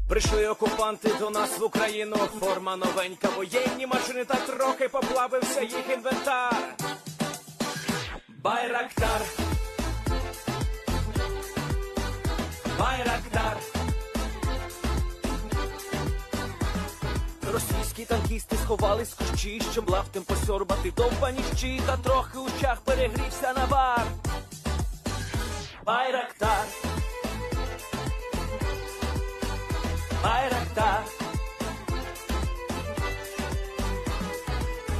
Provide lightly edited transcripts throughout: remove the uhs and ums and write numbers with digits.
Прийшли окупанти до нас в Україну, форма новенька, воєнні машини, та трохи поплавився їх інвентар. Байрактар, Байрактар. Російські танкісти сховались в кущі, щоб лаптем посьорбати довбані щі, та трохи у чах перегрівся навар. Байрактар, Байрактар.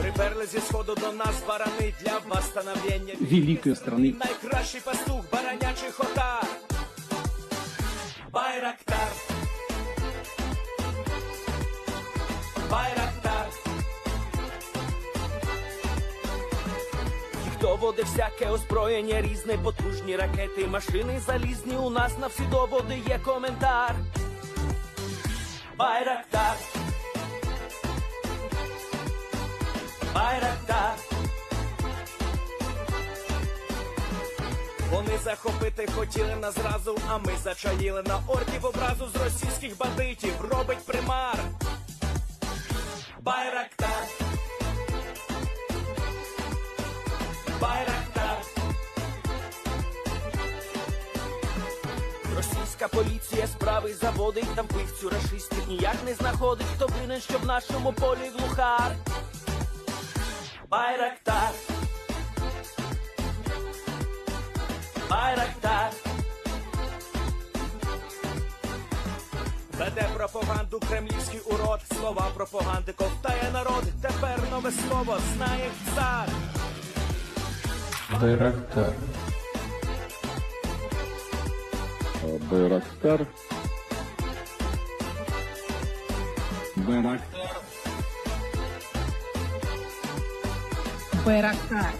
Приперли зі сходу до нас барани для восстановлення великої страни. Найкращий пастух баранячих отар. Байрактар, Байрактар. Їх доводи всяке озброєння різне, потужні ракети, машини залізні, у нас на всі доводи є коментар. Байрактар, Байрактар. Вони захопити хотіли нас зразу, а ми зачаїли на орків образу з російських бандитів. Робить примар. Байрактар, Байрактар. Російська поліція справи заводить, там вбивцю рашистів ніяк не знаходить. Хто винен, що в нашому полі глухар? Байрактар, Байрактар. Веде пропаганду кремлівський урод, слова пропаганди ковтає народ. Тепер нове слово знає цар. Байрактар. Байрактар. Байрактар. Байрактар.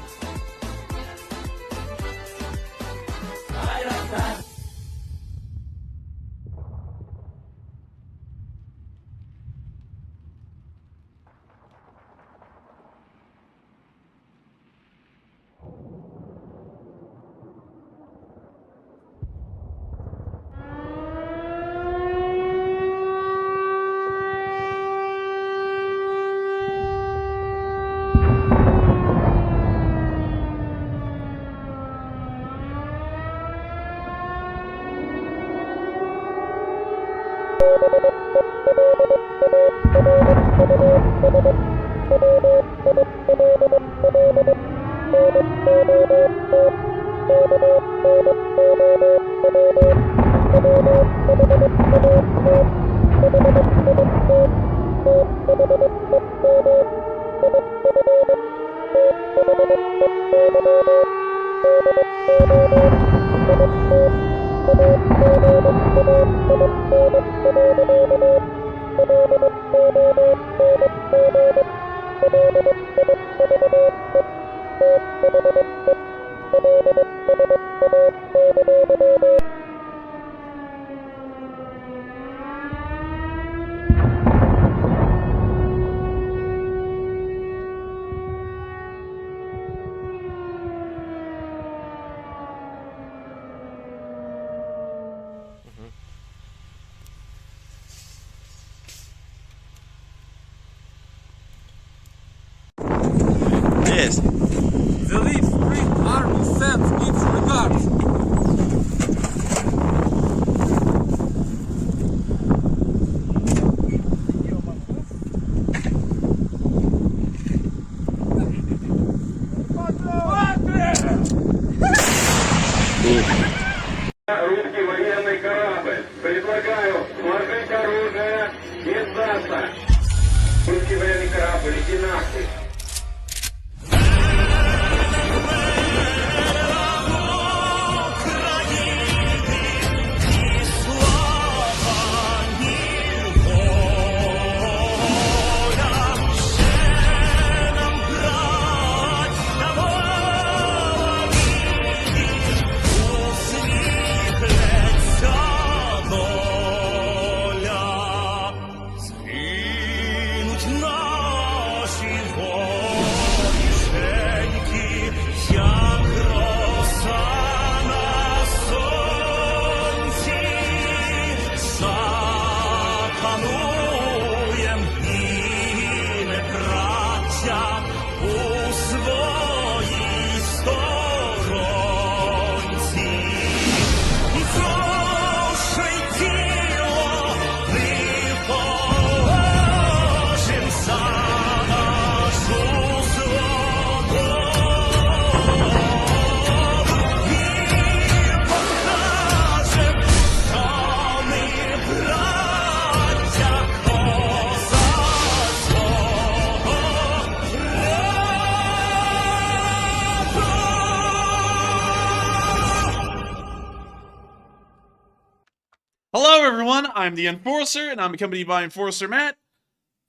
Байрактар. Yes. The Leaf Street Army sends its regards. Русский военный корабль. Предлагаю сложить оружие и сдаться. Русский военный корабль, иди нахуй. Наші шануєм і ми, браття, у своїй сторонці. І душу й тіло ми положим за нашу свободу. І покажем, що ми браття козацького Hello, everyone. I'm the Enforcer, and I'm accompanied by Enforcer Matt.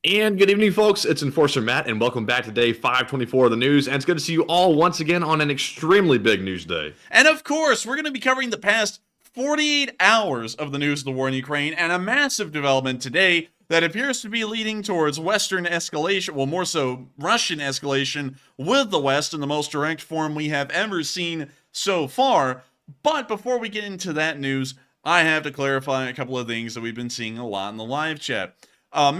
And good evening, folks. It's Enforcer Matt, and welcome back to day 524 of the news. And it's good to see you all once again on an extremely big news day. And of course, we're going to be covering the past 48 hours of the news of the war in Ukraine, and a massive development today that appears to be leading towards Western escalation, well, more so Russian escalation with the West in the most direct form we have ever seen so far. But before we get into that news, I have to clarify a couple of things that we've been seeing a lot in the live chat.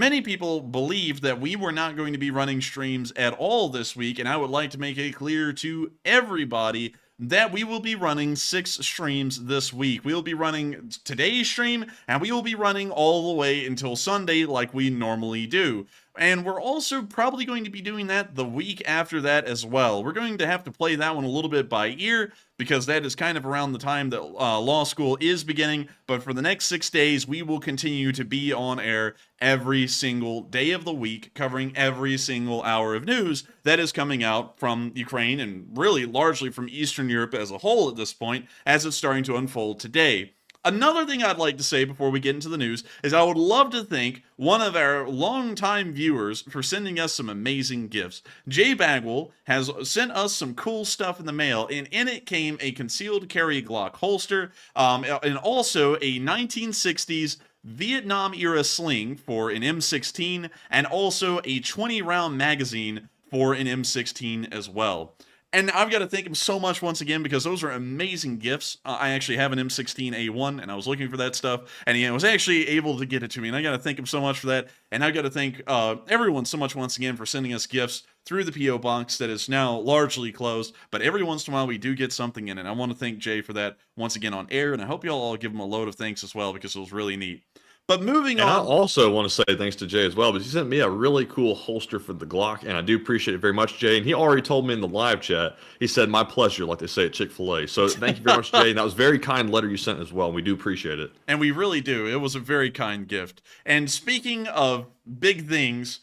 Many people believed that we were not going to be running streams at all this week, and I would like to make it clear to everybody that we will be running 6 streams this week. We will be running today's stream, and we will be running all the way until Sunday like we normally do. And we're also probably going to be doing that the week after that as well. We're going to have to play that one a little bit by ear, because that is kind of around the time that law school is beginning. But for the next 6 days, we will continue to be on air every single day of the week, covering every single hour of news that is coming out from Ukraine, and really largely from Eastern Europe as a whole at this point, as it's starting to unfold today. Another thing I'd like to say before we get into the news is I would love to thank one of our longtime viewers for sending us some amazing gifts. Jay Bagwell has sent us some cool stuff in the mail, and in it came a concealed carry Glock holster, and also a 1960s Vietnam-era sling for an M16, and also a 20-round magazine for an M16 as well. And I've got to thank him so much once again, because those are amazing gifts. I actually have an M16A1, and I was looking for that stuff, and he was actually able to get it to me, and I got to thank him so much for that. And I've got to thank everyone so much once again for sending us gifts through the P.O. box that is now largely closed, but every once in a while we do get something in it. I want to thank Jay for that once again on air, and I hope you all give him a load of thanks as well, because it was really neat. But moving on. I also want to say thanks to Jay as well, because he sent me a really cool holster for the Glock, and I do appreciate it very much, Jay. And he already told me in the live chat, he said, "My pleasure," like they say at Chick-fil-A. So thank you very much, Jay. And that was a very kind letter you sent as well, and we do appreciate it. And we really do. It was a very kind gift. And speaking of big things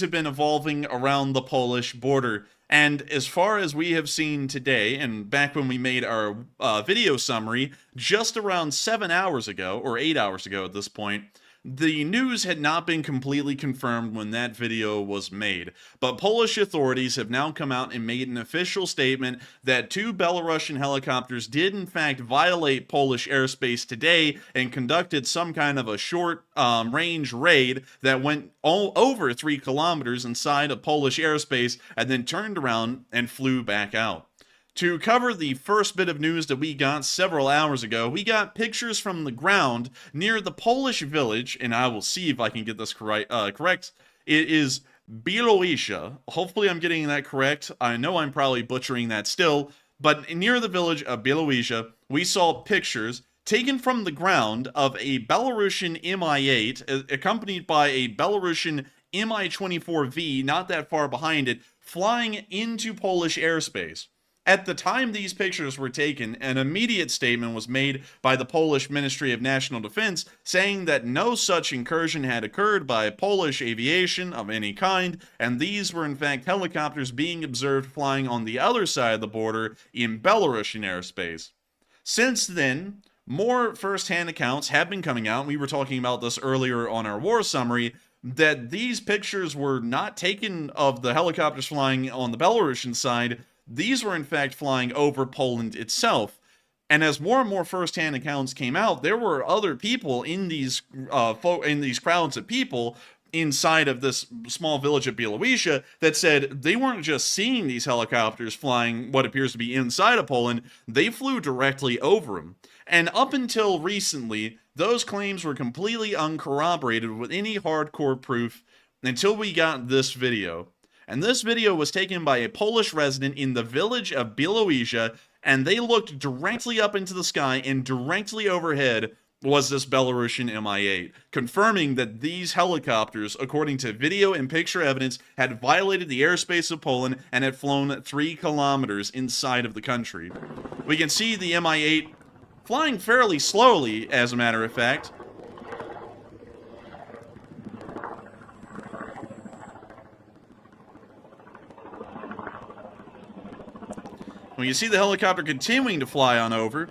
have been evolving around the Polish border. And as far as we have seen today, and back when we made our video summary just around 7 hours ago, or 8 hours ago at this point, the news had not been completely confirmed when that video was made. But Polish authorities have now come out and made an official statement that 2 Belarusian helicopters did in fact violate Polish airspace today and conducted some kind of a short range raid that went all over 3 kilometers inside of Polish airspace and then turned around and flew back out. To cover the first bit of news that we got several hours ago, we got pictures from the ground near the Polish village, and I will see if I can get this correct. It is Białowieża. Hopefully I'm getting that correct. I know I'm probably butchering that still, but near the village of Białowieża, we saw pictures taken from the ground of a Belarusian Mi-8, accompanied by a Belarusian Mi-24V, not that far behind it, flying into Polish airspace. At the time these pictures were taken, an immediate statement was made by the Polish Ministry of National Defense saying that no such incursion had occurred by Polish aviation of any kind, and these were in fact helicopters being observed flying on the other side of the border in Belarusian airspace. Since then, more first-hand accounts have been coming out, and we were talking about this earlier on our war summary, that these pictures were not taken of the helicopters flying on the Belarusian side. These were in fact flying over Poland itself. And as more and more first-hand accounts came out, there were other people in these crowds of people inside of this small village of Białowieża that said they weren't just seeing these helicopters flying what appears to be inside of Poland, they flew directly over them. And up until recently, Those claims were completely uncorroborated with any hardcore proof until we got this video. And this video was taken by a Polish resident in the village of Białowieża, and they looked directly up into the sky, and directly overhead was this Belarusian Mi-8, confirming that these helicopters, according to video and picture evidence, had violated the airspace of Poland and had flown 3 kilometers inside of the country. We can see the Mi-8 flying fairly slowly, as a matter of fact. We can see the helicopter continuing to fly on over.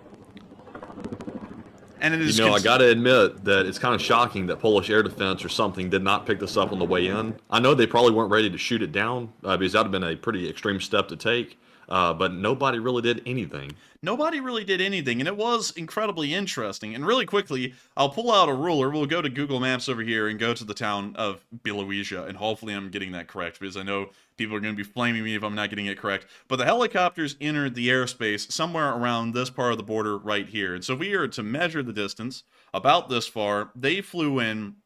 And it is, you know, I gotta admit that it's kind of shocking that Polish air defense or something did not pick this up on the way in. I know they probably weren't ready to shoot it down, because that would have been a pretty extreme step to take, but nobody really did anything. Nobody really did anything, and it was incredibly interesting. And really quickly, I'll pull out a ruler. We'll go to Google Maps over here and go to the town of Białowieża, and hopefully I'm getting that correct, because I know people are going to be flaming me if I'm not getting it correct. But the helicopters entered the airspace somewhere around this part of the border right here. And so if we are to measure the distance about this far, they flew in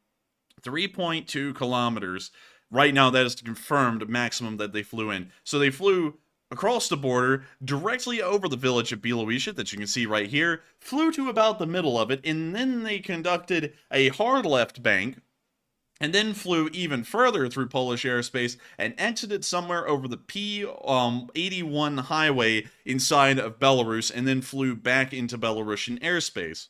3.2 kilometers. Right now, that is the confirmed maximum that they flew in. So they flew across the border, directly over the village of Białowieża that you can see right here, flew to about the middle of it, and then they conducted a hard left bank, and then flew even further through Polish airspace and exited somewhere over the P-81 highway inside of Belarus, and then flew back into Belarusian airspace.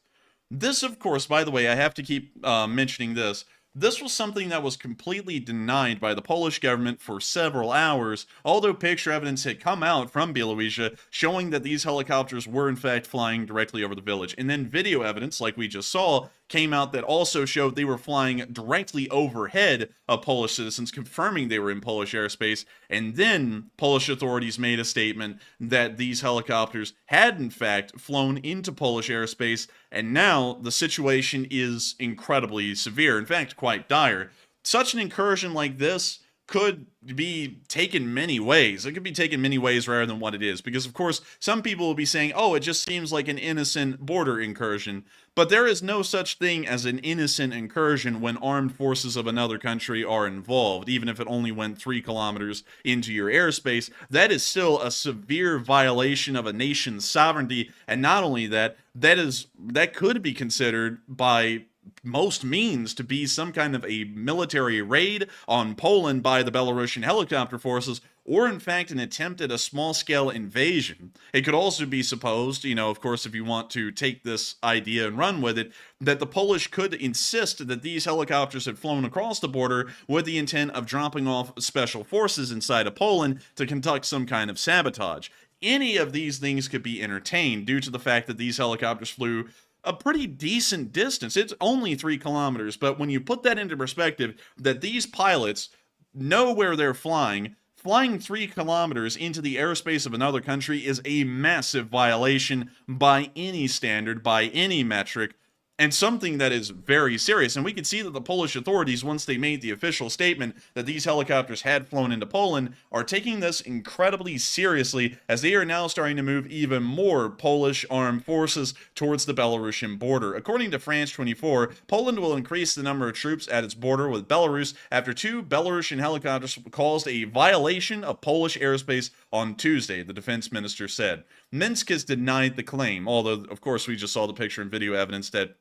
This, of course, by the way, I have to keep mentioning this. This was something that was completely denied by the Polish government for several hours, although picture evidence had come out from Białowieża showing that these helicopters were in fact flying directly over the village. And then video evidence, like we just saw, came out that also showed they were flying directly overhead of Polish citizens, confirming they were in Polish airspace. And then Polish authorities made a statement that these helicopters had in fact flown into Polish airspace, and now the situation is incredibly severe, in fact quite dire. Such an incursion like this could be taken many ways. It could be taken many ways rather than what it is, because of course some people will be saying, oh, it just seems like an innocent border incursion, but there is no such thing as an innocent incursion when armed forces of another country are involved. Even if it only went 3 kilometers into your airspace, that is still a severe violation of a nation's sovereignty. And not only that, that could be considered by most means to be some kind of a military raid on Poland by the Belarusian helicopter forces, or in fact an attempt at a small-scale invasion. It could also be supposed, you know, of course, if you want to take this idea and run with it, that the Polish could insist that these helicopters had flown across the border with the intent of dropping off special forces inside of Poland to conduct some kind of sabotage. Any of these things could be entertained due to the fact that these helicopters flew a pretty decent distance. It's only 3 kilometers, but when you put that into perspective, that these pilots know where they're flying 3 kilometers into the airspace of another country is a massive violation by any standard, by any metric, and something that is very serious. And we could see that the Polish authorities, once they made the official statement that these helicopters had flown into Poland, are taking this incredibly seriously, as they are now starting to move even more Polish armed forces towards the Belarusian border. According to France 24, Poland will increase the number of troops at its border with Belarus after 2 Belarusian helicopters caused a violation of Polish airspace on Tuesday, the defense minister said. Minsk has denied the claim, although, of course, we just saw the picture and video evidence that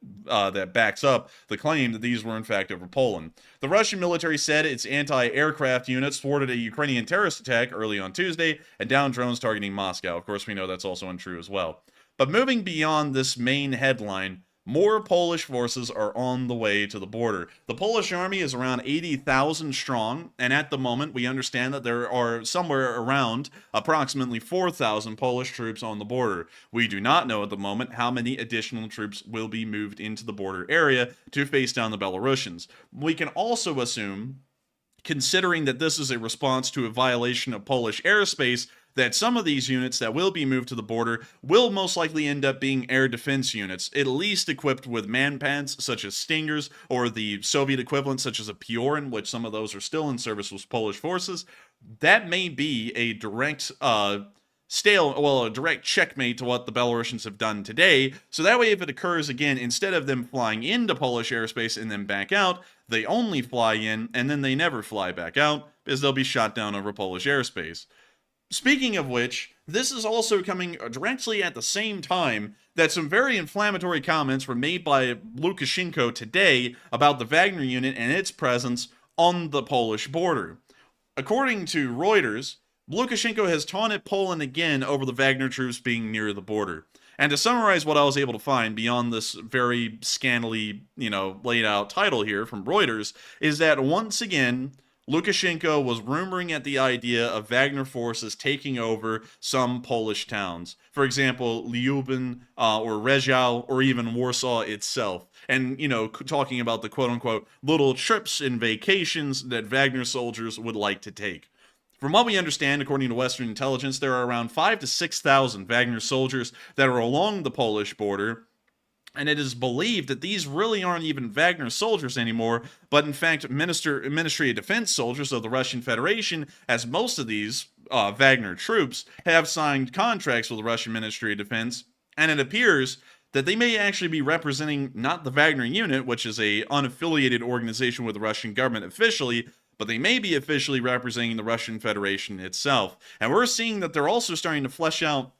backs up the claim that these were in fact over Poland. The Russian military said its anti-aircraft units thwarted a Ukrainian terrorist attack early on Tuesday and downed drones targeting Moscow. Of course, we know that's also untrue as well. But moving beyond this main headline, more Polish forces are on the way to the border. The Polish army is around 80,000 strong, and at the moment we understand that there are somewhere around approximately 4,000 Polish troops on the border. We do not know at the moment how many additional troops will be moved into the border area to face down the Belarusians. We can also assume, considering that this is a response to a violation of Polish airspace, that some of these units that will be moved to the border will most likely end up being air defense units, at least equipped with manpads such as Stingers, or the Soviet equivalent such as a Piorin, which some of those are still in service with Polish forces. That may be a direct a direct checkmate to what the Belarusians have done today. So that way, if it occurs again, instead of them flying into Polish airspace and then back out, they only fly in and then they never fly back out because they'll be shot down over Polish airspace. Speaking of which, this is also coming directly at the same time that some very inflammatory comments were made by Lukashenko today about the Wagner unit and its presence on the Polish border. According to Reuters, Lukashenko has taunted Poland again over the Wagner troops being near the border. And to summarize what I was able to find beyond this very scantily, laid out title here from Reuters, is that once again, Lukashenko was rumoring at the idea of Wagner forces taking over some Polish towns. For example, Lyubin or Rzeszów or even Warsaw itself. And, talking about the quote-unquote little trips and vacations that Wagner soldiers would like to take. From what we understand, according to Western intelligence, there are around 5,000 to 6,000 Wagner soldiers that are along the Polish border, and it is believed that these really aren't even Wagner soldiers anymore, but in fact Ministry of Defense soldiers of the Russian Federation, as most of these Wagner troops have signed contracts with the Russian Ministry of Defense, and it appears that they may actually be representing not the Wagner unit, which is a unaffiliated organization with the Russian government officially, but they may be officially representing the Russian Federation itself. And we're seeing that they're also starting to flesh out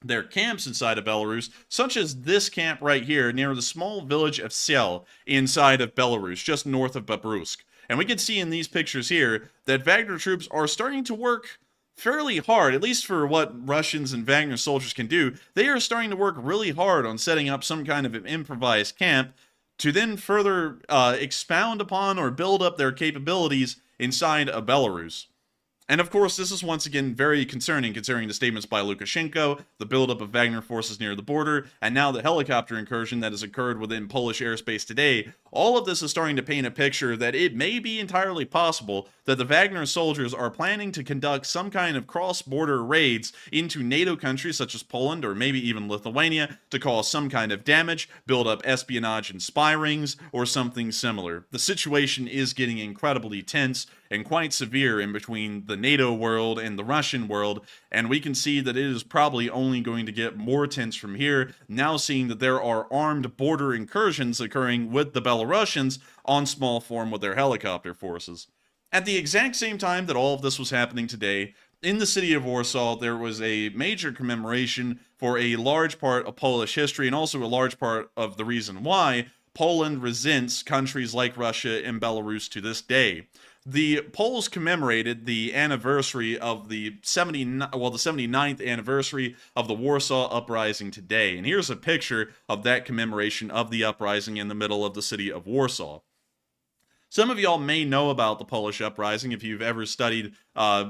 their camps inside of Belarus, such as this camp right here near the small village of Sel inside of Belarus, just north of Babrusk. And we can see in these pictures here that Wagner troops are starting to work fairly hard, at least for what Russians and Wagner soldiers can do. They are starting to work really hard on setting up some kind of an improvised camp to then further expound upon or build up their capabilities inside of Belarus. And of course, this is once again very concerning, considering the statements by Lukashenko, the buildup of Wagner forces near the border, and now the helicopter incursion that has occurred within Polish airspace today. All of this is starting to paint a picture that it may be entirely possible that the Wagner soldiers are planning to conduct some kind of cross-border raids into NATO countries such as Poland or maybe even Lithuania to cause some kind of damage, build up espionage and spy rings, or something similar. The situation is getting incredibly tense and quite severe in between the NATO world and the Russian world, and we can see that it is probably only going to get more tense from here, now seeing that there are armed border incursions occurring with the Belarusians on small form with their helicopter forces. At the exact same time that all of this was happening today, in the city of Warsaw, there was a major commemoration for a large part of Polish history and also a large part of the reason why Poland resents countries like Russia and Belarus to this day. The Poles commemorated the anniversary of the 79th anniversary of the Warsaw Uprising today. And here's a picture of that commemoration of the uprising in the middle of the city of Warsaw. Some of y'all may know about the Polish Uprising if you've ever studied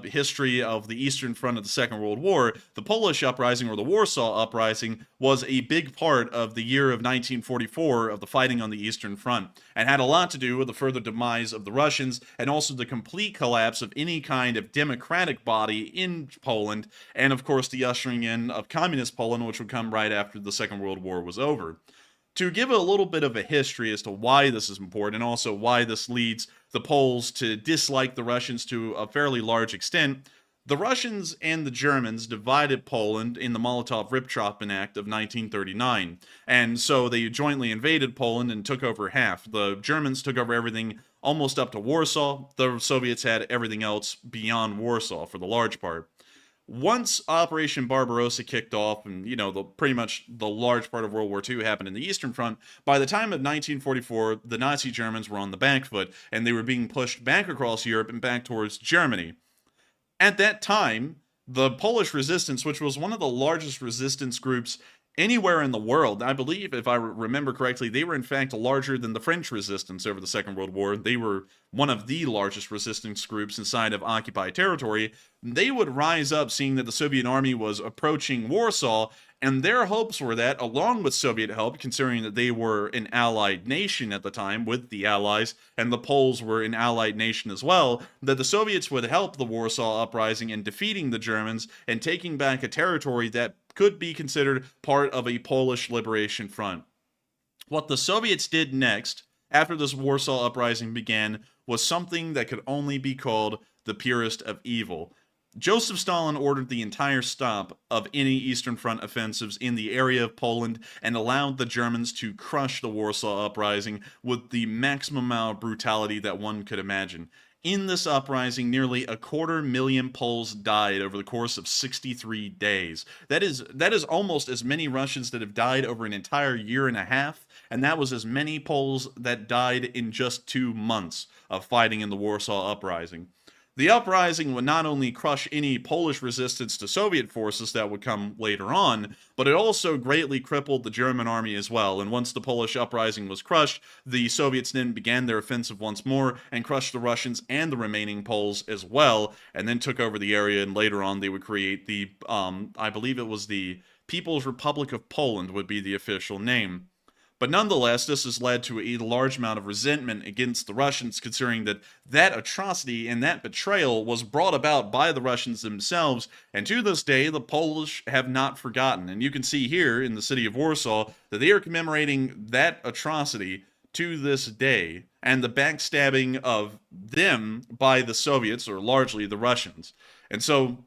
history of the Eastern Front of the Second World War. The Polish Uprising, or the Warsaw Uprising, was a big part of the year of 1944 of the fighting on the Eastern Front, and had a lot to do with the further demise of the Russians, and also the complete collapse of any kind of democratic body in Poland, and of course the ushering in of Communist Poland, which would come right after the Second World War was over. To give a little bit of a history as to why this is important, and also why this leads the Poles to dislike the Russians to a fairly large extent, the Russians and the Germans divided Poland in the Molotov-Ribbentrop Act of 1939, and so they jointly invaded Poland and took over half. The Germans took over everything almost up to Warsaw. The Soviets had everything else beyond Warsaw for the large part. Once Operation Barbarossa kicked off and, pretty much the large part of World War II happened in the Eastern Front, by the time of 1944, the Nazi Germans were on the back foot, and they were being pushed back across Europe and back towards Germany. At that time, the Polish resistance, which was one of the largest resistance groups anywhere in the world, I believe, if I remember correctly, they were in fact larger than the French resistance over the Second World War. They were one of the largest resistance groups inside of occupied territory. They would rise up seeing that the Soviet army was approaching Warsaw, and their hopes were that, along with Soviet help, considering that they were an allied nation at the time with the Allies, and the Poles were an allied nation as well, that the Soviets would help the Warsaw Uprising in defeating the Germans and taking back a territory that could be considered part of a Polish liberation front. What the Soviets did next, after this Warsaw Uprising began, was something that could only be called the purest of evil. Joseph Stalin ordered the entire stop of any Eastern Front offensives in the area of Poland and allowed the Germans to crush the Warsaw Uprising with the maximum amount of brutality that one could imagine. In this uprising, nearly 250,000 Poles died over the course of 63 days. That is almost as many Russians that have died over an entire year and a half, and that was as many Poles that died in just 2 months of fighting in the Warsaw Uprising. The uprising would not only crush any Polish resistance to Soviet forces that would come later on, but it also greatly crippled the German army as well. And once the Polish uprising was crushed, the Soviets then began their offensive once more and crushed the Russians and the remaining Poles as well, and then took over the area. And later on, they would create the, I believe it was the People's Republic of Poland would be the official name. But nonetheless, this has led to a large amount of resentment against the Russians, considering that that atrocity and that betrayal was brought about by the Russians themselves, and to this day, the Polish have not forgotten. And you can see here in the city of Warsaw that they are commemorating that atrocity to this day, and the backstabbing of them by the Soviets, or largely the Russians. And so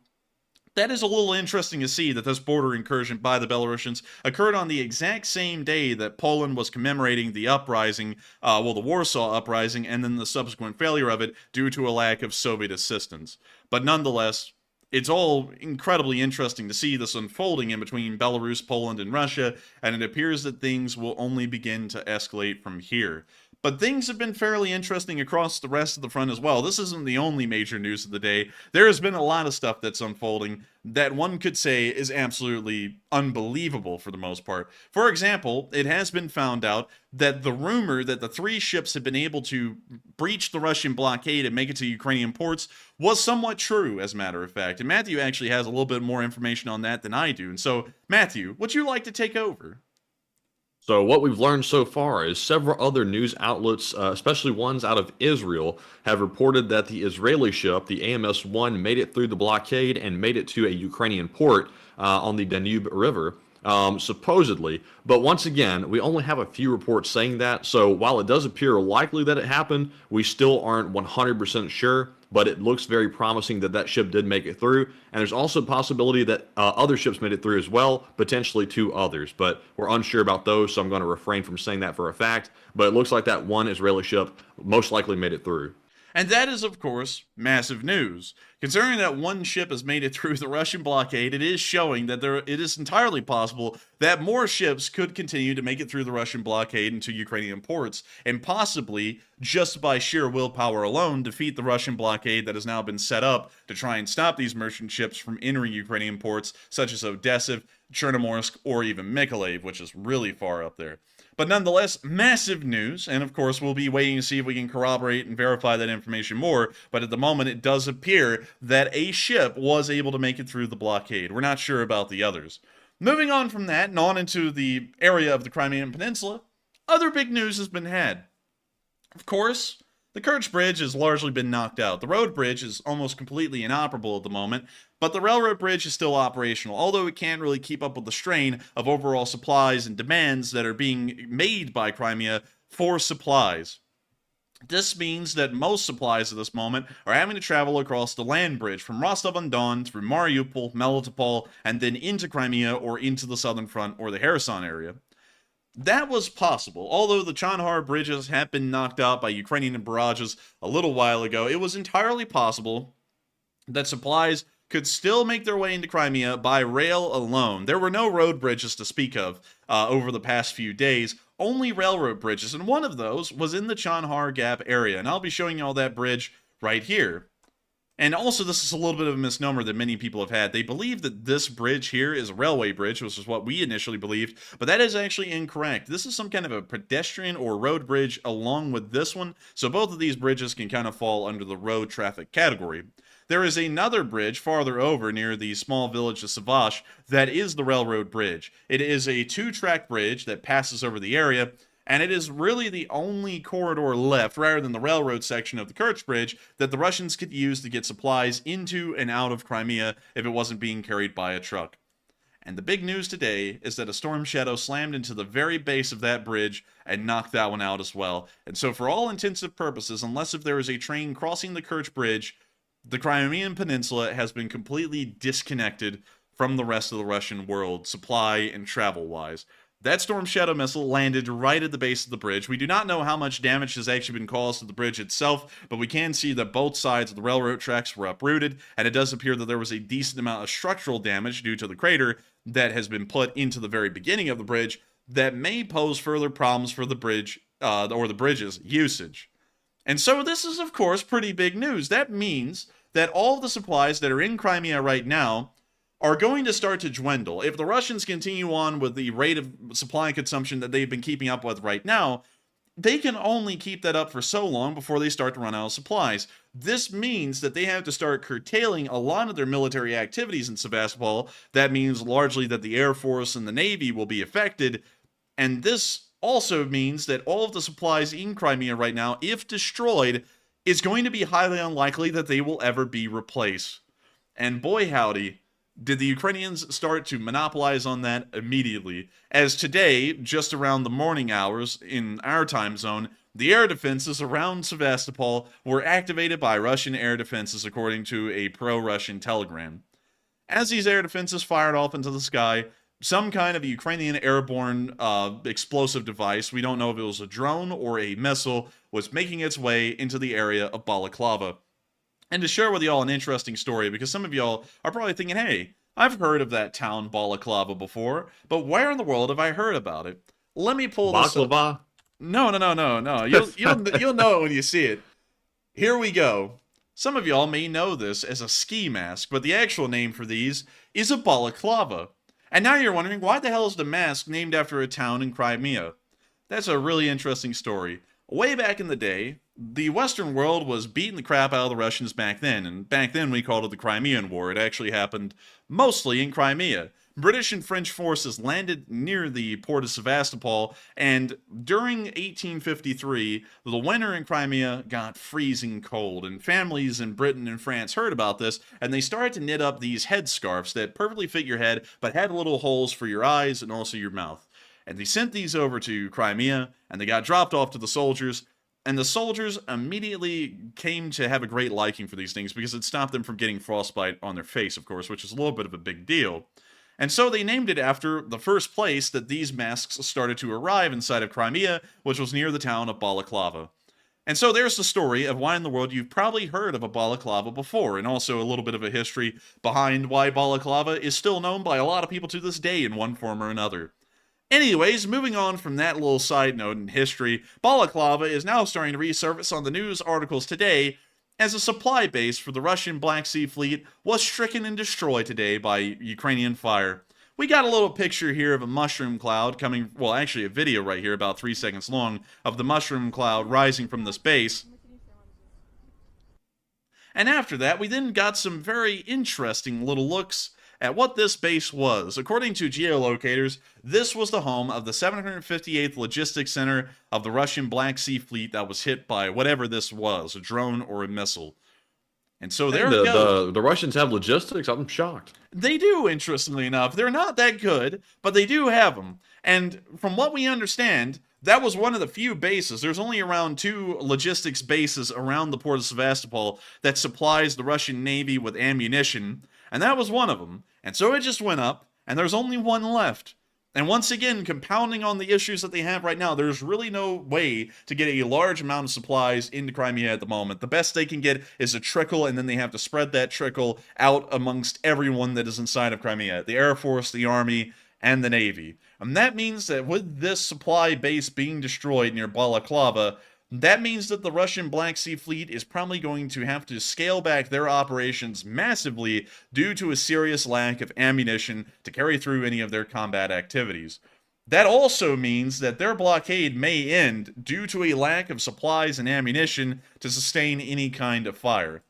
that is a little interesting to see that this border incursion by the Belarusians occurred on the exact same day that Poland was commemorating the uprising, the Warsaw Uprising, and then the subsequent failure of it due to a lack of Soviet assistance. But nonetheless, it's all incredibly interesting to see this unfolding in between Belarus, Poland, and Russia, and it appears that things will only begin to escalate from here. But things have been fairly interesting across the rest of the front as well. This isn't the only major news of the day. There has been a lot of stuff that's unfolding that one could say is absolutely unbelievable for the most part. For example, it has been found out that the rumor that the 3 ships had been able to breach the Russian blockade and make it to Ukrainian ports was somewhat true, as a matter of fact. And Matthew actually has a little bit more information on that than I do. And so, Matthew, would you like to take over? So what we've learned so far is several other news outlets, especially ones out of Israel, have reported that the Israeli ship, the AMS-1, made it through the blockade and made it to a Ukrainian port on the Danube River, supposedly. But once again, we only have a few reports saying that. So while it does appear likely that it happened, we still aren't 100% sure. But it looks very promising that that ship did make it through. And there's also a possibility that other ships made it through as well, potentially 2 others. But we're unsure about those, so I'm going to refrain from saying that for a fact. But it looks like that one Israeli ship most likely made it through. And that is, of course, massive news. Considering that one ship has made it through the Russian blockade, it is showing that it is entirely possible that more ships could continue to make it through the Russian blockade into Ukrainian ports, and possibly, just by sheer willpower alone, defeat the Russian blockade that has now been set up to try and stop these merchant ships from entering Ukrainian ports, such as Odessa, Chernomorsk, or even Mykolaiv, which is really far up there. But nonetheless, massive news, and of course we'll be waiting to see if we can corroborate and verify that information more, but at the moment it does appear that a ship was able to make it through the blockade. We're not sure about the others. Moving on from that and on into the area of the Crimean Peninsula, other big news has been had. Of course, the Kerch Bridge has largely been knocked out. The road bridge is almost completely inoperable at the moment, but the railroad bridge is still operational, although it can't really keep up with the strain of overall supplies and demands that are being made by Crimea for supplies. This means that most supplies at this moment are having to travel across the land bridge from Rostov-on-Don through Mariupol, Melitopol, and then into Crimea or into the southern front or the Kherson area. That was possible. Although the Chandar bridges have been knocked out by Ukrainian barrages a little while ago, it was entirely possible that supplies could still make their way into Crimea by rail alone. There were no road bridges to speak of over the past few days, only railroad bridges, and one of those was in the Chandar Gap area, and I'll be showing you all that bridge right here. And also, this is a little bit of a misnomer that many people have had. They believe that this bridge here is a railway bridge, which is what we initially believed, but that is actually incorrect. This is some kind of a pedestrian or road bridge along with this one, so both of these bridges can kind of fall under the road traffic category. There is another bridge farther over near the small village of Savash that is the railroad bridge. It is a 2-track bridge that passes over the area, and it is really the only corridor left, rather than the railroad section of the Kerch Bridge, that the Russians could use to get supplies into and out of Crimea if it wasn't being carried by a truck. And the big news today is that a storm shadow slammed into the very base of that bridge and knocked that one out as well. And so for all intents and purposes, unless if there is a train crossing the Kerch Bridge, the Crimean Peninsula has been completely disconnected from the rest of the Russian world, supply and travel-wise. That Storm Shadow missile landed right at the base of the bridge. We do not know how much damage has actually been caused to the bridge itself, but we can see that both sides of the railroad tracks were uprooted, and it does appear that there was a decent amount of structural damage due to the crater that has been put into the very beginning of the bridge that may pose further problems for the bridge, or the bridge's usage. And so this is, of course, pretty big news. That means that all of the supplies that are in Crimea right now are going to start to dwindle. If the Russians continue on with the rate of supply consumption that they've been keeping up with right now, they can only keep that up for so long before they start to run out of supplies. This means that they have to start curtailing a lot of their military activities in Sevastopol. That means largely that the Air Force and the Navy will be affected, and this also means that all of the supplies in Crimea right now, if destroyed, is going to be highly unlikely that they will ever be replaced. And boy howdy, did the Ukrainians start to monopolize on that immediately, as today, just around the morning hours in our time zone, the air defenses around Sevastopol were activated by Russian air defenses according to a pro-Russian telegram. As these air defenses fired off into the sky, some kind of Ukrainian airborne explosive device, we don't know if it was a drone or a missile, was making its way into the area of Balaclava. And to share with y'all an interesting story, because some of y'all are probably thinking, hey, I've heard of that town Balaclava before, but where in the world have I heard about it? Let me pull this up. Baklava? No. You'll know it when you see it. Here we go. Some of y'all may know this as a ski mask, but the actual name for these is a balaclava. And now you're wondering, why the hell is the mask named after a town in Crimea? That's a really interesting story. Way back in the day, the Western world was beating the crap out of the Russians back then, and back then we called it the Crimean War. It actually happened mostly in Crimea. British and French forces landed near the port of Sevastopol, and during 1853, the winter in Crimea got freezing cold, and families in Britain and France heard about this, and they started to knit up these headscarves that perfectly fit your head, but had little holes for your eyes and also your mouth. And they sent these over to Crimea, and they got dropped off to the soldiers, and the soldiers immediately came to have a great liking for these things because it stopped them from getting frostbite on their face, of course, which is a little bit of a big deal. And so they named it after the first place that these masks started to arrive inside of Crimea, which was near the town of Balaclava. And so there's the story of why in the world you've probably heard of a balaclava before, and also a little bit of a history behind why balaclava is still known by a lot of people to this day in one form or another. Anyways, moving on from that little side note in history, Balaclava is now starting to resurface on the news articles today as a supply base for the Russian Black Sea Fleet was stricken and destroyed today by Ukrainian fire. We got a little picture here of a mushroom cloud coming, well, actually a video right here about 3 seconds long of the mushroom cloud rising from this base. And after that, we then got some very interesting little looks at what this base was. According to geolocators, this was the home of the 758th Logistics Center of the Russian Black Sea Fleet that was hit by whatever this was, a drone or a missile. And so there we go. The Russians have logistics? I'm shocked. They do, interestingly enough. They're not that good, but they do have them. And from what we understand, that was one of the few bases. There's only around 2 logistics bases around the port of Sevastopol that supplies the Russian Navy with ammunition, and that was one of them. And so it just went up, and there's only one left. And once again, compounding on the issues that they have right now, there's really no way to get a large amount of supplies into Crimea at the moment. The best they can get is a trickle, and then they have to spread that trickle out amongst everyone that is inside of Crimea. The Air Force, the Army, and the Navy. And that means that with this supply base being destroyed near Balaclava, that means that the Russian Black Sea Fleet is probably going to have to scale back their operations massively due to a serious lack of ammunition to carry through any of their combat activities. That also means that their blockade may end due to a lack of supplies and ammunition to sustain any kind of fire.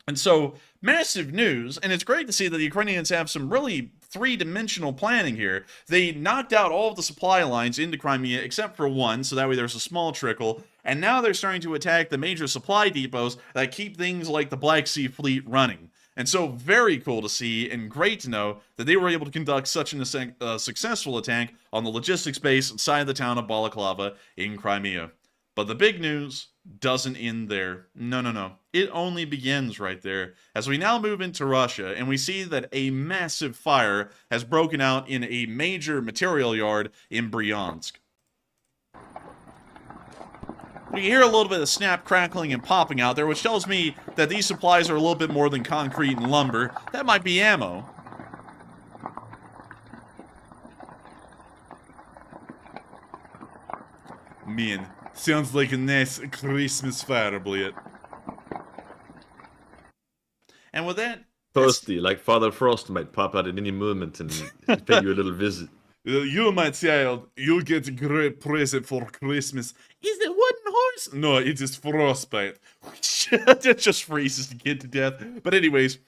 And so, massive news, and it's great to see that the Ukrainians have some really three-dimensional planning here. They knocked out all of the supply lines into Crimea except for one, so that way there's a small trickle, and now they're starting to attack the major supply depots that keep things like the Black Sea Fleet running. And so, very cool to see, and great to know that they were able to conduct such a successful attack on the logistics base inside the town of Balaclava in Crimea. But the big news doesn't end there. No, no, no. It only begins right there, as we now move into Russia, and we see that a massive fire has broken out in a major material yard in Bryansk. We hear a little bit of snap, crackling, and popping out there, which tells me that these supplies are a little bit more than concrete and lumber. That might be ammo. Man, sounds like a nice Christmas fire, Blade. And with that... Thirsty, like Father Frost might pop out at any moment and pay you a little visit. You, my child, you'll get a great present for Christmas. Is it wooden horse? No, it is frostbite. That just freezes the kid to death. But anyways,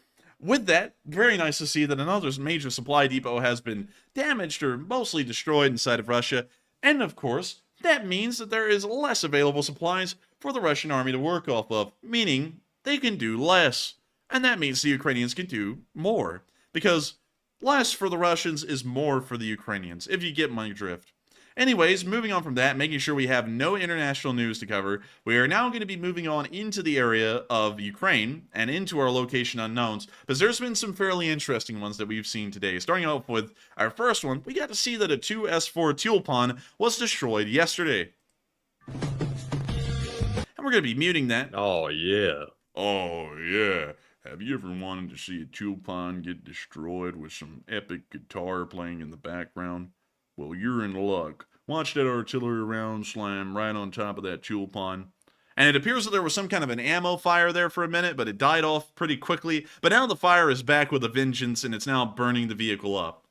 with that, very nice to see that another major supply depot has been damaged or mostly destroyed inside of Russia. And of course, that means that there is less available supplies for the Russian army to work off of, meaning they can do less. And that means the Ukrainians can do more. Because less for the Russians is more for the Ukrainians, if you get my drift. Anyways, moving on from that, making sure we have no international news to cover, we are now going to be moving on into the area of Ukraine and into our location unknowns, because there's been some fairly interesting ones that we've seen today. Starting off with our first one, we got to see that a 2S4 Tulpan was destroyed yesterday. And we're going to be muting that. Oh, yeah. Oh, yeah. Have you ever wanted to see a Tulpan get destroyed with some epic guitar playing in the background? Well, you're in luck. Watch that artillery round slam right on top of that Tulpan. And it appears that there was some kind of an ammo fire there for a minute, but it died off pretty quickly. But now the fire is back with a vengeance, and it's now burning the vehicle up.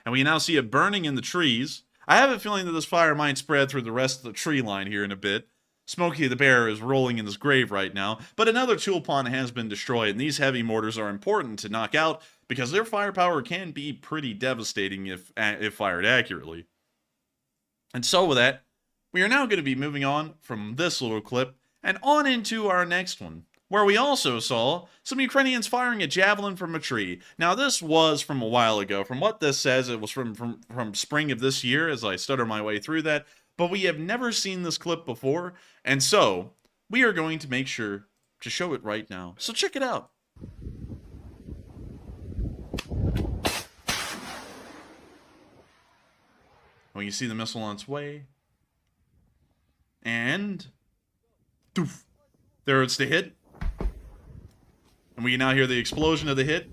And we now see it burning in the trees. I have a feeling that this fire might spread through the rest of the tree line here in a bit. Smokey the Bear is rolling in his grave right now, but another Tulpan has been destroyed, and these heavy mortars are important to knock out because their firepower can be pretty devastating if fired accurately. And so with that, we are now going to be moving on from this little clip and on into our next one, where we also saw some Ukrainians firing a javelin from a tree. Now, this was from a while ago. From what this says, it was from spring of this year as I stutter my way through that. But we have never seen this clip before, and so we are going to make sure to show it right now. So check it out. Well, you see the missile on its way. And... doof. There it's the hit. And we now hear the explosion of the hit.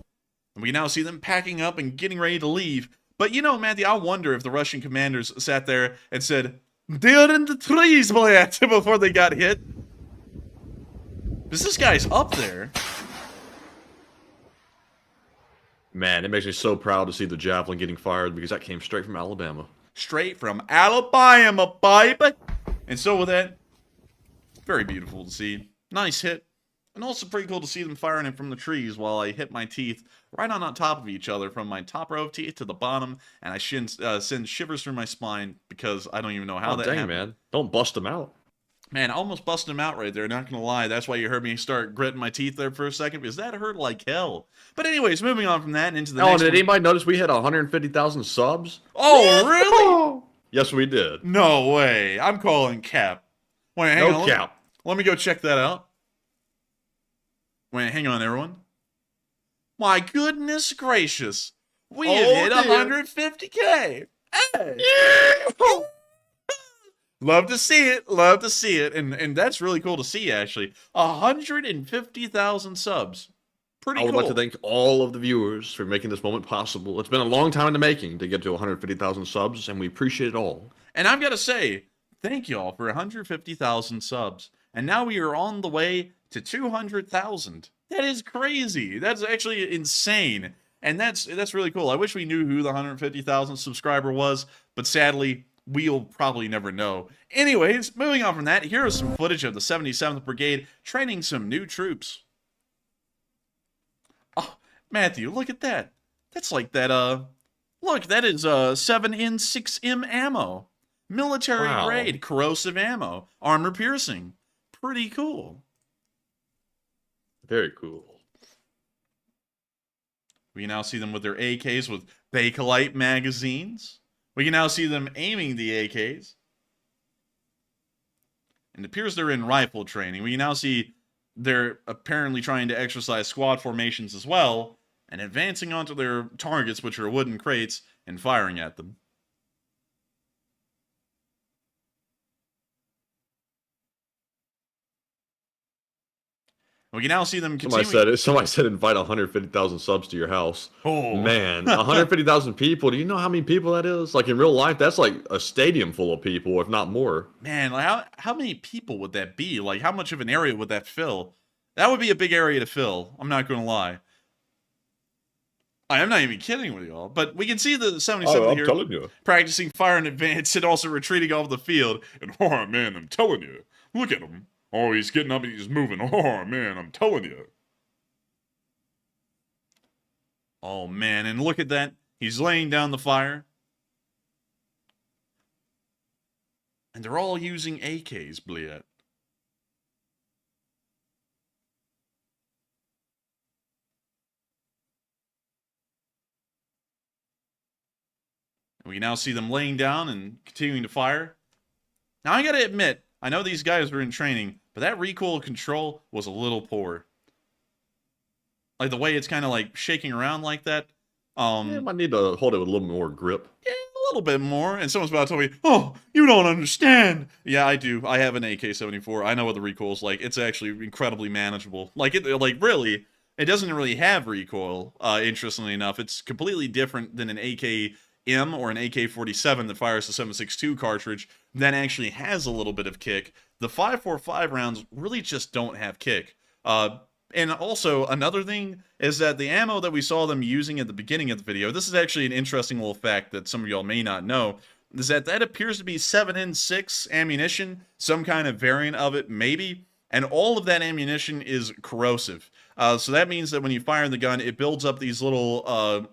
And we now see them packing up and getting ready to leave. But you know, Matthew, I wonder if the Russian commanders sat there and said, "They're in the trees, boy," before they got hit. Because this guy's up there. Man, it makes me so proud to see the javelin getting fired because that came straight from Alabama. Straight from Alabama, baby. And so with that, very beautiful to see. Nice hit. And also pretty cool to see them firing it from the trees while I hit my teeth right on top of each other from my top row of teeth to the bottom, and I send shivers through my spine because I don't even know how that happened. Man. Don't bust them out. Man, I almost busted him out right there, not gonna lie. That's why you heard me start gritting my teeth there for a second, because that hurt like hell. But anyways, moving on from that and into the next did one. anybody notice we had 150,000 subs? Oh, really? Yes, we did. No way. I'm calling cap. Wait, hang on. Cap. Let me go check that out. Wait, hang on, everyone. My goodness gracious. We have hit 150K. Hey. Yeah. Love to see it. Love to see it. And that's really cool to see, actually. 150,000 subs. Pretty cool. I would like to thank all of the viewers for making this moment possible. It's been a long time in the making to get to 150,000 subs, and we appreciate it all. And I've got to say, thank you all for 150,000 subs. And now we are on the way to 200,000. That is crazy. That's actually insane. And that's really cool. I wish we knew who the 150,000 subscriber was, but sadly, we'll probably never know. Anyways, moving on from that, here is some footage of the 77th Brigade training some new troops. Oh, Matthew, look at that. That's like that, look, that is 7N 6M ammo. Military grade, corrosive ammo, armor piercing. Pretty cool. Very cool. We can now see them with their AKs with Bakelite magazines. We can now see them aiming the AKs. And it appears they're in rifle training. We can now see they're apparently trying to exercise squad formations as well, and advancing onto their targets, which are wooden crates, and firing at them. We can now see them continuing. Somebody said invite 150,000 subs to your house. Oh. Man, 150,000 people. Do you know how many people that is? Like in real life, that's like a stadium full of people, if not more. Man, like how many people would that be? Like, how much of an area would that fill? That would be a big area to fill. I'm not going to lie. I'm not even kidding with y'all. But we can see the 77th here telling you. practicing fire in advance and also retreating off the field. And, oh, man, I'm telling you. Look at him. Oh, he's getting up and he's moving. Oh, man, I'm telling you. Oh, man, and look at that. He's laying down the fire. And they're all using AKs, Bliet. We now see them laying down and continuing to fire. Now, I gotta admit, I know these guys were in training, but that recoil control was a little poor. Like, the way it's kind of, like, shaking around like that. Yeah, might need to hold it with a little more grip. Yeah, a little bit more. And someone's about to tell me, oh, you don't understand. Yeah, I do. I have an AK-74. I know what the recoil's like. It's actually incredibly manageable. Like, really, it doesn't really have recoil, interestingly enough. It's completely different than an AK-M or an AK-47 that fires the 7.62 cartridge that actually has a little bit of kick. The 5.45 rounds really just don't have kick. And also, another thing is that the ammo that we saw them using at the beginning of the video, this is actually an interesting little fact that some of y'all may not know, is that appears to be 7.6 ammunition, some kind of variant of it, maybe, and all of that ammunition is corrosive. So that means that when you fire the gun, it builds up these little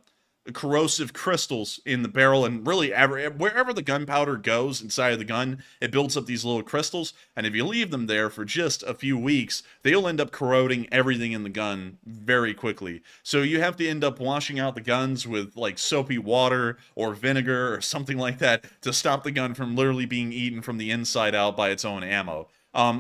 corrosive crystals in the barrel, and really wherever the gunpowder goes inside of the gun, it builds up these little crystals, and if you leave them there for just a few weeks, they'll end up corroding everything in the gun very quickly. So you have to end up washing out the guns with like soapy water or vinegar or something like that to stop the gun from literally being eaten from the inside out by its own ammo.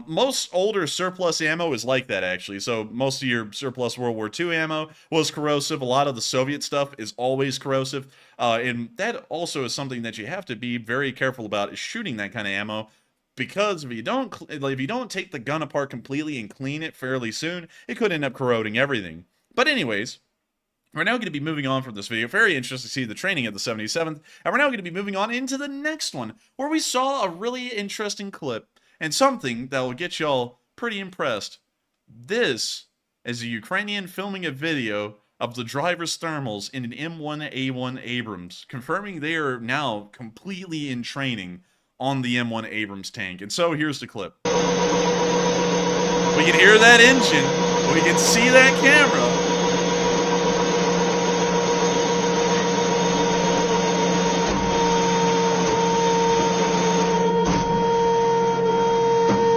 Most older surplus ammo is like that, actually. So most of your surplus World War II ammo was corrosive. A lot of the Soviet stuff is always corrosive. And that also is something that you have to be very careful about, is shooting that kind of ammo. Because if you don't take the gun apart completely and clean it fairly soon, it could end up corroding everything. But anyways, we're now going to be moving on from this video. Very interesting to see the training of the 77th. And we're now going to be moving on into the next one, where we saw a really interesting clip. And something that will get y'all pretty impressed. This is a Ukrainian filming a video of the driver's thermals in an M1A1 Abrams, confirming they are now completely in training on the M1 Abrams tank. And so here's the clip. We can hear that engine. We can see that camera.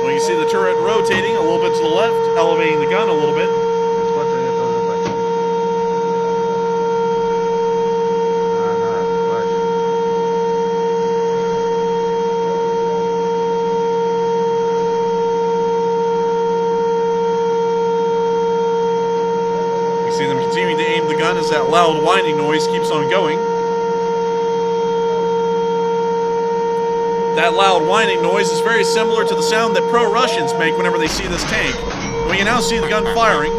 You see the turret rotating a little bit to the left, elevating the gun a little bit. You see them continuing to aim the gun as that loud whining noise keeps on going. That loud whining noise is very similar to the sound that pro-Russians make whenever they see this tank. We can now see the gun firing.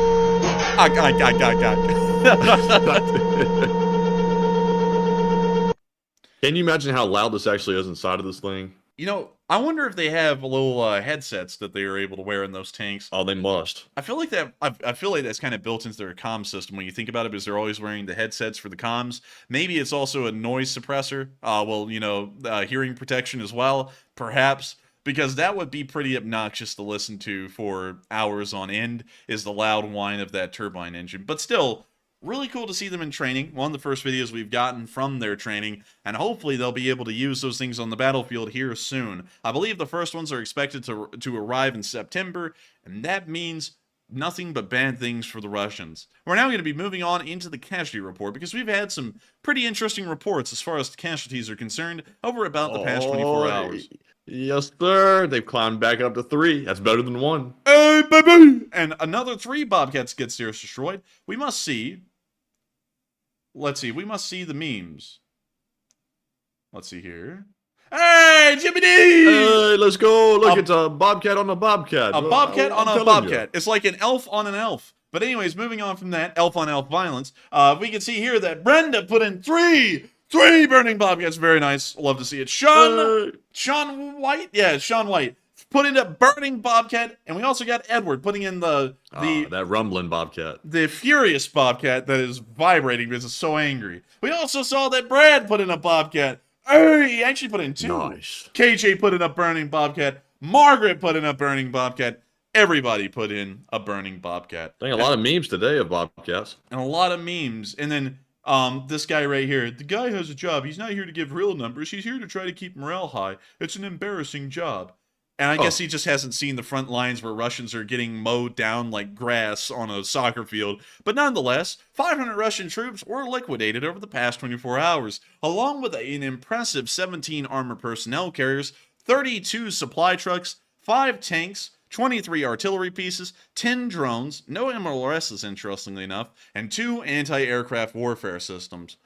Can you imagine how loud this actually is inside of this thing? You know, I wonder if they have little headsets that they are able to wear in those tanks. Oh, they must. I feel like that. I feel like that's kind of built into their comm system when you think about it, because they're always wearing the headsets for the comms. Maybe it's also a noise suppressor. Hearing protection as well, perhaps, because that would be pretty obnoxious to listen to for hours on end. Is the loud whine of that turbine engine, but still. Really cool to see them in training. One of the first videos we've gotten from their training, and hopefully they'll be able to use those things on the battlefield here soon. I believe the first ones are expected to arrive in September, and that means nothing but bad things for the Russians. We're now going to be moving on into the casualty report because we've had some pretty interesting reports as far as casualties are concerned over about the past 24 hours. Yes, sir. They've climbed back up to 3. That's better than 1. Hey, baby! And another 3 Bobcats get stairs destroyed. We must see. Let's see. We must see the memes. Let's see here. Hey, Jimmy D! Hey, let's go. Look, it's a Bobcat on a Bobcat. A Bobcat on a telling Bobcat. It's like an elf on an elf. But anyways, moving on from that elf on elf violence, we can see here that Brenda put in 3 burning Bobcats. Very nice. Love to see it. Sean White? Yeah, Sean White. Put in a burning Bobcat. And we also got Edward putting in that rumbling Bobcat. the furious Bobcat that is vibrating because it's so angry. We also saw that Brad put in a Bobcat. Hey, he actually put in 2. Nice. KJ put in a burning Bobcat. Margaret put in a burning Bobcat. Everybody put in a burning Bobcat. Dang, a lot of memes today of Bobcats. And a lot of memes. And then this guy right here, the guy has a job. He's not here to give real numbers. He's here to try to keep morale high. It's an embarrassing job. And I guess he just hasn't seen the front lines where Russians are getting mowed down like grass on a soccer field. But nonetheless, 500 Russian troops were liquidated over the past 24 hours, along with an impressive 17 armored personnel carriers, 32 supply trucks, 5 tanks, 23 artillery pieces, 10 drones, no MLRSs interestingly enough, and 2 anti-aircraft warfare systems.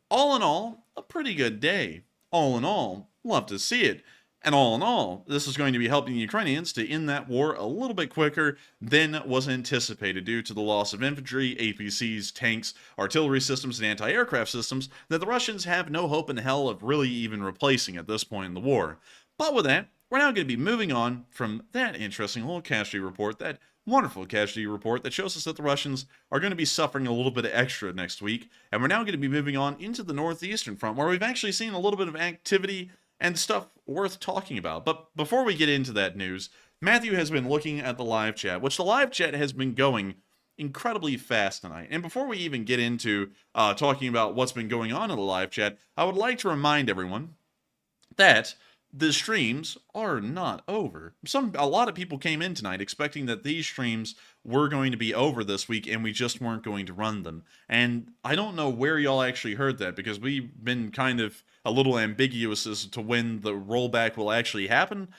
All in all, a pretty good day. All in all, love to see it. And all in all, this is going to be helping the Ukrainians to end that war a little bit quicker than was anticipated due to the loss of infantry, APCs, tanks, artillery systems, and anti-aircraft systems that the Russians have no hope in hell of really even replacing at this point in the war. But with that, we're now going to be moving on from that interesting little casualty report, that wonderful casualty report that shows us that the Russians are going to be suffering a little bit of extra next week. And we're now going to be moving on into the northeastern front, where we've actually seen a little bit of activity and stuff worth talking about. But before we get into that news, Matthew has been looking at the live chat, which the live chat has been going incredibly fast tonight. And before we even get into talking about what's been going on in the live chat, I would like to remind everyone that the streams are not over. A lot of people came in tonight expecting that these streams were going to be over this week and we just weren't going to run them. And I don't know where y'all actually heard that, because we've been kind of a little ambiguous as to when the rollback will actually happen,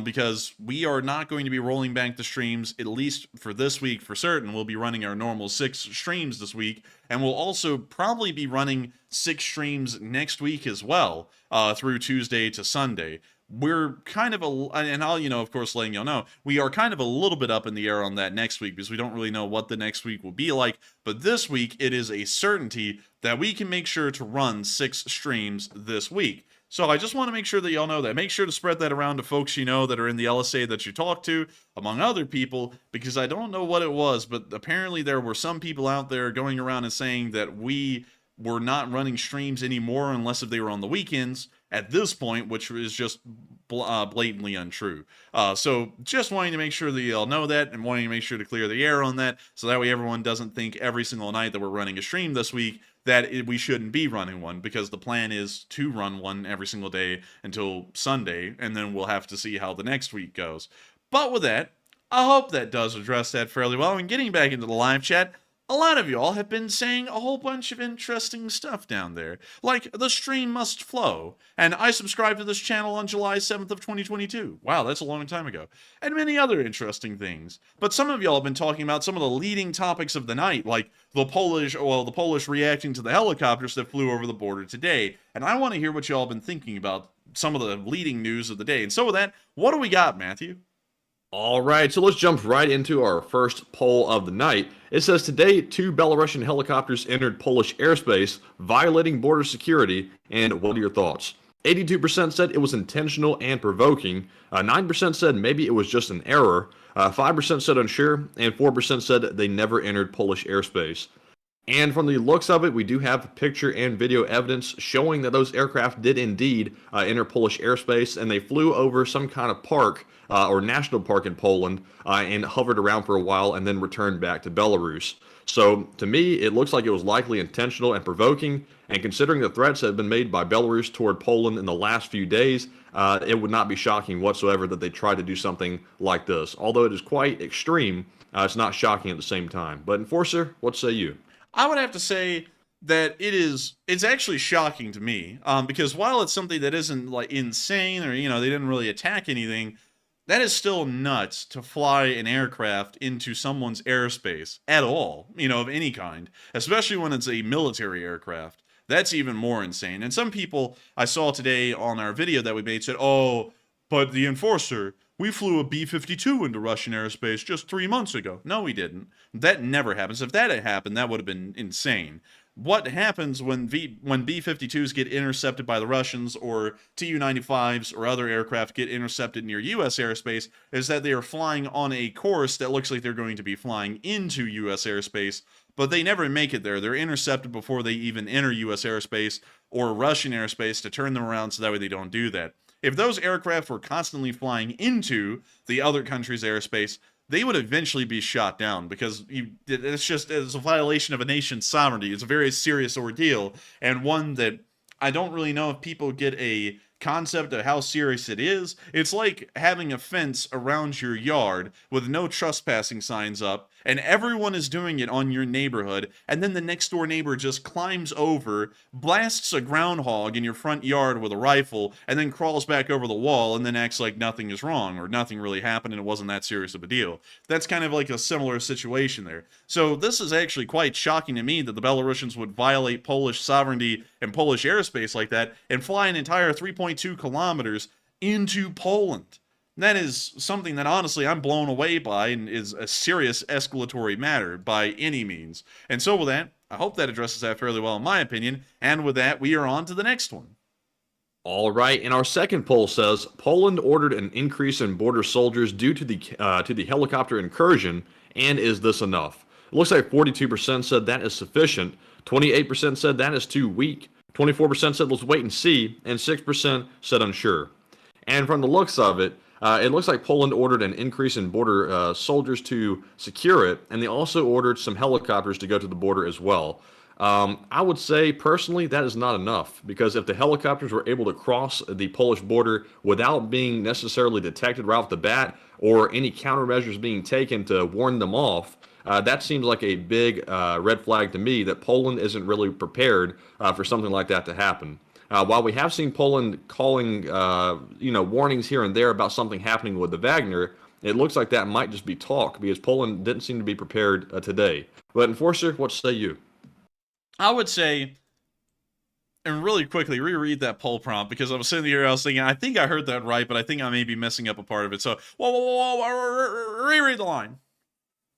because we are not going to be rolling back the streams, at least for this week for certain. We'll be running our normal 6 streams this week, and we'll also probably be running 6 streams next week as well, through Tuesday to Sunday. We're kind of and I'll, of course, letting y'all know, we are kind of a little bit up in the air on that next week because we don't really know what the next week will be like. But this week, it is a certainty that we can make sure to run 6 streams this week. So I just want to make sure that y'all know that. Make sure to spread that around to folks you know that are in the LSA that you talk to, among other people, because I don't know what it was, but apparently there were some people out there going around and saying that we were not running streams anymore unless if they were on the weekends at this point, which is just blatantly untrue. So just wanting to make sure that y'all know that, and wanting to make sure to clear the air on that, so that way everyone doesn't think every single night that we're running a stream this week that we shouldn't be running one, because the plan is to run one every single day until Sunday, and then we'll have to see how the next week goes. But with that, I hope that does address that fairly well. And getting back into the live chat, a lot of y'all have been saying a whole bunch of interesting stuff down there, like the stream must flow, and I subscribed to this channel on July 7th of 2022. Wow, that's a long time ago. And many other interesting things. But some of y'all have been talking about some of the leading topics of the night, like the Polish reacting to the helicopters that flew over the border today. And I want to hear what y'all have been thinking about some of the leading news of the day. And so with that, what do we got, Matthew? All right, so let's jump right into our first poll of the night. It says today 2 Belarusian helicopters entered Polish airspace, violating border security. And what are your thoughts? 82% said it was intentional and provoking. 9% said maybe it was just an error. 5% said unsure, and 4% said they never entered Polish airspace. And from the looks of it, we do have picture and video evidence showing that those aircraft did indeed enter Polish airspace, and they flew over some kind of park or national park in Poland and hovered around for a while and then returned back to Belarus. So to me, it looks like it was likely intentional and provoking, And considering the threats that have been made by Belarus toward Poland in the last few days, it would not be shocking whatsoever that they try to do something like this. Although it is quite extreme, it's not shocking at the same time. But Enforcer, what say you? I would have to say that it's actually shocking to me, because while it's something that isn't like insane or, they didn't really attack anything, that is still nuts to fly an aircraft into someone's airspace at all, of any kind, especially when it's a military aircraft. That's even more insane. And some people I saw today on our video that we made said, oh, but the Enforcer, we flew a B-52 into Russian airspace just 3 months ago. No, we didn't. That never happens. If that had happened, that would have been insane. What happens when B-52s get intercepted by the Russians, or Tu-95s or other aircraft get intercepted near U.S. airspace, is that they are flying on a course that looks like they're going to be flying into U.S. airspace, but they never make it there. They're intercepted before they even enter U.S. airspace or Russian airspace to turn them around so that way they don't do that. If those aircraft were constantly flying into the other country's airspace, they would eventually be shot down, because it's a violation of a nation's sovereignty. It's a very serious ordeal, and one that I don't really know if people get a concept of how serious it is. It's like having a fence around your yard with no trespassing signs up, and everyone is doing it on your neighborhood, and then the next door neighbor just climbs over, blasts a groundhog in your front yard with a rifle, and then crawls back over the wall and then acts like nothing is wrong, or nothing really happened and it wasn't that serious of a deal. That's kind of like a similar situation there. So this is actually quite shocking to me that the Belarusians would violate Polish sovereignty and Polish airspace like that and fly an entire 3.2 kilometers into Poland. That is something that honestly I'm blown away by, and is a serious escalatory matter by any means. And so with that, I hope that addresses that fairly well in my opinion, and with that we are on to the next one. All right, and our second poll says Poland ordered an increase in border soldiers due to the helicopter incursion, and is this enough? It looks like 42% said that is sufficient, 28% said that is too weak, 24% said let's wait and see, and 6% said unsure. And from the looks of it, it looks like Poland ordered an increase in border soldiers to secure it, and they also ordered some helicopters to go to the border as well. I would say, personally, that is not enough, because if the helicopters were able to cross the Polish border without being necessarily detected right off the bat, or any countermeasures being taken to warn them off, that seems like a big red flag to me that Poland isn't really prepared for something like that to happen. While we have seen Poland calling, warnings here and there about something happening with the Wagner, it looks like that might just be talk, because Poland didn't seem to be prepared today. But Enforcer, what say you? I would say, and really quickly reread that poll prompt, because I was sitting here, I was thinking, I think I heard that right, but I think I may be messing up a part of it. So, reread the line.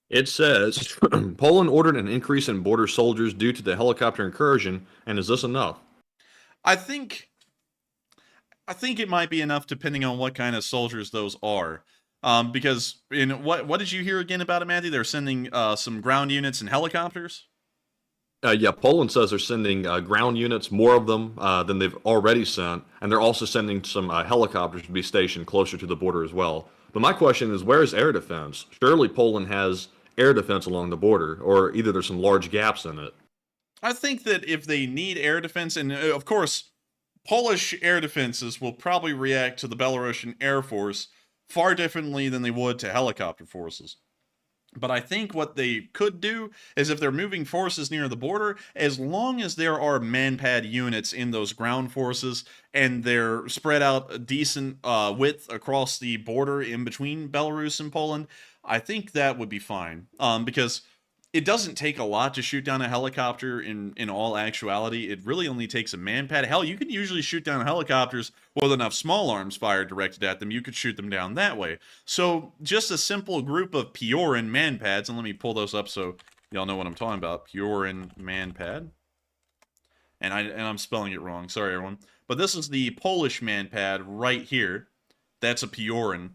It says, Poland ordered an increase in border soldiers due to the helicopter incursion, and is this enough? I think it might be enough depending on what kind of soldiers those are. Because in what did you hear again about it, Matthew? They're sending some ground units and helicopters? Yeah, Poland says they're sending ground units, more of them than they've already sent, and they're also sending some helicopters to be stationed closer to the border as well. But my question is, where is air defense? Surely Poland has air defense along the border, or either there's some large gaps in it. I think that if they need air defense, and of course, Polish air defenses will probably react to the Belarusian Air Force far differently than they would to helicopter forces. But I think what they could do is, if they're moving forces near the border, as long as there are manpad units in those ground forces and they're spread out a decent width across the border in between Belarus and Poland, I think that would be fine. Because it doesn't take a lot to shoot down a helicopter in all actuality. It really only takes a manpad. Hell, you can usually shoot down helicopters with enough small arms fired directed at them. You could shoot them down that way. So just a simple group of Piorin manpads, and let me pull those up so y'all know what I'm talking about. Piorin manpad. And I'm spelling it wrong. Sorry, everyone. But this is the Polish manpad right here. That's a Piorin.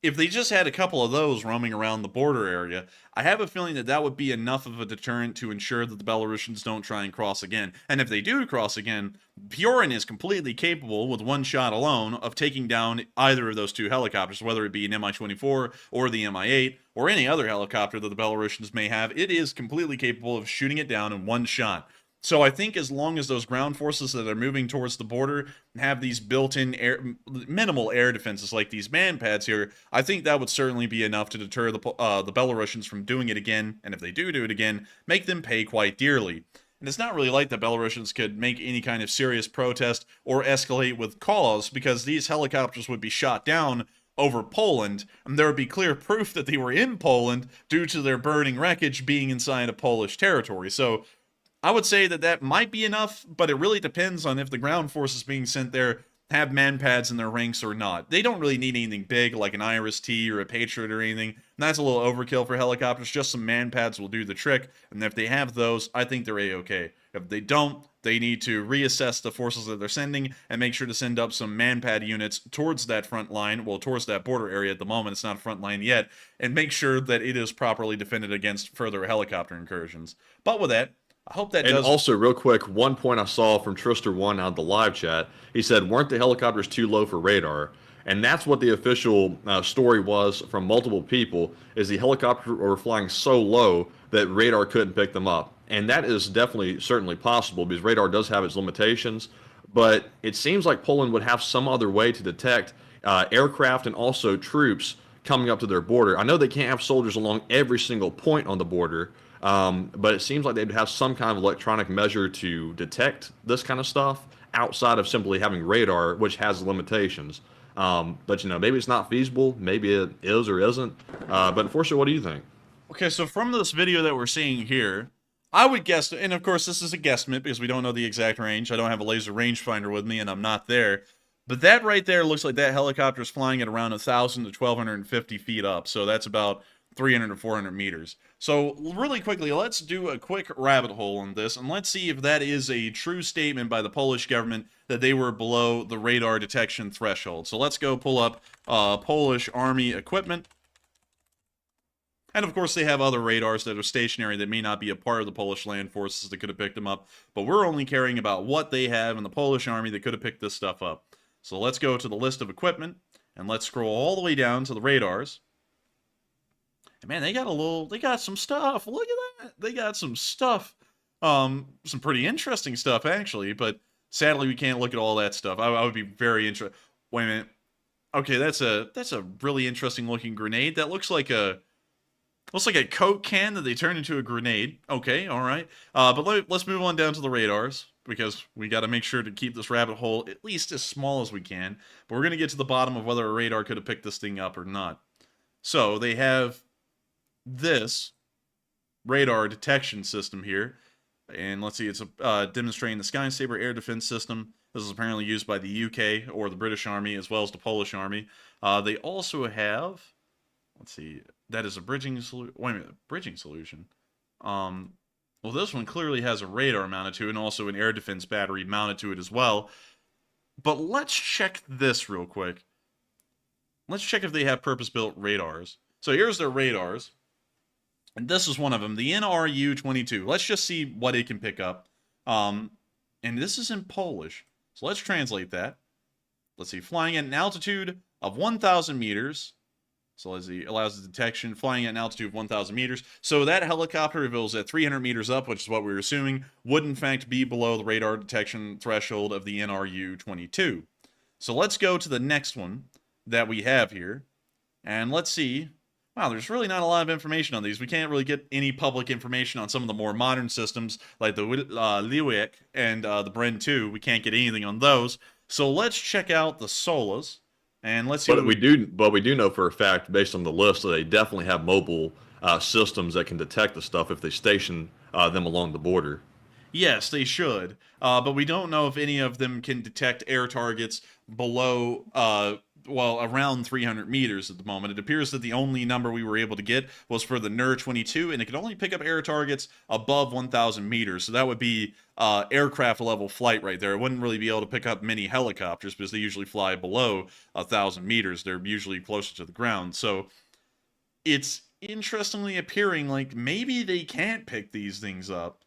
If they just had a couple of those roaming around the border area, I have a feeling that that would be enough of a deterrent to ensure that the Belarusians don't try and cross again. And if they do cross again, Piorin is completely capable, with one shot alone, of taking down either of those two helicopters, whether it be an Mi-24 or the Mi-8 or any other helicopter that the Belarusians may have. It is completely capable of shooting it down in one shot. So I think as long as those ground forces that are moving towards the border have these built-in minimal air defenses like these man pads here, I think that would certainly be enough to deter the Belarusians from doing it again. And if they do it again, make them pay quite dearly. And it's not really like the Belarusians could make any kind of serious protest or escalate with cause, because these helicopters would be shot down over Poland, and there would be clear proof that they were in Poland due to their burning wreckage being inside of Polish territory. So I would say that that might be enough, but it really depends on if the ground forces being sent there have man pads in their ranks or not. They don't really need anything big like an Iris-T or a Patriot or anything. That's a little overkill for helicopters. Just some man pads will do the trick, and if they have those, I think they're A-okay. If they don't, they need to reassess the forces that they're sending and make sure to send up some man-pad units towards that front line, well, towards that border area at the moment. It's not a front line yet, and make sure that it is properly defended against further helicopter incursions. But with that, I hope that does. And also, real quick, one point I saw from Trister1 out of the live chat, he said, weren't the helicopters too low for radar? And that's what the official story was from multiple people, is the helicopters were flying so low that radar couldn't pick them up. And that is definitely, certainly possible, because radar does have its limitations. But it seems like Poland would have some other way to detect aircraft and also troops coming up to their border. I know they can't have soldiers along every single point on the border, but it seems like they'd have some kind of electronic measure to detect this kind of stuff outside of simply having radar, which has limitations. But, you know, maybe it's not feasible. Maybe it is or isn't. But unfortunately, what do you think? Okay, so from this video that we're seeing here, I would guess, and of course this is a guesstimate because we don't know the exact range. I don't have a laser rangefinder with me and I'm not there. But that right there looks like that helicopter is flying at around 1,000 to 1,250 feet up. So that's about 300 to 400 meters. So really quickly, let's do a quick rabbit hole on this, and let's see if that is a true statement by the Polish government that they were below the radar detection threshold. So let's go pull up Polish Army equipment. And of course, they have other radars that are stationary that may not be a part of the Polish land forces that could have picked them up. But we're only caring about what they have in the Polish army that could have picked this stuff up. So let's go to the list of equipment, and let's scroll all the way down to the radars. And man, they got some stuff. Look at that. They got some stuff. Some pretty interesting stuff, actually. But sadly, we can't look at all that stuff. I would be very interested. Wait a minute. Okay, that's a really interesting looking grenade. That looks like a Coke can that they turned into a grenade. Okay, all right. But let's move on down to the radars, because we got to make sure to keep this rabbit hole at least as small as we can. But we're going to get to the bottom of whether a radar could have picked this thing up or not. So they have this radar detection system here. And let's see, it's demonstrating the Skysaber air defense system. This is apparently used by the UK or the British Army as well as the Polish Army. They also have, let's see, that is a bridging solution. Wait a minute, bridging solution. Well, this one clearly has a radar mounted to it and also an air defense battery mounted to it as well. But let's check this real quick. Let's check if they have purpose-built radars. So here's their radars. And this is one of them, the NRU-22. Let's just see what it can pick up. And this is in Polish. So let's translate that. Let's see, flying at an altitude of 1,000 meters. So let's see, allows the detection, flying at an altitude of 1,000 meters. So that helicopter, if it was at 300 meters up, which is what we were assuming, would in fact be below the radar detection threshold of the NRU-22. So let's go to the next one that we have here. And let's see. Wow, there's really not a lot of information on these. We can't really get any public information on some of the more modern systems, like the Liwek and the Bren 2. We can't get anything on those. So let's check out the Solas, and let's see. But we do know for a fact, based on the list, that they definitely have mobile systems that can detect the stuff if they station them along the border. Yes, they should. But we don't know if any of them can detect air targets below, around 300 meters at the moment. It appears that the only number we were able to get was for the NUR-22, and it could only pick up air targets above 1,000 meters. So that would be aircraft level flight right there. It wouldn't really be able to pick up many helicopters because they usually fly below 1,000 meters. They're usually closer to the ground. So it's interestingly appearing like maybe they can't pick these things up.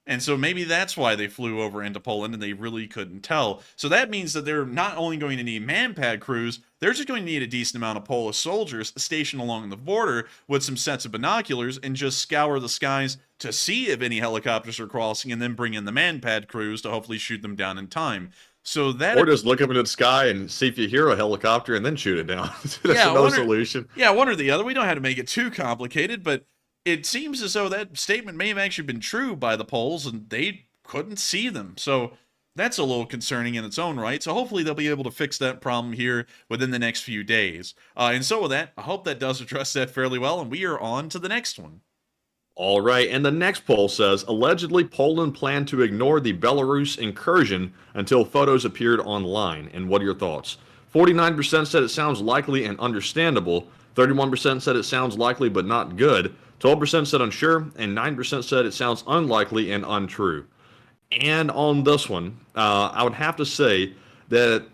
And so maybe that's why they flew over into Poland and they really couldn't tell. So that means that they're not only going to need manpad crews, they're just going to need a decent amount of Polish soldiers stationed along the border with some sets of binoculars and just scour the skies to see if any helicopters are crossing and then bring in the manpad crews to hopefully shoot them down in time. So that, or just look up into the sky and see if you hear a helicopter and then shoot it down. That's Yeah, another solution. Yeah, one or the other. We don't have to make it too complicated, but it seems as though that statement may have actually been true by the Poles and they couldn't see them. So that's a little concerning in its own right. So hopefully they'll be able to fix that problem here within the next few days. And so with that, I hope that does address that fairly well, and we are on to the next one. All right, and the next poll says, allegedly Poland planned to ignore the Belarus incursion until photos appeared online. And what are your thoughts? 49% said it sounds likely and understandable. 31% said it sounds likely but not good. 12% said unsure, and 9% said it sounds unlikely and untrue. And on this one, I would have to say that,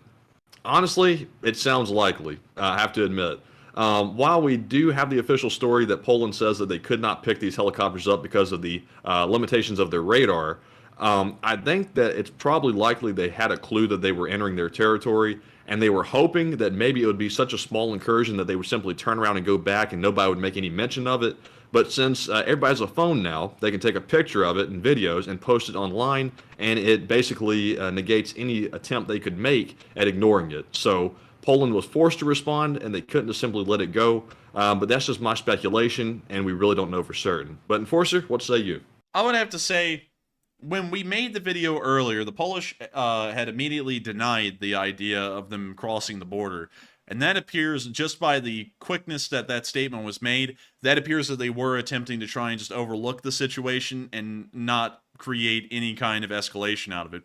honestly, it sounds likely, I have to admit. While we do have the official story that Poland says that they could not pick these helicopters up because of the limitations of their radar, I think that it's probably likely they had a clue that they were entering their territory, and they were hoping that maybe it would be such a small incursion that they would simply turn around and go back and nobody would make any mention of it. But since everybody has a phone now, they can take a picture of it and videos and post it online, and it basically negates any attempt they could make at ignoring it. So Poland was forced to respond, and they couldn't just simply let it go. But that's just my speculation, and we really don't know for certain. But Enforcer, what say you? I would have to say, when we made the video earlier, the Polish had immediately denied the idea of them crossing the border. And that appears, just by the quickness that that statement was made, that appears that they were attempting to try and just overlook the situation and not create any kind of escalation out of it.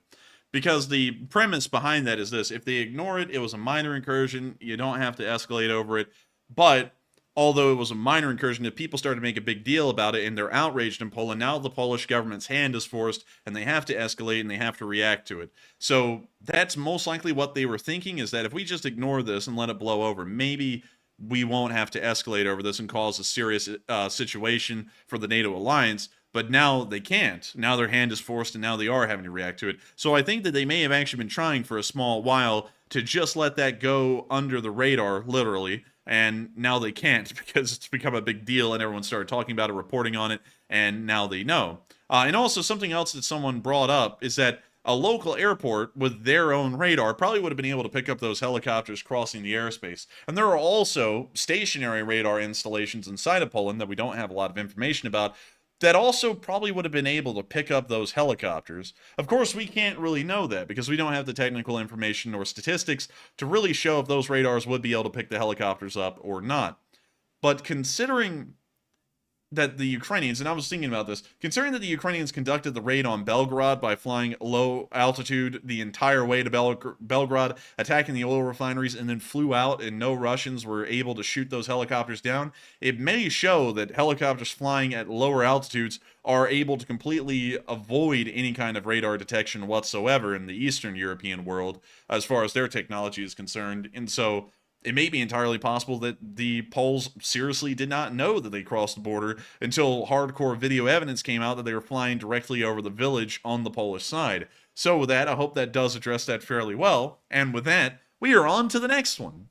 Because the premise behind that is this: if they ignore it, it was a minor incursion, you don't have to escalate over it. But although it was a minor incursion, if people started to make a big deal about it and they're outraged in Poland, now the Polish government's hand is forced and they have to escalate and they have to react to it. So that's most likely what they were thinking, is that if we just ignore this and let it blow over, maybe we won't have to escalate over this and cause a serious situation for the NATO alliance. But now they can't. Now their hand is forced and now they are having to react to it. So I think that they may have actually been trying for a small while to just let that go under the radar, literally. And now they can't because it's become a big deal and everyone started talking about it, reporting on it, and now they know. And also something else that someone brought up is that a local airport with their own radar probably would have been able to pick up those helicopters crossing the airspace. And there are also stationary radar installations inside of Poland that we don't have a lot of information about that also probably would have been able to pick up those helicopters. Of course, we can't really know that because we don't have the technical information or statistics to really show if those radars would be able to pick the helicopters up or not. But considering that the Ukrainians, and I was thinking about this, considering that the Ukrainians conducted the raid on Belgrade by flying low altitude the entire way to Belgrade, attacking the oil refineries, and then flew out and no Russians were able to shoot those helicopters down, it may show that helicopters flying at lower altitudes are able to completely avoid any kind of radar detection whatsoever in the Eastern European world as far as their technology is concerned. And so it may be entirely possible that the Poles seriously did not know that they crossed the border until hardcore video evidence came out that they were flying directly over the village on the Polish side. So with that, I hope that does address that fairly well. And with that, we are on to the next one.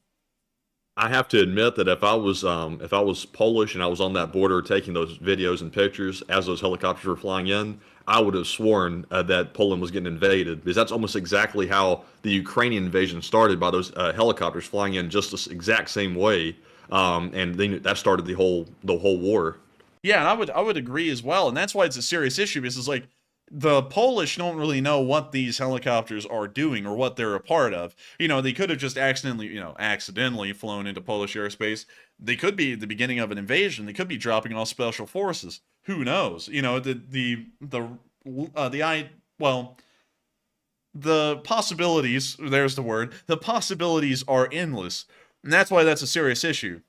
I have to admit that if I was Polish and I was on that border taking those videos and pictures as those helicopters were flying in, I would have sworn that Poland was getting invaded, because that's almost exactly how the Ukrainian invasion started, by those helicopters flying in just the exact same way, and then that started the whole war. Yeah, and I would agree as well, and that's why it's a serious issue, because it's like the Polish don't really know what these helicopters are doing or what they're a part of. You know, they could have just accidentally flown into Polish airspace. They could be at the beginning of an invasion. They could be dropping off special forces. Who knows? You know, the possibilities, there's the word, the possibilities are endless. And that's why that's a serious issue.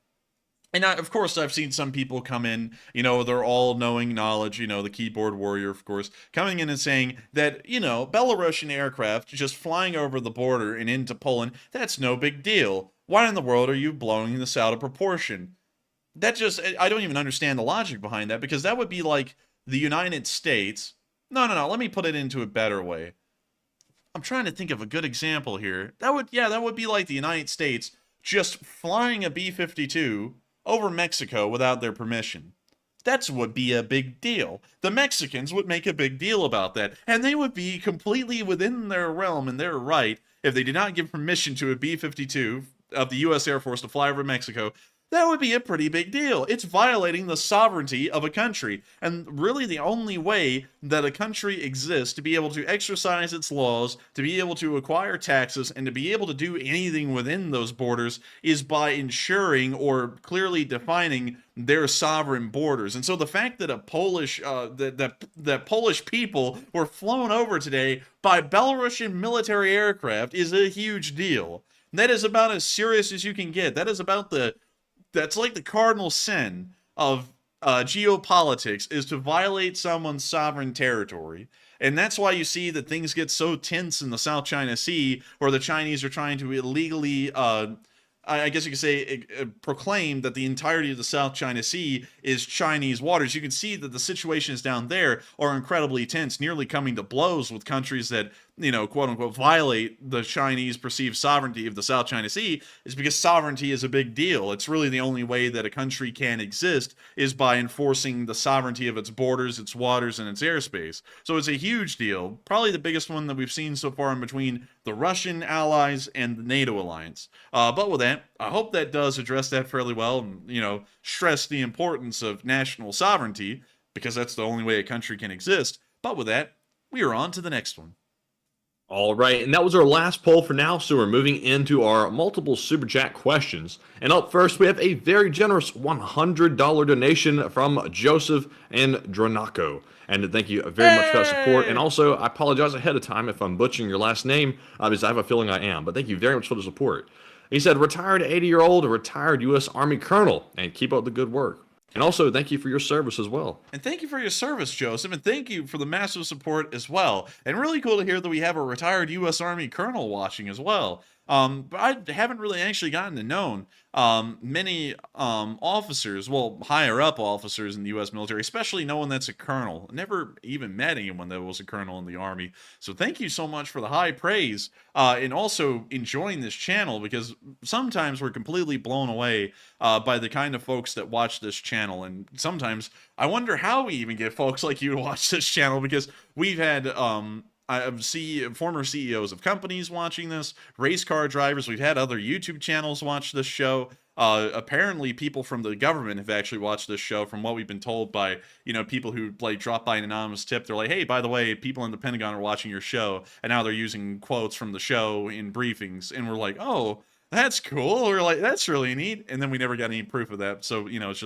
And of course, I've seen some people come in, you know, they're all knowing knowledge, you know, the keyboard warrior, of course, coming in and saying that, you know, Belarusian aircraft just flying over the border and into Poland, that's no big deal. Why in the world are you blowing this out of proportion? That just, I don't even understand the logic behind that, because that would be like the United States No. Let me put it into a better way. I'm trying to think of a good example here. That would be like the United States just flying a B-52 over Mexico without their permission. That would be a big deal. The Mexicans would make a big deal about that, and they would be completely within their realm and their right if they did not give permission to a B-52 of the U.S. Air Force to fly over Mexico. That would be a pretty big deal. It's violating the sovereignty of a country. And really the only way that a country exists to be able to exercise its laws, to be able to acquire taxes, and to be able to do anything within those borders is by ensuring or clearly defining their sovereign borders. And so the fact that a Polish, that Polish people were flown over today by Belarusian military aircraft is a huge deal. That is about as serious as you can get. That's like the cardinal sin of geopolitics, is to violate someone's sovereign territory. And that's why you see that things get so tense in the South China Sea, where the Chinese are trying to illegally, I guess you could say, proclaim that the entirety of the South China Sea is Chinese waters. You can see that the situations down there are incredibly tense, nearly coming to blows with countries that, quote unquote, violate the Chinese perceived sovereignty of the South China Sea, is because sovereignty is a big deal. It's really the only way that a country can exist is by enforcing the sovereignty of its borders, its waters, and its airspace. So it's a huge deal, probably the biggest one that we've seen so far in between the Russian allies and the NATO alliance. But with that, I hope that does address that fairly well and, stress the importance of national sovereignty, because that's the only way a country can exist. But with that, we are on to the next one. All right, and that was our last poll for now, so we're moving into our multiple Super Chat questions. And up first, we have a very generous $100 donation from Joseph and Dranaco. And thank you very much for that support. And also, I apologize ahead of time if I'm butchering your last name, because I have a feeling I am. But thank you very much for the support. He said, retired 80-year-old, retired U.S. Army colonel, and keep up the good work. And also, thank you for your service as well. And thank you for your service, Joseph, and thank you for the massive support as well. And really cool to hear that we have a retired U.S. Army colonel watching as well. But I haven't really actually gotten to know many officers, well, higher up officers in the U.S. military, especially no one that's a colonel. Never even met anyone that was a colonel in the Army. So thank you so much for the high praise, and also enjoying this channel, because sometimes we're completely blown away by the kind of folks that watch this channel. And sometimes I wonder how we even get folks like you to watch this channel, because we've had I see former CEOs of companies watching this, race car drivers. We've had other YouTube channels watch this show. Apparently, people from the government have actually watched this show, from what we've been told by, people who drop by an anonymous tip. They're like, hey, by the way, people in the Pentagon are watching your show, and now they're using quotes from the show in briefings. And we're like, oh, that's cool. We're like, that's really neat. And then we never got any proof of that. So, it's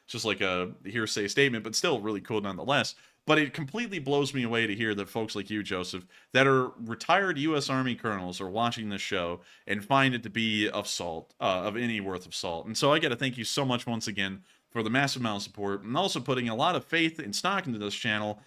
just like a hearsay statement, but still really cool nonetheless. But it completely blows me away to hear that folks like you, Joseph, that are retired U.S. Army colonels, are watching this show and find it to be of salt, of any worth of salt. And so I got to thank you so much once again for the massive amount of support, and also putting a lot of faith and stock into this channel,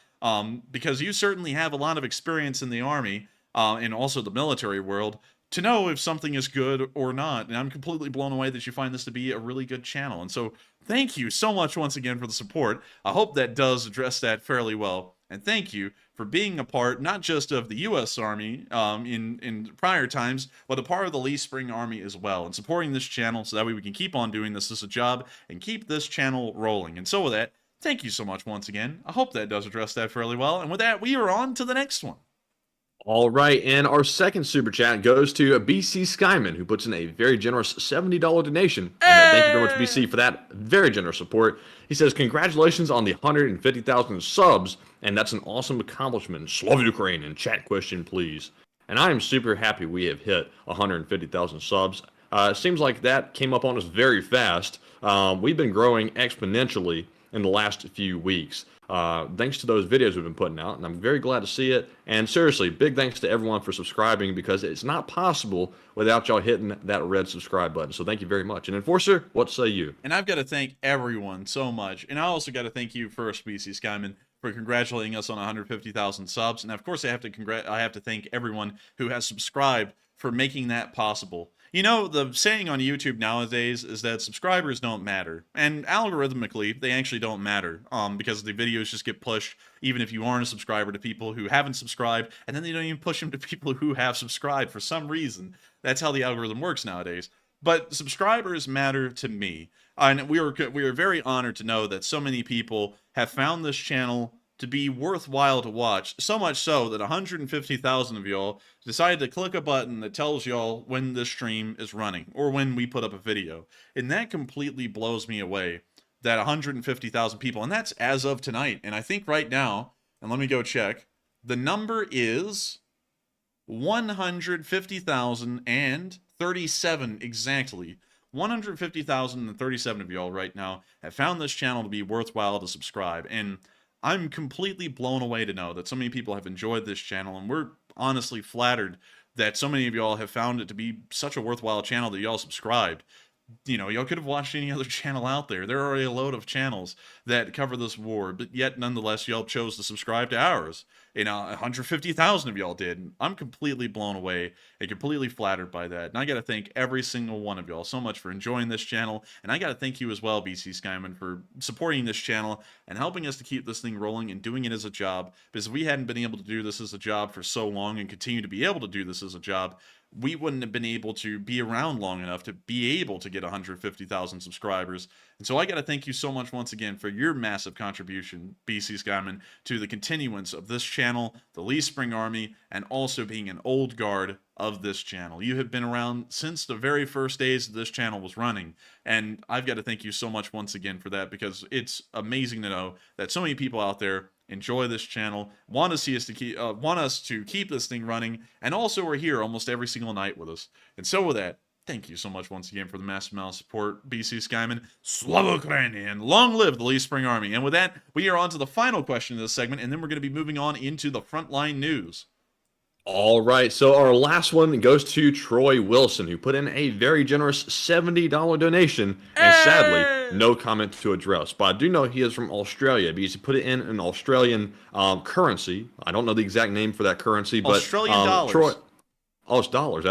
because you certainly have a lot of experience in the Army and also the military world to know if something is good or not. And I'm completely blown away that you find this to be a really good channel. And so thank you so much once again for the support. I hope that does address that fairly well. And thank you for being a part, not just of the U.S. Army in prior times, but a part of the Lee Spring Army as well, and supporting this channel so that way we can keep on doing this as a job and keep this channel rolling. And so with that, thank you so much once again. I hope that does address that fairly well. And with that, we are on to the next one. All right, and our second Super Chat goes to BC Skyman, who puts in a very generous $70 donation. And thank you very much, BC, for that very generous support. He says, congratulations on the 150,000 subs, and that's an awesome accomplishment. Slav Ukraine, and chat question, please. And I am super happy we have hit 150,000 subs. It seems like that came up on us very fast. We've been growing exponentially in the last few weeks. Thanks to those videos we've been putting out, and I'm very glad to see it. And seriously, big thanks to everyone for subscribing, because it's not possible without y'all hitting that red subscribe button. So thank you very much. And Enforcer, what say you? And I've got to thank everyone so much. And I also got to thank you first, BC Skyman, for congratulating us on 150,000 subs. And of course, I have to thank everyone who has subscribed for making that possible. You know, the saying on YouTube nowadays is that subscribers don't matter. And algorithmically, they actually don't matter. Because the videos just get pushed, even if you aren't a subscriber, to people who haven't subscribed, and then they don't even push them to people who have subscribed for some reason. That's how the algorithm works nowadays. But subscribers matter to me. And we are very honored to know that so many people have found this channel to be worthwhile to watch, so much so that 150,000 of y'all decided to click a button that tells y'all when this stream is running, or when we put up a video. And that completely blows me away, that 150,000 people, and that's as of tonight, and I think right now, and let me go check, the number is 150,037 exactly. 150,037 of y'all right now have found this channel to be worthwhile to subscribe, and I'm completely blown away to know that so many people have enjoyed this channel, and we're honestly flattered that so many of y'all have found it to be such a worthwhile channel that y'all subscribed. You know, y'all could have watched any other channel out there. There are a load of channels that cover this war, but yet nonetheless y'all chose to subscribe to ours. You know, 150,000 of y'all did. I'm completely blown away and completely flattered by that. And I got to thank every single one of y'all so much for enjoying this channel. And I got to thank you as well, BC Skyman, for supporting this channel and helping us to keep this thing rolling and doing it as a job. Because if we hadn't been able to do this as a job for so long and continue to be able to do this as a job, we wouldn't have been able to be around long enough to be able to get 150,000 subscribers. And so I got to thank you so much once again for your massive contribution, BC Skyman, to the continuance of this channel, the Lee Spring Army, and also being an old guard of this channel. You have been around since the very first days that this channel was running, and I've got to thank you so much once again for that, because it's amazing to know that so many people out there enjoy this channel, want us to keep this thing running, and also are here almost every single night with us. And so with that, thank you so much once again for the massive amount of support, BC Skyman. Slava Ukraine, and long live the Lee Spring Army. And with that, we are on to the final question of this segment, and then we're going to be moving on into the Frontline news. All right, so our last one goes to Troy Wilson, who put in a very generous $70 donation, and sadly, no comment to address. But I do know he is from Australia, because he put it in an Australian currency. I don't know the exact name for that currency, but Australian dollars. Troy, oh, it's dollars.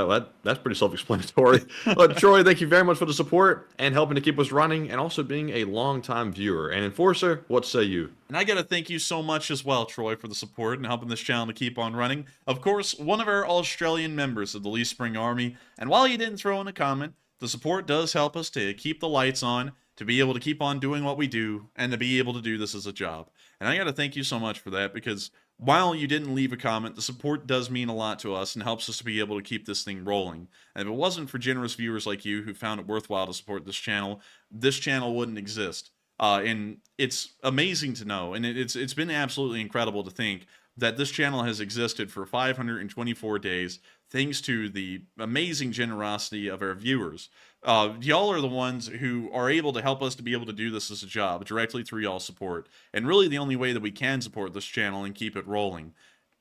That's pretty self-explanatory. But Troy, thank you very much for the support and helping to keep us running, and also being a longtime viewer and enforcer. What say you? And I got to thank you so much as well, Troy, for the support and helping this channel to keep on running. Of course, one of our Australian members of the Lee Spring Army, and while you didn't throw in a comment, the support does help us to keep the lights on, to be able to keep on doing what we do, and to be able to do this as a job. And I got to thank you so much for that, because while you didn't leave a comment, the support does mean a lot to us and helps us to be able to keep this thing rolling. And if it wasn't for generous viewers like you who found it worthwhile to support this channel wouldn't exist. And it's amazing to know, and it's been absolutely incredible to think that this channel has existed for 524 days, thanks to the amazing generosity of our viewers. Y'all are the ones who are able to help us to be able to do this as a job, directly through y'all's support, and really the only way that we can support this channel and keep it rolling.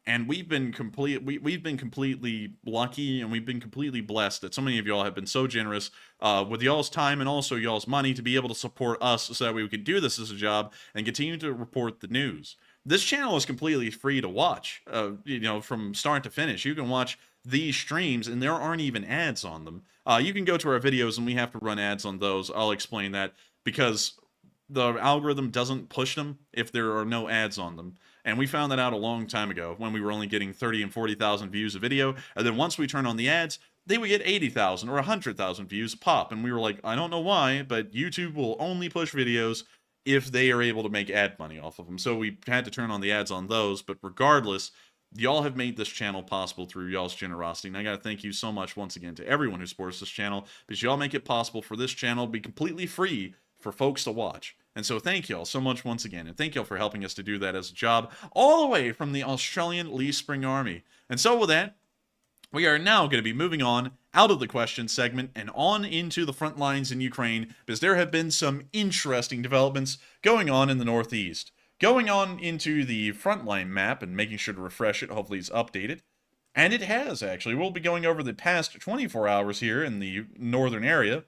And we've been completely lucky, and we've been completely blessed that so many of y'all have been so generous with y'all's time and also y'all's money to be able to support us, so that we could do this as a job and continue to report the news. This channel is completely free to watch, you know, from start to finish. You can watch these streams, and there aren't even ads on them. You can go to our videos, and we have to run ads on those. I'll explain that, because the algorithm doesn't push them if there are no ads on them. And we found that out a long time ago, when we were only getting 30 and 40,000 views a video. And then once we turn on the ads, they would get 80,000 or 100,000 views a pop. And we were like, I don't know why, but YouTube will only push videos if they are able to make ad money off of them. So we had to turn on the ads on those. But regardless, y'all have made this channel possible through y'all's generosity. And I got to thank you so much once again to everyone who supports this channel, because y'all make it possible for this channel to be completely free for folks to watch. And so thank y'all so much once again, and thank y'all for helping us to do that as a job, all the way from the Australian Lee Spring Army. And so with that, we are now going to be moving on out of the question segment and on into the front lines in Ukraine, because there have been some interesting developments going on in the Northeast. Going on into the Frontline map and making sure to refresh it, hopefully it's updated. And it has, actually. We'll be going over the past 24 hours here in the northern area.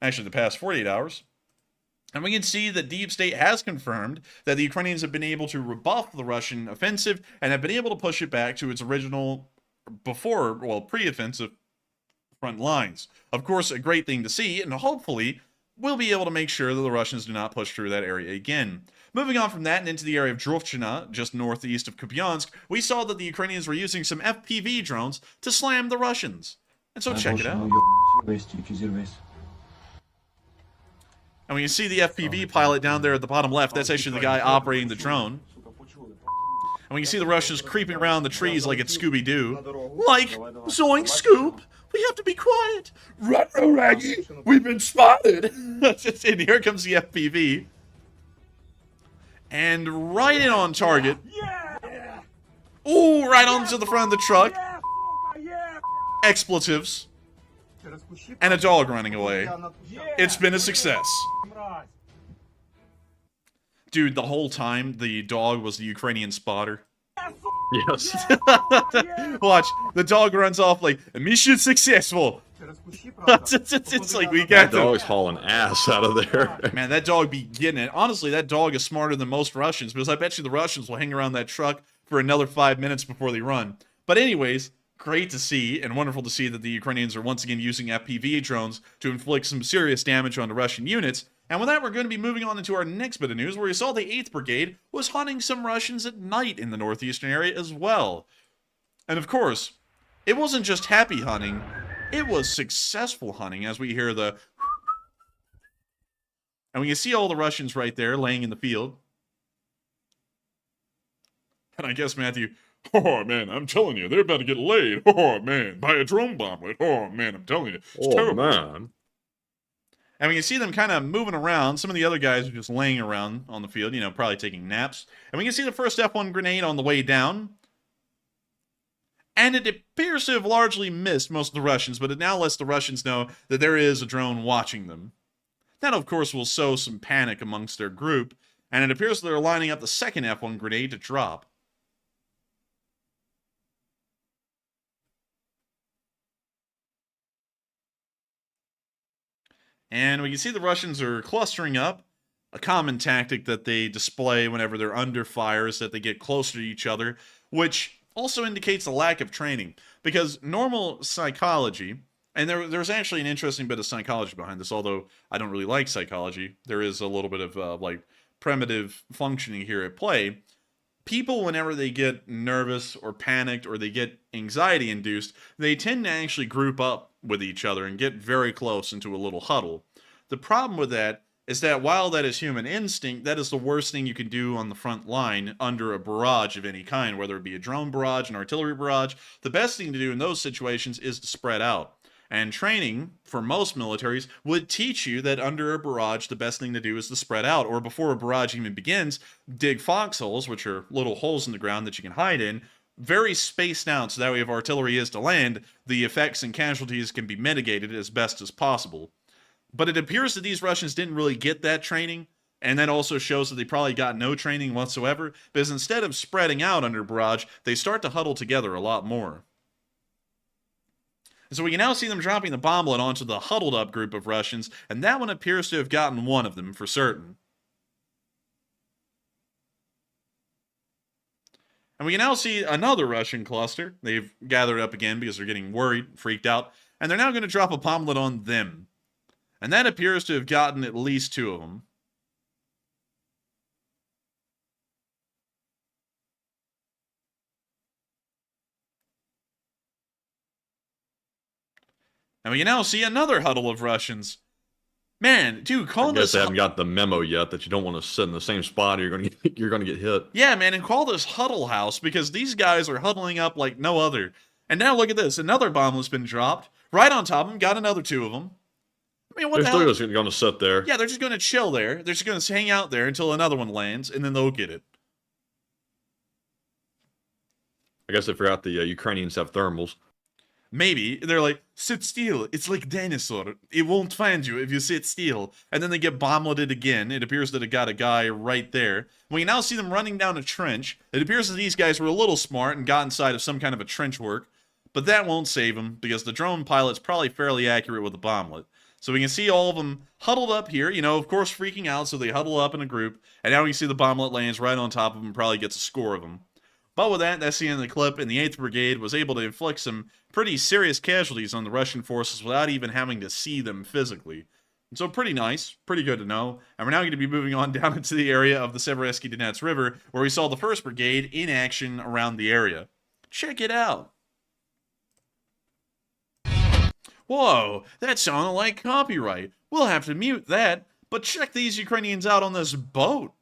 Actually, the past 48 hours. And we can see that Deep State has confirmed that the Ukrainians have been able to rebuff the Russian offensive and have been able to push it back to its original pre-offensive front lines. Of course, a great thing to see, and hopefully we'll be able to make sure that the Russians do not push through that area again. Moving on from that and into the area of Drovchina, just northeast of Kupiansk, we saw that the Ukrainians were using some FPV drones to slam the Russians. And so check it out. And when you see the FPV pilot down there at the bottom left, that's actually the guy operating the drone. And when you see the Russians creeping around the trees like it's Scooby-Doo, like, Zoink Scoop, we have to be quiet. Ruh-roh, Raggy, we've been spotted. And here comes the FPV. And right in on target. Ooh, right onto the front of the truck. Expletives. And a dog running away. It's been a success. Dude, the whole time, the dog was the Ukrainian spotter. Yes. Watch, the dog runs off like, mission successful. It's like, we got that dog's hauling ass out of there. Man, that dog be getting it. Honestly, that dog is smarter than most Russians, because I bet you the Russians will hang around that truck for another 5 minutes before they run. But anyways, great to see, and wonderful to see that the Ukrainians are once again using FPV drones to inflict some serious damage on the Russian units. And with that, we're going to be moving on into our next bit of news, where we saw the 8th Brigade was hunting some Russians at night in the northeastern area as well. And of course, it wasn't just happy hunting, it was successful hunting, as we hear the... And we can see all the Russians right there, laying in the field. And I guess, Matthew, oh man, I'm telling you, they're about to get laid. Oh man, by a drone bomblet. Oh man, I'm telling you, it's terrible. Man. And we can see them kind of moving around. Some of the other guys are just laying around on the field, you know, probably taking naps. And we can see the first F1 grenade on the way down. And it appears to have largely missed most of the Russians, but it now lets the Russians know that there is a drone watching them. That, of course, will sow some panic amongst their group, and it appears they're lining up the second F1 grenade to drop. And we can see the Russians are clustering up. A common tactic that they display whenever they're under fire is that they get closer to each other, which also indicates a lack of training. Because normal psychology, and there's actually an interesting bit of psychology behind this, although I don't really like psychology. There is a little bit of like primitive functioning here at play. People, whenever they get nervous or panicked or they get anxiety induced, they tend to actually group up with each other and get very close into a little huddle. The problem with that is that while that is human instinct, that is the worst thing you can do on the front line under a barrage of any kind, whether it be a drone barrage, an artillery barrage. The best thing to do in those situations is to spread out. And training, for most militaries, would teach you that under a barrage, the best thing to do is to spread out. Or before a barrage even begins, dig foxholes, which are little holes in the ground that you can hide in, very spaced out, so that way if artillery is to land, the effects and casualties can be mitigated as best as possible. But it appears that these Russians didn't really get that training, and that also shows that they probably got no training whatsoever, because instead of spreading out under barrage, they start to huddle together a lot more. And so we can now see them dropping the bomblet onto the huddled up group of Russians, and that one appears to have gotten one of them for certain. And we can now see another Russian cluster. They've gathered up again because they're getting worried, freaked out, and they're now going to drop a bomblet on them. And that appears to have gotten at least two of them. And we can now see another huddle of Russians. Man, dude, call this... I guess they haven't got the memo yet that you don't want to sit in the same spot or you're going to get hit. Yeah, man, and call this Huddle House, because these guys are huddling up like no other. And now look at this. Another bomb has been dropped. Right on top of them, got another two of them. I mean, what the hell? They're still going to sit there. Yeah, they're just going to chill there. They're just going to hang out there until another one lands, and then they'll get it. I guess they forgot the Ukrainians have thermals. Maybe. They're like, sit still. It's like dinosaur. It won't find you if you sit still. And then they get bombleted again. It appears that it got a guy right there. We now see them running down a trench. It appears that these guys were a little smart and got inside of some kind of a trench work. But that won't save them, because the drone pilot's probably fairly accurate with the bomblet. So we can see all of them huddled up here, you know, of course freaking out, so they huddle up in a group. And now we can see the bomblet lands right on top of them, probably gets a score of them. But with that, that's the end of the clip, and the 8th Brigade was able to inflict some pretty serious casualties on the Russian forces without even having to see them physically. And so pretty nice, pretty good to know. And we're now going to be moving on down into the area of the Seversky Donets River, where we saw the 1st Brigade in action around the area. Check it out. Whoa, that sounded like copyright. We'll have to mute that, but check these Ukrainians out on this boat.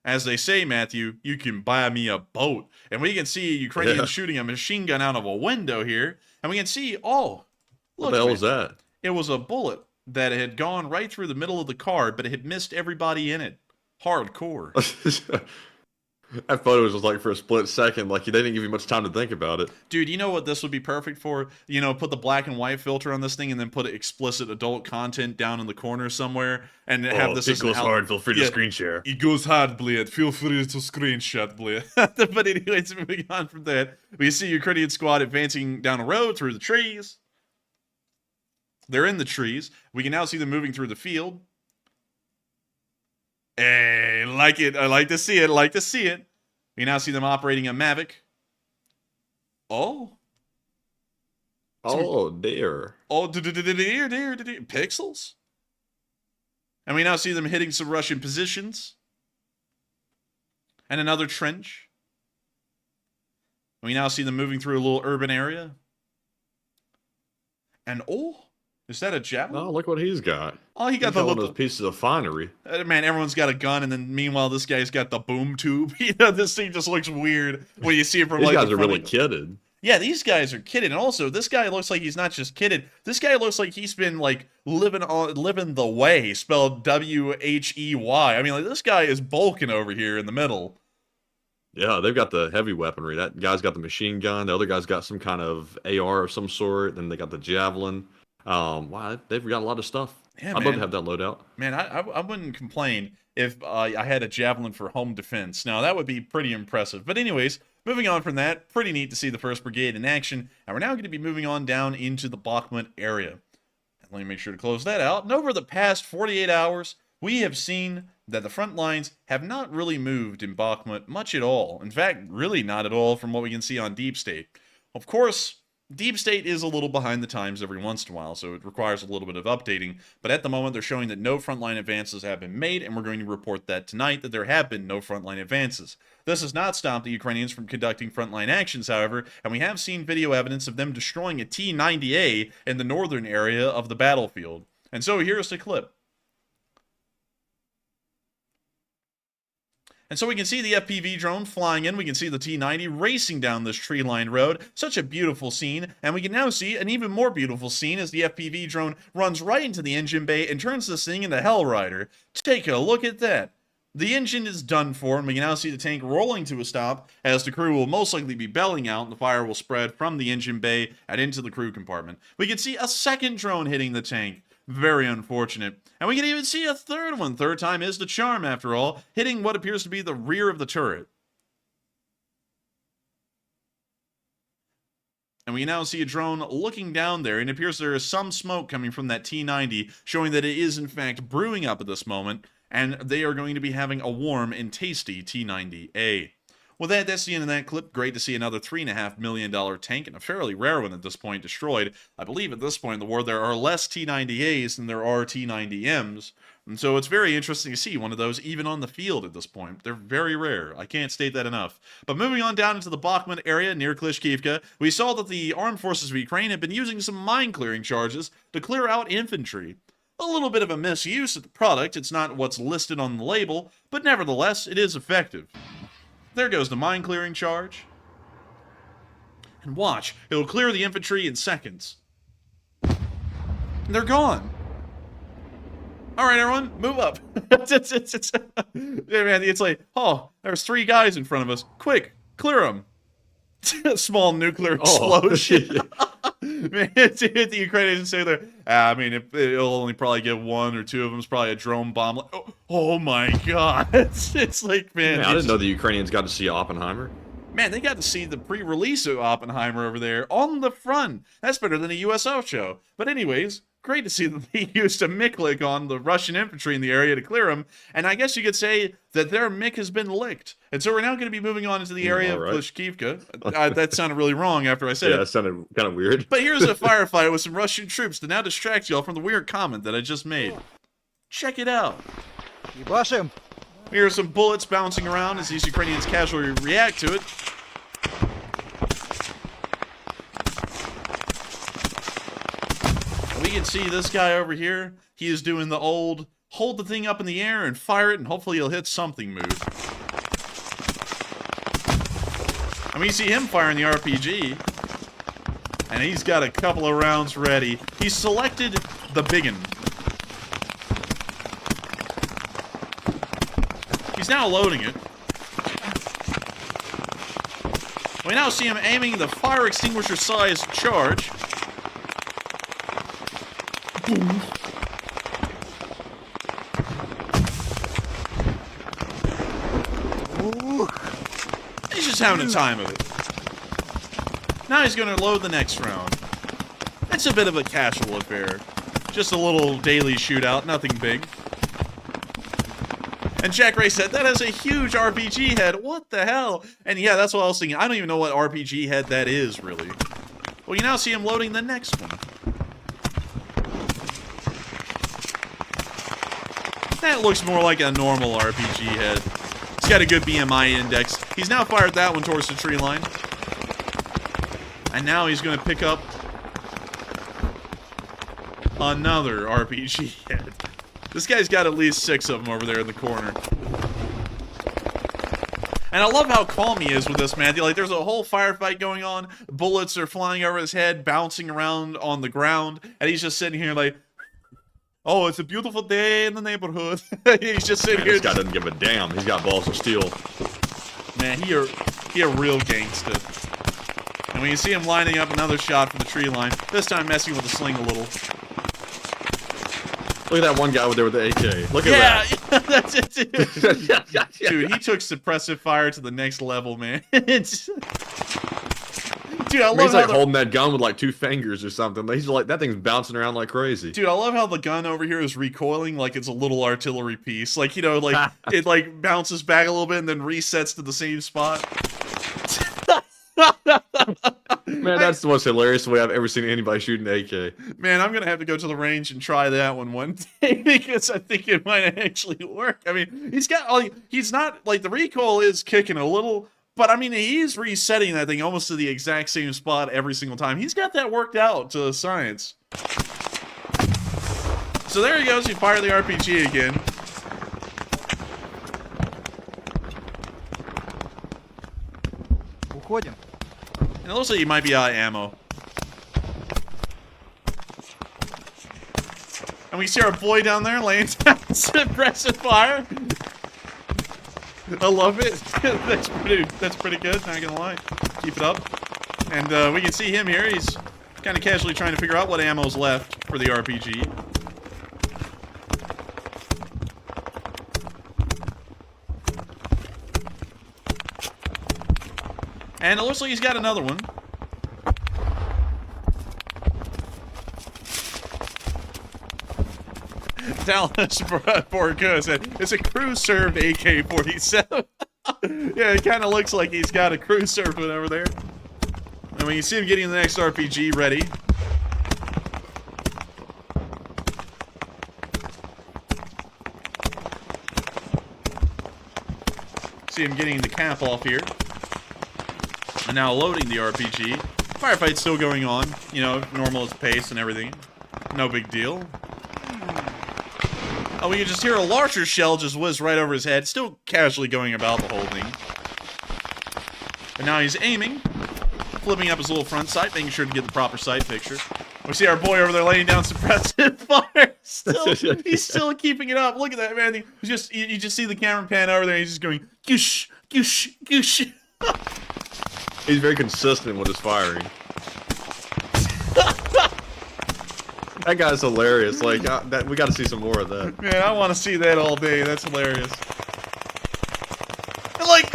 As they say, Matthew, you can buy me a boat. And we can see a Ukrainian shooting a machine gun out of a window here. And we can see, oh, look. What the hell was that? It was a bullet that had gone right through the middle of the card, but it had missed everybody in it. Hardcore. That photo was just like for a split second, like they didn't give you much time to think about it. Dude, you know what this would be perfect for? You know, put the black and white filter on this thing and then put explicit adult content down in the corner somewhere and have this. It goes hard, feel free to screen share. It goes hard, Blade. Feel free to screenshot, Blade. But anyways, moving on from that, we see Ukrainian squad advancing down a road through the trees. They're in the trees. We can now see them moving through the field. Hey, like it. I like to see it. I like to see it. We now see them operating a Mavic. Oh. Oh, dear. Oh, dear. Pixels. And we now see them hitting some Russian positions. And another trench. And we now see them moving through a little urban area. And is that a javelin? Oh, look what he's got. Oh, he got one the of those pieces of finery. Man, everyone's got a gun, and then meanwhile, this guy's got the boom tube. You know, this thing just looks weird when you see it from These like. guys are really kidded. Yeah, these guys are kidded, and also this guy looks like he's not just kidded. This guy looks like he's been like living the way, spelled W-H-E-Y. I mean, like this guy is bulking over here in the middle. Yeah, they've got the heavy weaponry. That guy's got the machine gun. The other guy's got some kind of AR of some sort. Then they got the javelin. Wow, they've got a lot of stuff. Yeah, I'd love to have that loadout. Man, I wouldn't complain if I had a javelin for home defense. Now, that would be pretty impressive. But anyways, moving on from that, pretty neat to see the 1st Brigade in action. And we're now going to be moving on down into the Bakhmut area. And let me make sure to close that out. And over the past 48 hours, we have seen that the front lines have not really moved in Bakhmut much at all. In fact, really not at all from what we can see on Deep State. Of course, Deep State is a little behind the times every once in a while, so it requires a little bit of updating. But at the moment, they're showing that no frontline advances have been made, and we're going to report that tonight, that there have been no frontline advances. This has not stopped the Ukrainians from conducting frontline actions, however, and we have seen video evidence of them destroying a T-90A in the northern area of the battlefield. And so here's the clip. And so we can see the FPV drone flying in. We can see the T-90 racing down this tree-lined road. Such a beautiful scene. And we can now see an even more beautiful scene as the FPV drone runs right into the engine bay and turns this thing into Hell Rider. Take a look at that. The engine is done for, and we can now see the tank rolling to a stop as the crew will most likely be belling out, and the fire will spread from the engine bay and into the crew compartment. We can see a second drone hitting the tank. Very unfortunate. And we can even see a third one. Third time is the charm, after all, hitting what appears to be the rear of the turret. And we now see a drone looking down there, and it appears there is some smoke coming from that T-90, showing that it is in fact brewing up at this moment, and they are going to be having a warm and tasty T-90A. Well, that's the end of that clip. Great to see another $3.5 million tank, and a fairly rare one at this point, destroyed. I believe at this point in the war there are less T-90As than there are T-90Ms, and so it's very interesting to see one of those even on the field at this point. They're very rare. I can't state that enough. But moving on down into the Bakhmut area near Klishkivka, we saw that the armed forces of Ukraine have been using some mine-clearing charges to clear out infantry. A little bit of a misuse of the product. It's not what's listed on the label, but nevertheless, it is effective. There goes the mine clearing charge. And watch, it'll clear the infantry in seconds. And they're gone. Alright, everyone, move up. Yeah, man, it's like, oh, there's 3 guys in front of us. Quick, clear them. Small nuclear explosion. Man, the Ukrainians say there. I mean, it'll only probably get 1 or 2 of them. It's probably a drone bomb. Oh my God! It's like, man. I didn't know the Ukrainians got to see Oppenheimer. Man, they got to see the pre-release of Oppenheimer over there on the front. That's better than a USO show. But anyways, great to see that they used a MiG on the Russian infantry in the area to clear them. And I guess you could say that their MiG has been licked. And so we're now going to be moving on into the area of Klishkivka. That sounded really wrong after I said it. Yeah, that sounded kind of weird. But here's a firefight with some Russian troops to now distract y'all from the weird comment that I just made. Check it out. Here are some bullets bouncing around as these Ukrainians casually react to it. We can see this guy over here. He is doing the old hold the thing up in the air and fire it, and hopefully he'll hit something move. I mean, you see him firing the RPG, and he's got a couple of rounds ready. He selected the biggin. He's now loading it. We now see him aiming the fire extinguisher-sized charge. Boom. He's just having a time of it. Now he's going to load the next round. It's a bit of a casual affair. Just a little daily shootout, nothing big. And Jack Ray said, that is a huge RPG head. What the hell? And yeah, that's what I was thinking. I don't even know what RPG head that is, really. Well, you now see him loading the next one. That looks more like a normal RPG head. He's got a good BMI index. He's now fired that one towards the tree line. And now he's going to pick up another RPG head. This guy's got at least 6 of them over there in the corner. And I love how calm he is with this, man. Like, there's a whole firefight going on. Bullets are flying over his head, bouncing around on the ground. And he's just sitting here like, oh, it's a beautiful day in the neighborhood. He's just sitting here. This guy doesn't give a damn. He's got balls of steel. Man, he a real gangster. And when you see him lining up another shot from the tree line, this time messing with the sling a little. Look at that one guy over there with the AK. Look at that. Yeah, that's it, dude. Dude, he took suppressive fire to the next level, man. Dude, I love he's like how holding that gun with like 2 fingers or something. He's like, that thing's bouncing around like crazy. Dude, I love how the gun over here is recoiling like it's a little artillery piece. Like, you know, like it like bounces back a little bit and then resets to the same spot. Man, that's the most hilarious way I've ever seen anybody shoot an AK. Man, I'm gonna have to go to the range and try that one day because I think it might actually work. I mean, he's not like the recoil is kicking a little, but I mean he's resetting that thing almost to the exact same spot every single time. He's got that worked out to science. So there he goes. He fired the RPG again. Уходим. And it looks like he might be out of ammo. And we see our boy down there laying down suppressive fire. I love it. That's pretty good, not gonna lie. Keep it up. And we can see him here. He's kind of casually trying to figure out what ammo's left for the RPG. And it looks like he's got another one. Dallas Borgo said, it's a crew-served AK-47. Yeah, it kind of looks like he's got a crew-served one over there. And when you see him getting the next RPG ready. See him getting the cap off here. And now loading the RPG. Firefight's still going on. You know, normal pace and everything. No big deal. Oh, we can just hear a larger shell just whiz right over his head. Still casually going about the whole thing. And now he's aiming. Flipping up his little front sight, making sure to get the proper sight picture. We see our boy over there laying down suppressive fire. He's still keeping it up. Look at that, man. You just see the camera pan over there. And he's just going, goosh, goosh, goosh. He's very consistent with his firing. That guy's hilarious. Like, we got to see some more of that. Man, I want to see that all day. That's hilarious. And like,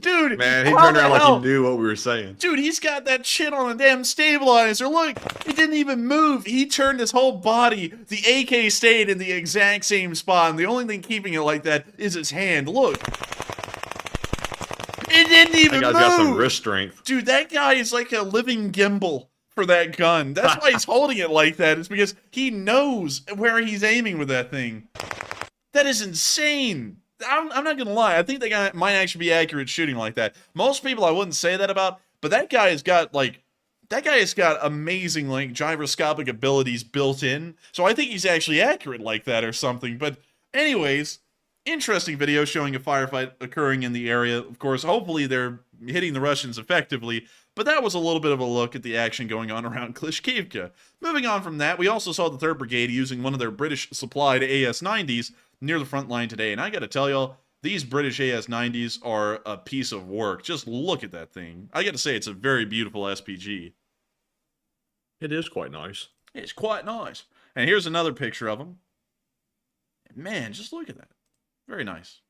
dude, Dude, Man, he how turned the around like hell? he knew what we were saying. Dude, he's got that shit on a damn stabilizer. Look, it didn't even move. He turned his whole body. The AK stayed in the exact same spot, and the only thing keeping it like that is his hand. Look. It didn't even That move. guy's got some wrist strength. Dude, that guy is like a living gimbal for that gun. That's why he's holding it like that. It's because he knows where he's aiming with that thing. That is insane. I'm not gonna lie. I think that guy might actually be accurate shooting like that. Most people I wouldn't say that about, but that guy has got amazing like gyroscopic abilities built in. So I think he's actually accurate like that or something. But anyways, interesting video showing a firefight occurring in the area. Of course, hopefully they're hitting the Russians effectively. But that was a little bit of a look at the action going on around Klishkivka. Moving on from that, we also saw the 3rd Brigade using one of their British-supplied AS-90s near the front line today. And I gotta tell y'all, these British AS-90s are a piece of work. Just look at that thing. I gotta say, it's a very beautiful SPG. It is quite nice. It's quite nice. And here's another picture of them. Man, just look at that. Very nice.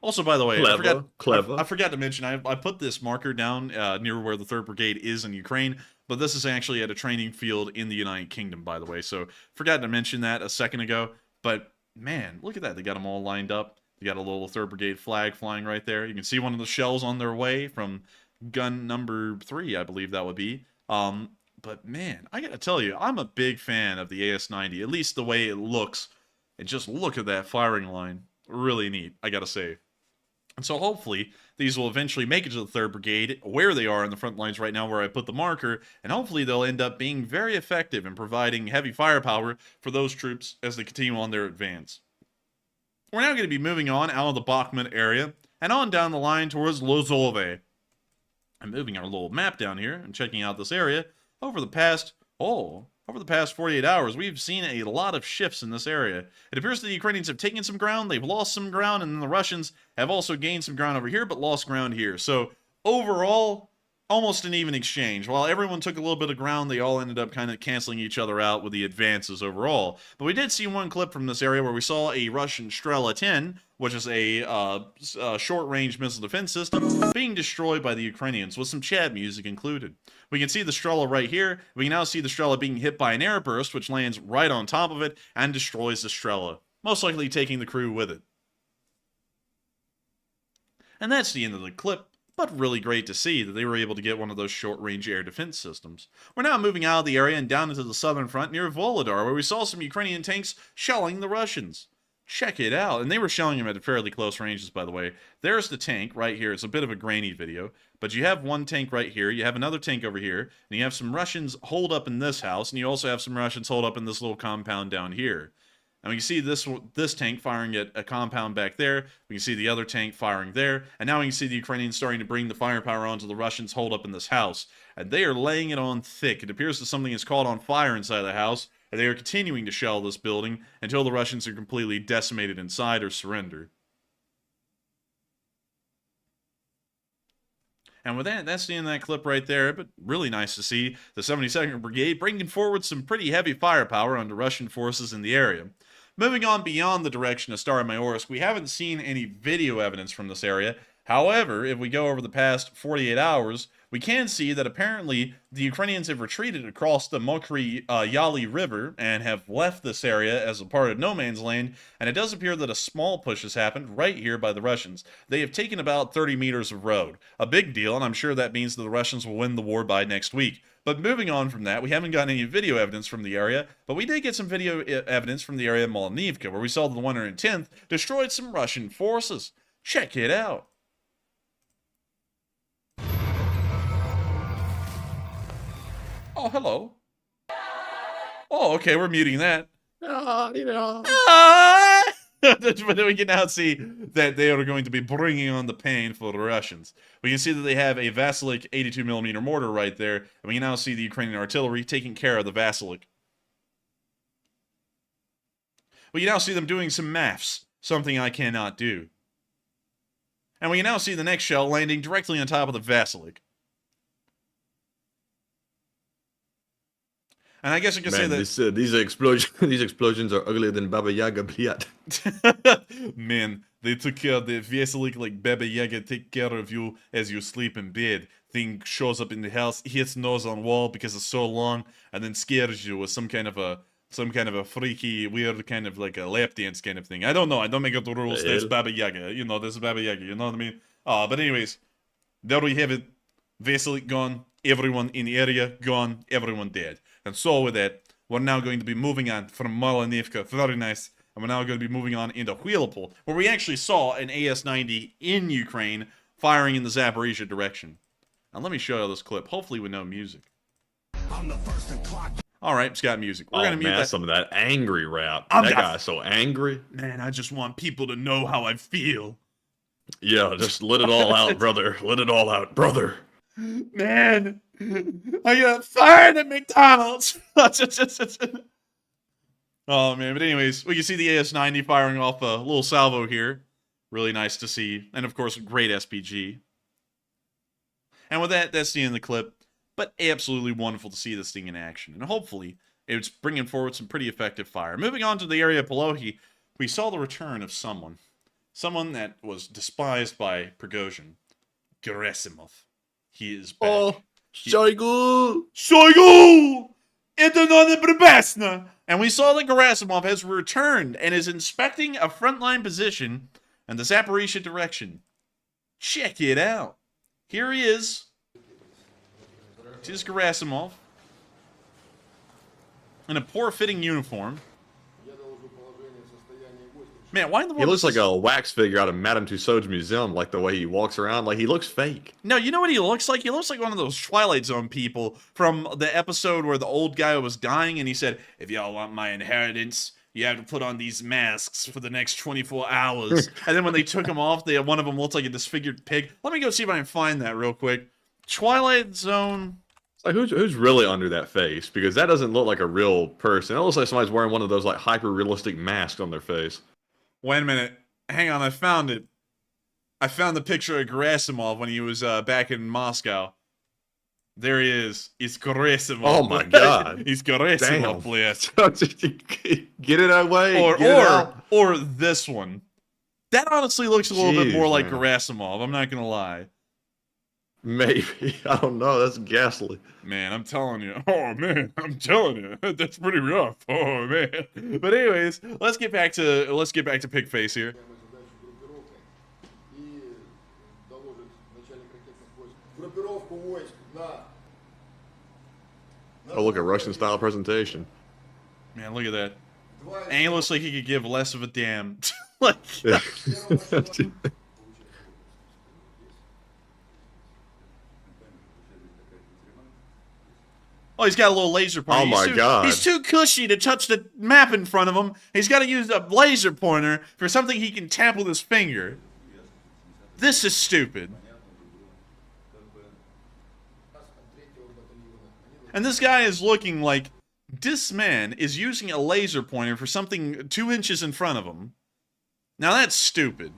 Also, by the way, I forgot to mention, I put this marker down near where the 3rd Brigade is in Ukraine, but this is actually at a training field in the United Kingdom, by the way. So, forgot to mention that a second ago. But, man, look at that. They got them all lined up. They got a little 3rd Brigade flag flying right there. You can see one of the shells on their way from gun number 3, I believe that would be. But, man, I gotta tell you, I'm a big fan of the AS-90, at least the way it looks. And just look at that firing line. Really neat, I gotta say. And so hopefully these will eventually make it to the 3rd Brigade, where they are in the front lines right now where I put the marker, and hopefully they'll end up being very effective in providing heavy firepower for those troops as they continue on their advance. We're now going to be moving on out of the Bakhmut area and on down the line towards Lozove. I'm moving our little map down here and checking out this area. Over the past 48 hours, we've seen a lot of shifts in this area. It appears that the Ukrainians have taken some ground, they've lost some ground, and then the Russians have also gained some ground over here, but lost ground here. So, overall, almost an even exchange. While everyone took a little bit of ground, they all ended up kind of canceling each other out with the advances overall. But we did see one clip from this area where we saw a Russian Strela 10, which is a short-range missile defense system, being destroyed by the Ukrainians, with some Chad music included. We can see the Strela right here. We can now see the Strela being hit by an airburst, which lands right on top of it and destroys the Strela, most likely taking the crew with it. And that's the end of the clip. But really great to see that they were able to get one of those short-range air defense systems. We're now moving out of the area and down into the southern front near Volodar, where we saw some Ukrainian tanks shelling the Russians. Check it out. And they were shelling them at fairly close ranges, by the way. There's the tank right here. It's a bit of a grainy video. But you have one tank right here. You have another tank over here. And you have some Russians holed up in this house. And you also have some Russians holed up in this little compound down here. And we can see this tank firing at a compound back there. We can see the other tank firing there. And now we can see the Ukrainians starting to bring the firepower onto the Russians holed up in this house. And they are laying it on thick. It appears that something has caught on fire inside the house. And they are continuing to shell this building until the Russians are completely decimated inside or surrender. And with that, that's the end of that clip right there. But really nice to see the 72nd Brigade bringing forward some pretty heavy firepower onto Russian forces in the area. Moving on beyond the direction of Stara Mayorsk, we haven't seen any video evidence from this area. However, if we go over the past 48 hours, we can see that apparently the Ukrainians have retreated across the Mokry Yali River and have left this area as a part of no man's land, and it does appear that a small push has happened right here by the Russians. They have taken about 30 meters of road. A big deal, and I'm sure that means that the Russians will win the war by next week. But moving on from that, we haven't gotten any video evidence from the area, but we did get some video evidence from the area of Molnivka, where we saw the 110th destroyed some Russian forces. Check it out. Oh, hello. Oh, okay, we're muting that. But we can now see that they are going to be bringing on the pain for the Russians. We can see that they have a Vasilik 82mm mortar right there, and we can now see the Ukrainian artillery taking care of the Vasilik. We can now see them doing some MAFs, something I cannot do. And we can now see the next shell landing directly on top of the Vasilik. And I guess you can say Man, that... these explosions are uglier than Baba Yaga, bliat. Man, they took care of the vessel like Baba Yaga take care of you as you sleep in bed. Thing shows up in the house, hits nose on wall because it's so long, and then scares you with some kind of a freaky, weird kind of like a lap dance kind of thing. I don't know. I don't make up the rules. That's Baba Yaga. You know, that's Baba Yaga. You know what I mean? But anyways, there we have it. Vessel gone. Everyone in the area gone. Everyone dead. And so with that, we're now going to be moving on from Malinivka. Very nice. And we're now going to be moving on into Huilopol, where we actually saw an AS-90 in Ukraine firing in the Zaporizhia direction. Now let me show you this clip, hopefully with no music. Alright, it's got music. We're gonna mute that. Some of that angry rap. That guy's so angry. Man, I just want people to know how I feel. Yeah, just let it all out, brother. Let it all out, brother. Man, I got fired at McDonald's. Oh man, but anyways, we can see the AS-90 firing off a little salvo here. Really nice to see. And of course, great SPG. And with that, that's the end of the clip. But absolutely wonderful to see this thing in action. And hopefully, it's bringing forward some pretty effective fire. Moving on to the area of Polohi, we saw the return of someone. Someone that was despised by Prigozhin. Gerasimov. He is back. Oh, Shoigu! Shoigu! Это небезопасно! And we saw that Gerasimov has returned and is inspecting a frontline position in the Zaporizhia direction. Check it out. Here he is. This is Gerasimov. In a poor-fitting uniform. Man, why in the world... He looks like a wax figure out of Madame Tussauds museum, like the way he walks around. Like, he looks fake. No, you know what he looks like? He looks like one of those Twilight Zone people from the episode where the old guy was dying and he said, if y'all want my inheritance, you have to put on these masks for the next 24 hours. And then when they took him off, one of them looked like a disfigured pig. Let me go see if I can find that real quick. Twilight Zone... Like, who's really under that face? Because that doesn't look like a real person. It looks like somebody's wearing one of those, like, hyper-realistic masks on their face. Wait a minute. Hang on, I found it. I found the picture of Gerasimov when he was back in Moscow. There he is. It's Gerasimov. Oh my god. He's Gerasimov, please. Get it away. Or this one. That honestly looks a little bit more like Gerasimov, I'm not gonna lie. Maybe. I don't know. That's ghastly. Man, I'm telling you. Oh, man, I'm telling you. That's pretty rough. Oh, man. But anyways, let's get back to Pigface here. Oh, look, a Russian-style presentation. Man, look at that. And he looks like he could give less of a damn. Like... Yeah. Oh, he's got a little laser pointer. Oh my god. He's too cushy to touch the map in front of him. He's got to use a laser pointer for something he can tap with his finger. This is stupid. And this guy is looking like this man is using a laser pointer for something 2 inches in front of him. Now that's stupid.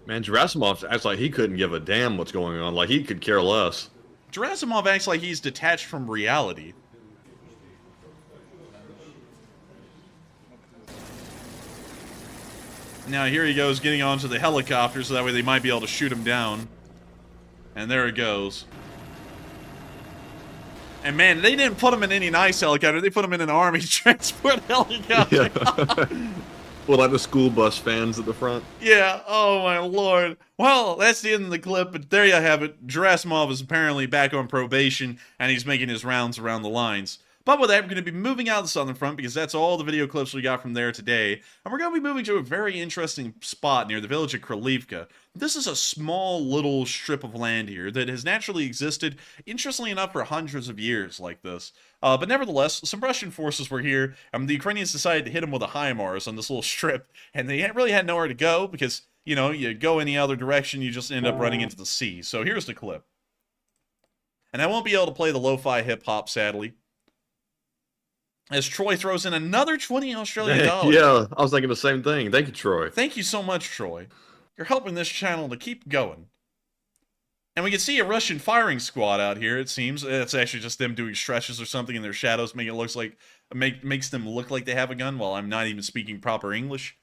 Man, Gerasimov acts like he couldn't give a damn what's going on. Like, he could care less. Gerasimov acts like he's detached from reality. Now here he goes getting onto the helicopter so that way they might be able to shoot him down. And there it goes. And man, they didn't put him in any nice helicopter. They put him in an army transport helicopter. Yeah. Well, like the school bus fans at the front. Yeah, oh my lord. Well, that's the end of the clip, but there you have it. Gerasimov is apparently back on probation, and he's making his rounds around the lines. But with that, we're going to be moving out of the Southern Front, because that's all the video clips we got from there today. And we're going to be moving to a very interesting spot near the village of Kralivka. This is a small little strip of land here that has naturally existed, interestingly enough, for hundreds of years like this. But nevertheless, some Russian forces were here, and the Ukrainians decided to hit them with a HIMARS on this little strip, and they really had nowhere to go, because, you know, you go any other direction, you just end up running into the sea. So here's the clip. And I won't be able to play the lo-fi hip-hop, sadly. As Troy throws in another 20 Australian dollars. Yeah, I was thinking the same thing. Thank you, Troy. Thank you so much, Troy. You're helping this channel to keep going. And we can see a Russian firing squad out here, it seems. It's actually just them doing stretches or something in their shadows, making it looks like makes them look like they have a gun while I'm not even speaking proper English.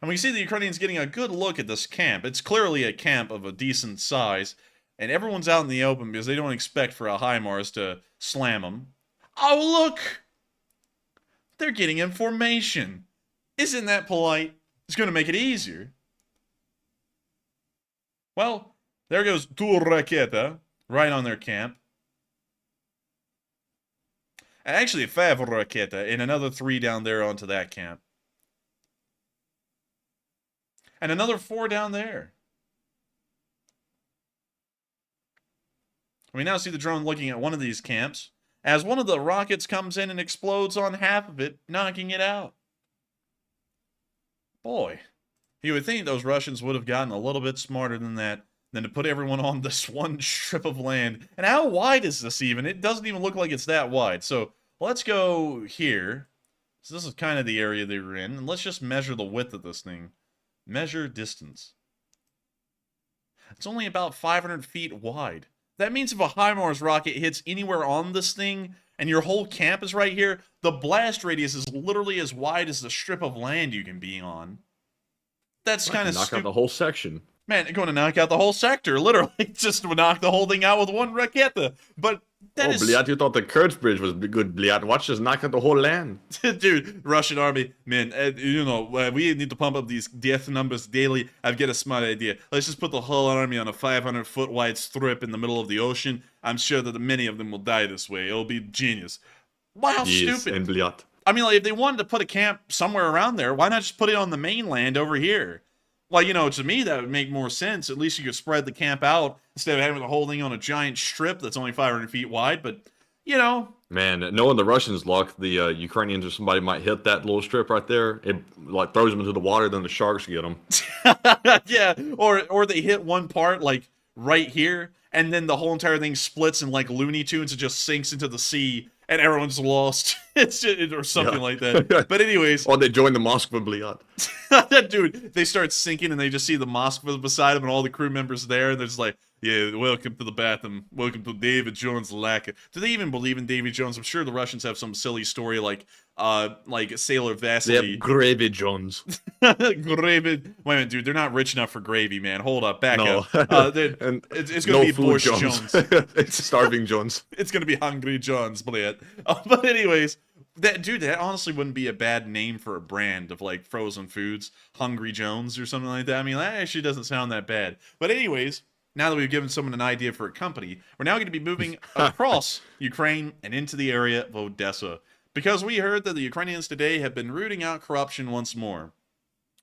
And we see the Ukrainians getting a good look at this camp. It's clearly a camp of a decent size, and everyone's out in the open because they don't expect for a HIMARS to slam them. Oh, look! They're getting in formation. Isn't that polite? It's going to make it easier. Well, there goes two Raketa, right on their camp. And actually 5 Raketa, and another 3 down there onto that camp. And another 4 down there. We now see the drone looking at one of these camps, as one of the rockets comes in and explodes on half of it, knocking it out. Boy. You would think those Russians would have gotten a little bit smarter than that, than to put everyone on this one strip of land. And how wide is this even? It doesn't even look like it's that wide. So let's go here. So this is kind of the area they were in. And let's just measure the width of this thing. Measure distance. It's only about 500 feet wide. That means if a HIMARS rocket hits anywhere on this thing, and your whole camp is right here, the blast radius is literally as wide as the strip of land you can be on. That's kind of knock out the whole section. Man, they're going to knock out the whole sector, literally. Just to knock the whole thing out with one raketa. But that is... Bliat, you thought the Kursk bridge was good, Bliat. Watch us knock out the whole land. Dude, Russian army, man, you know, we need to pump up these death numbers daily. I've got a smart idea. Let's just put the whole army on a 500-foot wide strip in the middle of the ocean. I'm sure that many of them will die this way. It'll be genius. Wow, yes, stupid. and Bliat. I mean, like, if they wanted to put a camp somewhere around there, why not just put it on the mainland over here? Well, you know, to me, that would make more sense. At least you could spread the camp out instead of having the whole thing on a giant strip that's only 500 feet wide. But, you know. Man, knowing the Russians' luck, the Ukrainians or somebody might hit that little strip right there. It, like, throws them into the water, then the sharks get them. Yeah, or they hit one part, like, right here, and then the whole entire thing splits in, like, Looney Tunes and just sinks into the sea. And everyone's lost. Or something like that. But anyways. Or they join the Moskva Bliat. Dude, they start sinking and they just see the Moskva beside them and all the crew members there. And they're just like, yeah, welcome to the bathroom. Welcome to David Jones' lacquer. Do they even believe in Davy Jones? I'm sure the Russians have some silly story like Sailor Vasily. They have Gravy Jones. Gravy. Wait a minute, dude. They're not rich enough for gravy, man. Hold up. Back up. It's going to be Bush Jones. It's Starving Jones. It's going to be Hungry Jones, but anyways, that honestly wouldn't be a bad name for a brand of, like, frozen foods. Hungry Jones or something like that. I mean, that actually doesn't sound that bad. But anyways, now that we've given someone an idea for a company, we're now going to be moving across Ukraine and into the area of Odessa. Because we heard that the Ukrainians today have been rooting out corruption once more.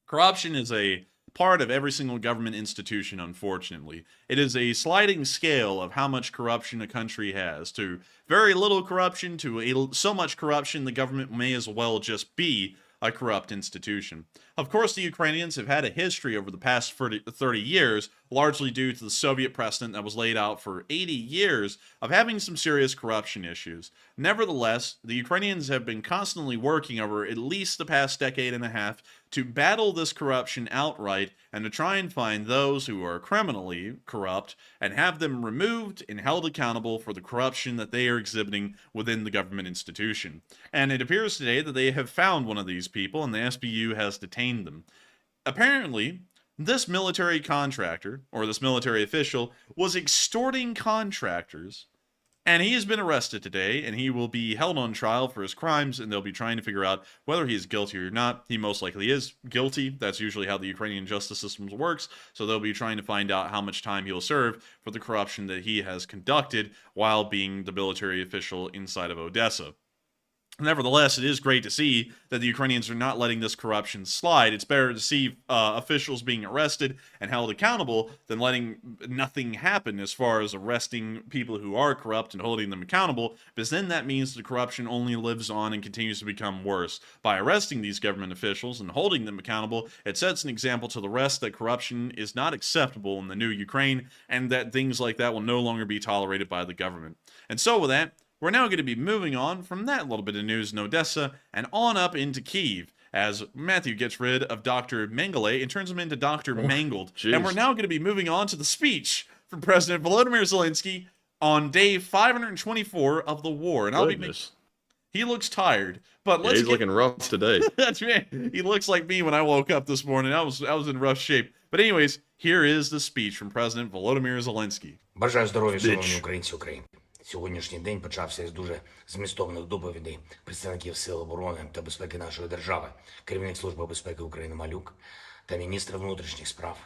Corruption is a part of every single government institution, unfortunately. It is a sliding scale of how much corruption a country has, to very little corruption, to so much corruption the government may as well just be a corrupt institution. Of course, the Ukrainians have had a history over the past 30 years, largely due to the Soviet precedent that was laid out for 80 years of having some serious corruption issues. Nevertheless, the Ukrainians have been constantly working over at least the past decade and a half to battle this corruption outright and to try and find those who are criminally corrupt and have them removed and held accountable for the corruption that they are exhibiting within the government institution. And it appears today that they have found one of these people and the SBU has detained them. Apparently, this military contractor, or this military official, was extorting contractors. And he has been arrested today, and he will be held on trial for his crimes, and they'll be trying to figure out whether he is guilty or not. He most likely is guilty. That's usually how the Ukrainian justice system works, so they'll be trying to find out how much time he'll serve for the corruption that he has conducted while being the military official inside of Odessa. Nevertheless, it is great to see that the Ukrainians are not letting this corruption slide. It's better to see officials being arrested and held accountable than letting nothing happen as far as arresting people who are corrupt and holding them accountable, because then that means the corruption only lives on and continues to become worse. By arresting these government officials and holding them accountable, it sets an example to the rest that corruption is not acceptable in the new Ukraine and that things like that will no longer be tolerated by the government. And so with that, we're now going to be moving on from that little bit of news in Odessa and on up into Kyiv. as Matthew gets rid of Dr. Mengele and turns him into Dr. Mangled. jeez. And we're now going to be moving on to the speech from President Volodymyr Zelenskyy on day 524 of the war. And Goodness. he looks tired, but Yeah, let's he's looking rough today. That's right. He looks like me when I woke up this morning. I was in rough shape. But anyways, here is the speech from President Volodymyr Zelenskyy. Бажаю здоров'я, шановні українці України. Сьогоднішній день почався із дуже змістовних доповідей представників Сил оборони та безпеки нашої держави, керівник Служби безпеки України Малюк та міністр внутрішніх справ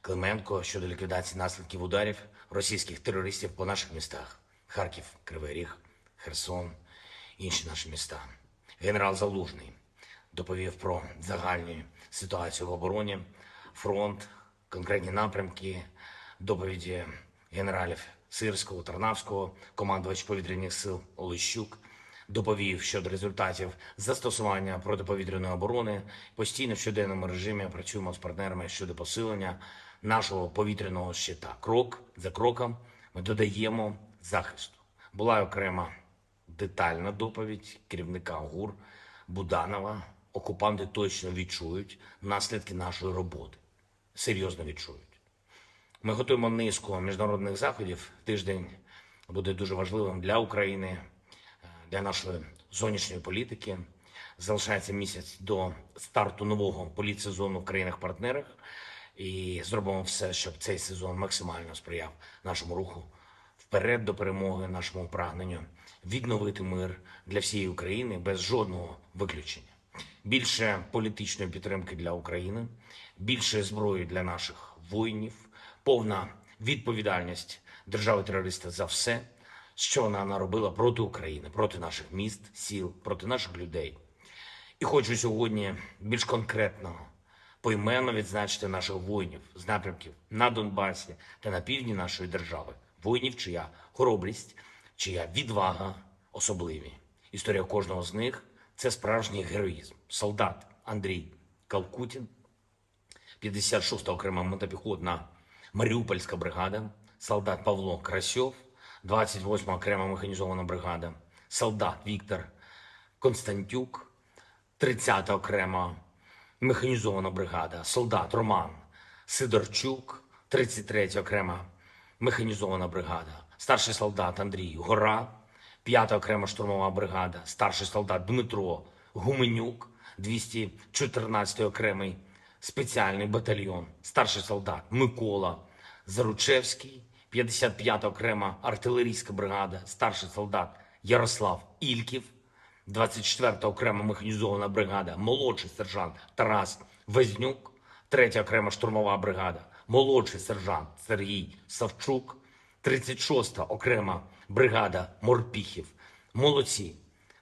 Клименко щодо ліквідації наслідків ударів російських терористів по наших містах – Харків, Кривий Ріг, Херсон, інші наші міста. Генерал Залужний доповів про загальну ситуацію в обороні, фронт, конкретні напрямки, доповіді генералів Сирського, Тарнавського, командувач повітряних сил Олещук, доповів щодо результатів застосування протиповітряної оборони. Постійно в щоденному режимі працюємо з партнерами щодо посилення нашого повітряного щита. Крок за кроком ми додаємо захисту. Була окрема детальна доповідь керівника ГУР Буданова. Окупанти точно відчують наслідки нашої роботи. Серйозно відчують. Ми готуємо низку міжнародних заходів. Тиждень буде дуже важливим для України, для нашої зовнішньої політики. Залишається місяць до старту нового політсезону в країнах-партнерах. І зробимо все, щоб цей сезон максимально сприяв нашому руху вперед до перемоги, нашому прагненню відновити мир для всієї України без жодного виключення. Більше політичної підтримки для України, більше зброї для наших воїнів, повна відповідальність держави-терориста за все, що вона наробила проти України, проти наших міст, сіл, проти наших людей. І хочу сьогодні більш конкретно, поіменно відзначити наших воїнів з напрямків на Донбасі та на півдні нашої держави. Воїнів, чия хоробрість, чия відвага особливі. Історія кожного з них – це справжній героїзм. Солдат Андрій Калкутін, 56-та окрема мотопіхотна Маріупольська бригада, солдат Павло Красьов, 28-ма окрема механізована бригада, солдат Віктор Константюк, 30-та окрема механізована бригада, солдат Роман Сидорчук, 33-я окрема механізована бригада, старший солдат Андрій Гора, 5-та окрема штурмова бригада, старший солдат Дмитро Гуменюк, 214-й окремий спеціальний батальйон, старший солдат Микола Заручевський, 55-та окрема артилерійська бригада, старший солдат Ярослав Ільків, 24-та окрема механізована бригада, молодший сержант Тарас Вознюк, 3-я окрема штурмова бригада, молодший сержант Сергій Савчук, 36-та окрема бригада Морпіхів. Молодці,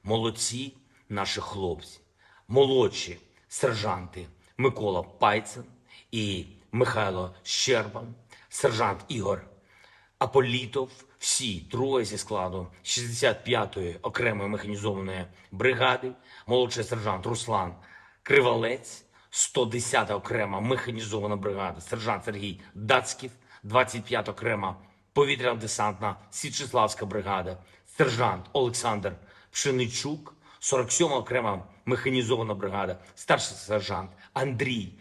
молодці наші хлопці, молодші сержанти Микола Пайцин і Михайло Щербан, сержант Ігор Аполітов, всі троє зі складу 65-ї окремої механізованої бригади, молодший сержант Руслан Кривалець, 110-та окрема механізована бригада, сержант Сергій Дацьків, 25-та окрема повітряно-десантна Січеславська бригада, сержант Олександр Пшеничук, 47-ма окрема механізована бригада, старший сержант Андрій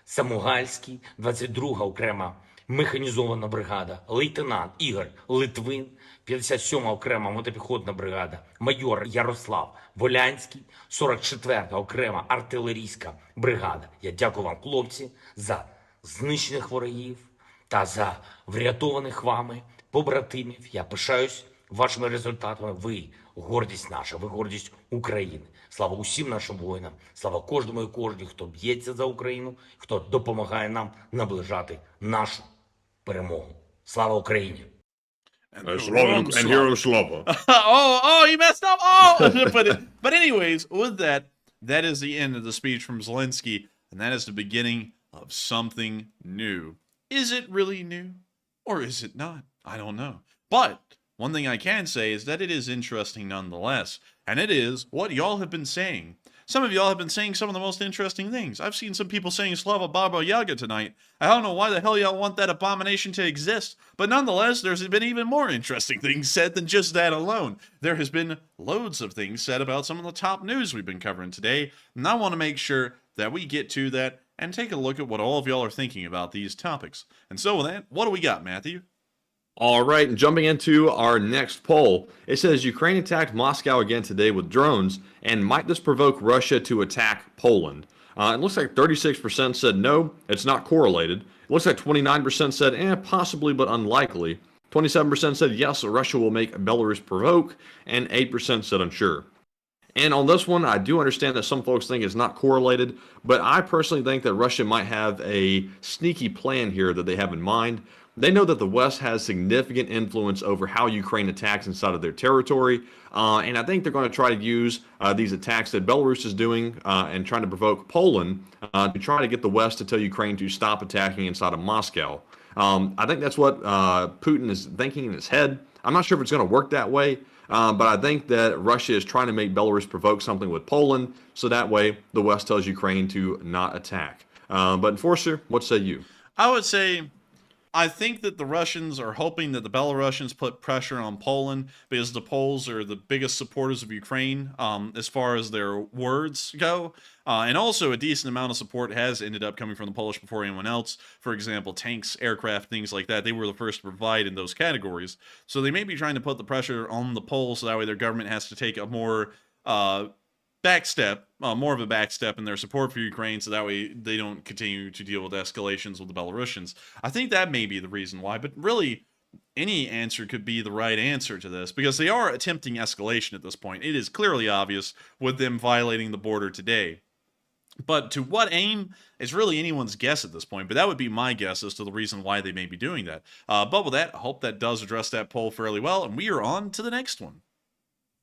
Самугальський, 22-га окрема механізована бригада, лейтенант Ігор Литвин, 57-ма окрема мотопіхотна бригада, майор Ярослав Волянський, 44-та окрема артилерійська бригада. Я дякую вам, хлопці, за знищених ворогів та за врятованих вами побратимів. Я пишаюсь вашими результатами. Ви гордість наша, ви гордість України. Слава усім нашим воїнам, слава кожному і кожній, хто б'ється за Україну, хто допомагає нам наближати нашу перемогу. Слава Україні! And hero Slava. oh, he messed up. Oh, but anyways, with that is the end of the speech from Zelenskyy, and that is the beginning of something new. Is it really new, or is it not? I don't know. But one thing I can say is that it is interesting nonetheless, and it is what y'all have been saying. some of y'all have been saying some of the most interesting things. I've seen some people saying Slava Baba Yaga tonight. I don't know why the hell y'all want that abomination to exist, but nonetheless, there's been even more interesting things said than just that alone. There has been loads of things said about some of the top news we've been covering today, and I want to make sure that we get to that and take a look at what all of y'all are thinking about these topics. And so with that, what do we got, Matthew? All right, and jumping into our next poll, it says Ukraine attacked Moscow again today with drones, and might this provoke Russia to attack Poland? It looks like 36% said no, it's not correlated. It looks like 29% said possibly but unlikely. 27% said yes, Russia will make Belarus provoke, and 8% said unsure. And on this one, I do understand that some folks think it's not correlated, but I personally think that Russia might have a sneaky plan here that they have in mind. They know that the West has significant influence over how Ukraine attacks inside of their territory, and I think they're going to try to use these attacks that Belarus is doing and trying to provoke Poland to try to get the West to tell Ukraine to stop attacking inside of Moscow. I think that's what Putin is thinking in his head. I'm not sure if it's going to work that way, but I think that Russia is trying to make Belarus provoke something with Poland, so that way the West tells Ukraine to not attack. But Enforcer, what say you? I would say, I think that the Russians are hoping that the Belarusians put pressure on Poland because the Poles are the biggest supporters of Ukraine as far as their words go. And also a decent amount of support has ended up coming from the Polish before anyone else. For example, tanks, aircraft, things like that. They were the first to provide in those categories. So they may be trying to put the pressure on the Poles so that way their government has to take a more more of a backstep in their support for Ukraine, so that way they don't continue to deal with escalations with the Belarusians. I think that may be the reason why, but really, any answer could be the right answer to this, because they are attempting escalation at this point. It is clearly obvious with them violating the border today. But to what aim is really anyone's guess at this point, but that would be my guess as to the reason why they may be doing that. But with that, I hope that does address that poll fairly well, and we are on to the next one.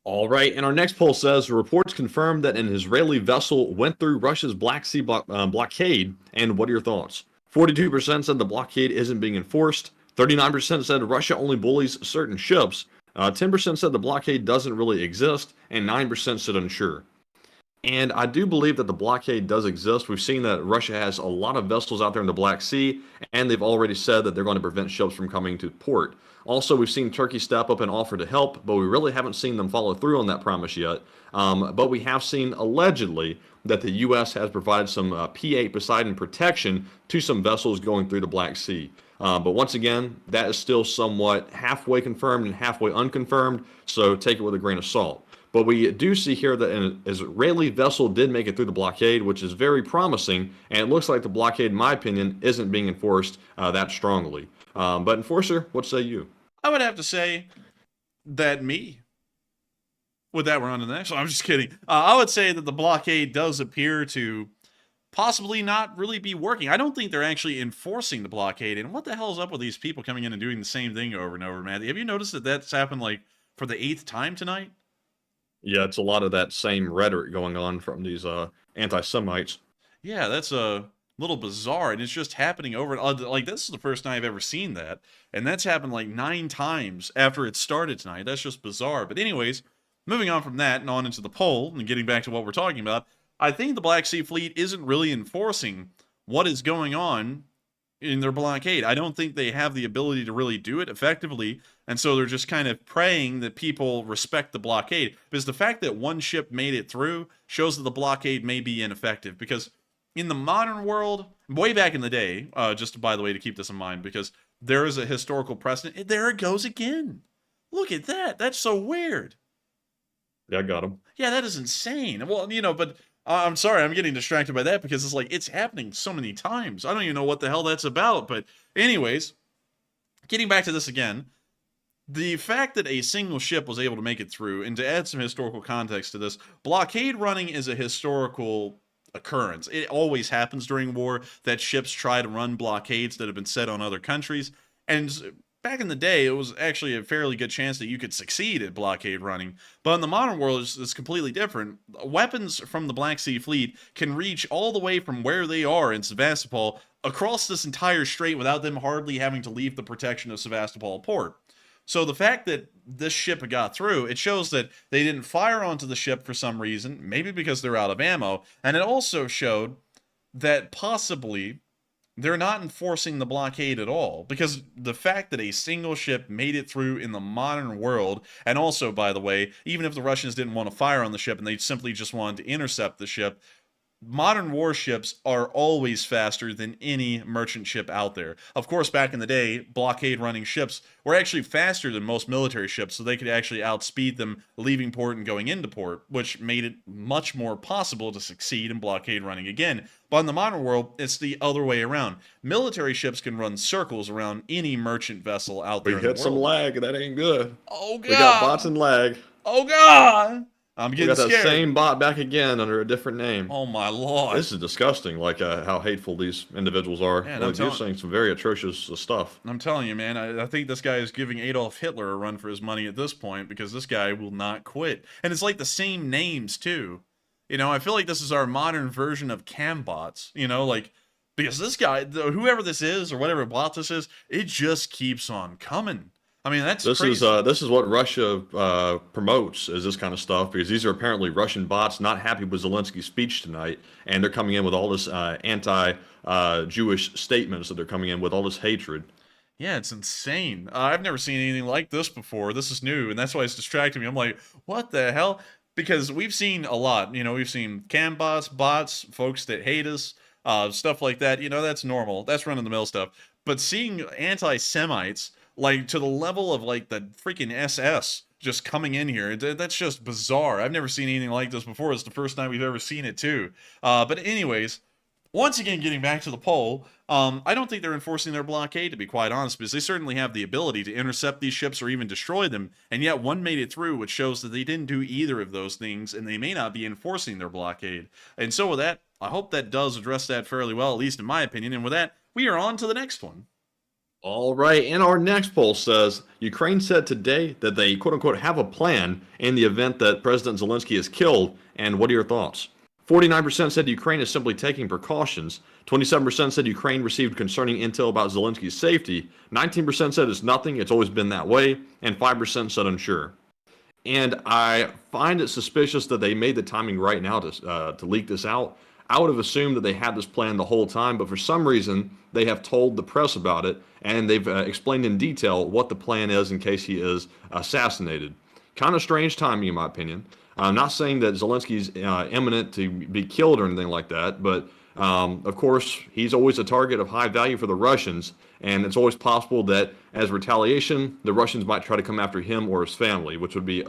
All right, and our next poll says reports confirm that an Israeli vessel went through Russia's Black Sea blockade. And what are your thoughts? 42% said the blockade isn't being enforced. 39% said Russia only bullies certain ships. 10% said the blockade doesn't really exist, and 9% said unsure. And I do believe that the blockade does exist. We've seen that Russia has a lot of vessels out there in the Black Sea, and they've already said that they're going to prevent ships from coming to port. Also, we've seen Turkey step up and offer to help, but we really haven't seen them follow through on that promise yet. But we have seen, allegedly, that the U.S. has provided some P-8 Poseidon protection to some vessels going through the Black Sea. But once again, that is still somewhat halfway confirmed and halfway unconfirmed, so take it with a grain of salt. But we do see here that an Israeli vessel did make it through the blockade, which is very promising, and it looks like the blockade, in my opinion, isn't being enforced that strongly. But Enforcer, what say you? I would have to say that with that, we're on to the next one. I'm just kidding. I would say that the blockade does appear to possibly not really be working. I don't think they're actually enforcing the blockade. And what the hell is up with these people coming in and doing the same thing over and over, man? Have you noticed that that's happened like for the 8th time tonight? Yeah, it's a lot of that same rhetoric going on from these anti-Semites. Yeah, that's a little bizarre, and it's just happening over. Like, this is the first time I've ever seen that, and that's happened like 9 times after it started tonight. That's just bizarre. But anyways, moving on from that and on into the poll and getting back to what we're talking about, I think the Black Sea Fleet isn't really enforcing what is going on in their blockade. I don't think they have the ability to really do it effectively, and so they're just kind of praying that people respect the blockade. Because the fact that one ship made it through shows that the blockade may be ineffective. Because in the modern world, way back in the day, just by the way to keep this in mind, because there is a historical precedent. There it goes again. Look at that. That's so weird. Yeah, I got him. Yeah, that is insane. Well, but I'm sorry, I'm getting distracted by that because it's like, it's happening so many times. I don't even know what the hell that's about. But anyways, getting back to this again, the fact that a single ship was able to make it through, and to add some historical context to this, blockade running is a historical occurrence. It always happens during war that ships try to run blockades that have been set on other countries. And back in the day, it was actually a fairly good chance that you could succeed at blockade running. But in the modern world, it's completely different. Weapons from the Black Sea Fleet can reach all the way from where they are in Sevastopol across this entire strait without them hardly having to leave the protection of Sevastopol port. So the fact that this ship got through, it shows that they didn't fire onto the ship for some reason, maybe because they're out of ammo, and it also showed that possibly they're not enforcing the blockade at all, because the fact that a single ship made it through in the modern world, and also, by the way, even if the Russians didn't want to fire on the ship and they simply just wanted to intercept the ship, modern warships are always faster than any merchant ship out there. Of course, back in the day, blockade running ships were actually faster than most military ships, so they could actually outspeed them leaving port and going into port, which made it much more possible to succeed in blockade running again. But in the modern world, it's the other way around. Military ships can run circles around any merchant vessel out there We in the hit some world. lag. That ain't good. Oh, God. We got bots and lag. Oh, God. I'm We getting got that scared. same bot back again under a different name. Oh, my Lord. This is disgusting, like how hateful these individuals are. Man, Like, I'm you're telling- saying some very atrocious stuff. I'm telling you, man, I think this guy is giving Adolf Hitler a run for his money at this point, because this guy will not quit. And it's like the same names, too. You know, I feel like this is our modern version of cambots, you know, like, because this guy, whoever this is, or whatever bot this is, it just keeps on coming. I mean, that's This crazy. is what Russia promotes, is this kind of stuff, because these are apparently Russian bots not happy with Zelensky's speech tonight, and they're coming in with all this anti-Jewish statements that they're coming in with, all this hatred. Yeah, it's insane. I've never seen anything like this before. This is new, and that's why it's distracting me. I'm like, what the hell? Because we've seen a lot. You know, we've seen cam bots, folks that hate us, stuff like that. You know, that's normal. That's run-of-the-mill stuff. But seeing anti-Semites, like, to the level of, like, the freaking SS just coming in here, that's just bizarre. I've never seen anything like this before. It's the first time we've ever seen it, too. But anyways, once again, getting back to the poll, I don't think they're enforcing their blockade, to be quite honest, because they certainly have the ability to intercept these ships or even destroy them, and yet one made it through, which shows that they didn't do either of those things, and they may not be enforcing their blockade. And so with that, I hope that does address that fairly well, at least in my opinion, and with that, we are on to the next one. All right, and our next poll says, Ukraine said today that they, quote-unquote, have a plan in the event that President Zelenskyy is killed, and what are your thoughts? 49% said Ukraine is simply taking precautions. 27% said Ukraine received concerning intel about Zelensky's safety. 19% said it's nothing, it's always been that way. And 5% said unsure. And I find it suspicious that they made the timing right now to leak this out. I would have assumed that they had this plan the whole time, but for some reason, they have told the press about it, and they've explained in detail what the plan is in case he is assassinated. Kind of strange timing, in my opinion. I'm not saying that Zelensky's imminent to be killed or anything like that, but of course, he's always a target of high value for the Russians, and it's always possible that as retaliation, the Russians might try to come after him or his family, which would be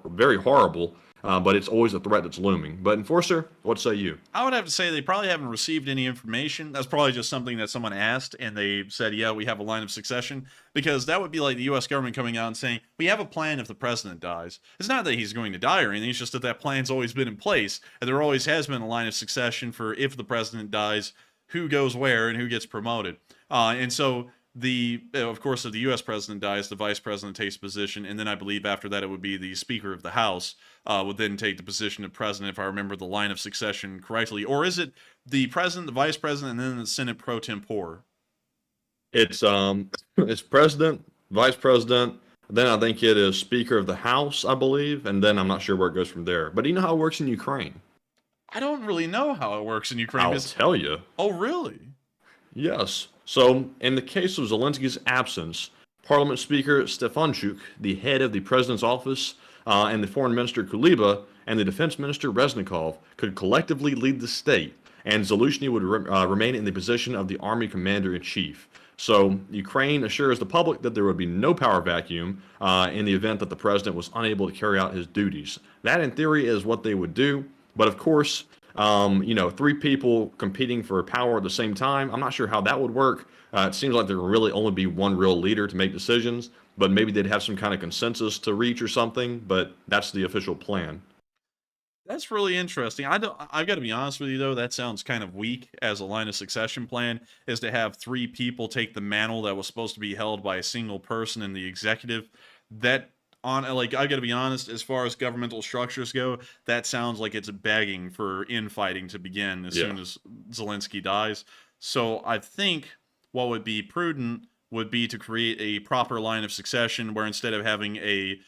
very horrible, but it's always a threat that's looming. But Enforcer, what say you? I would have to say they probably haven't received any information. That's probably just something that someone asked, and they said, yeah, we have a line of succession, because that would be like the U.S. government coming out and saying, we have a plan if the president dies. It's not that he's going to die or anything, it's just that that plan's always been in place, and there always has been a line of succession for if the president dies, who goes where and who gets promoted. And so of course, if the U.S. president dies, the vice president takes position, and then I believe after that it would be the Speaker of the House would then take the position of president, if I remember the line of succession correctly. Or is it the president, the vice president, and then the Senate pro tempore? It's president, vice president, then I think it is Speaker of the House, I believe, and then I'm not sure where it goes from there. But do you know how it works in Ukraine? I don't really know how it works in Ukraine. I'll tell you. Oh, really? Yes. So, in the case of Zelensky's absence, Parliament Speaker Stefanchuk, the head of the President's office, and the Foreign Minister Kuleba, and the Defense Minister Reznikov could collectively lead the state, and Zelenskyy would remain in the position of the Army Commander-in-Chief. So, Ukraine assures the public that there would be no power vacuum in the event that the president was unable to carry out his duties. That, in theory, is what they would do. But, of course, three people competing for power at the same time, I'm not sure how that would work. It seems like there would really only be one real leader to make decisions, but maybe they'd have some kind of consensus to reach or something, but that's the official plan. That's really interesting. I've got to be honest with you, though, that sounds kind of weak as a line of succession plan, is to have three people take the mantle that was supposed to be held by a single person in the executive. I got to be honest, as far as governmental structures go, that sounds like it's begging for infighting to begin as soon as Zelenskyy dies. So I think what would be prudent would be to create a proper line of succession where instead of having a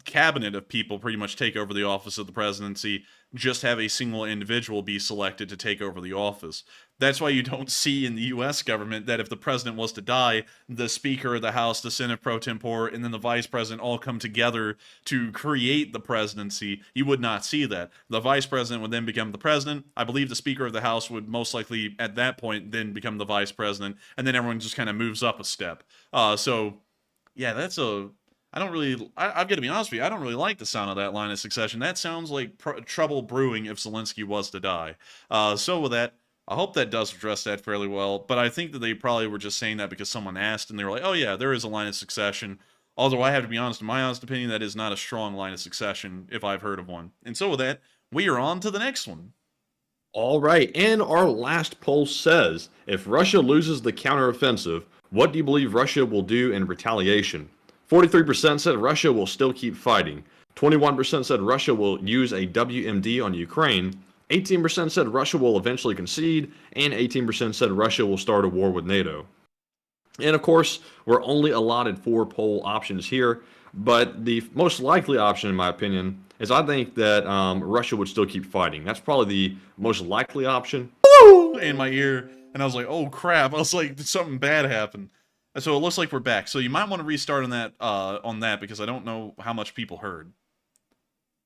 cabinet of people pretty much take over the office of the presidency, just have a single individual be selected to take over the office. That's why you don't see in the US government that if the president was to die, the Speaker of the House, the Senate pro tempore, and then the Vice President all come together to create the presidency. You would not see that. The Vice President would then become the President. I believe the Speaker of the House would most likely, at that point, then become the Vice President, and then everyone just kind of moves up a step. So, yeah, that's a... I've got to be honest with you, I don't really like the sound of that line of succession. That sounds like trouble brewing if Zelenskyy was to die. So with that, I hope that does address that fairly well, but I think that they probably were just saying that because someone asked, and they were like, oh yeah, there is a line of succession. Although I have to be honest, in my honest opinion, that is not a strong line of succession, if I've heard of one. And so with that, we are on to the next one. All right, and our last poll says, if Russia loses the counteroffensive, what do you believe Russia will do in retaliation? 43% said Russia will still keep fighting. 21% said Russia will use a WMD on Ukraine. 18% said Russia will eventually concede. And 18% said Russia will start a war with NATO. And of course, we're only allotted 4 poll options here. But the most likely option, in my opinion, is I think that Russia would still keep fighting. That's probably the most likely option. In my ear. And I was like, oh crap. I was like, did something bad happen? So it looks like we're back. So you might want to restart on that because I don't know how much people heard.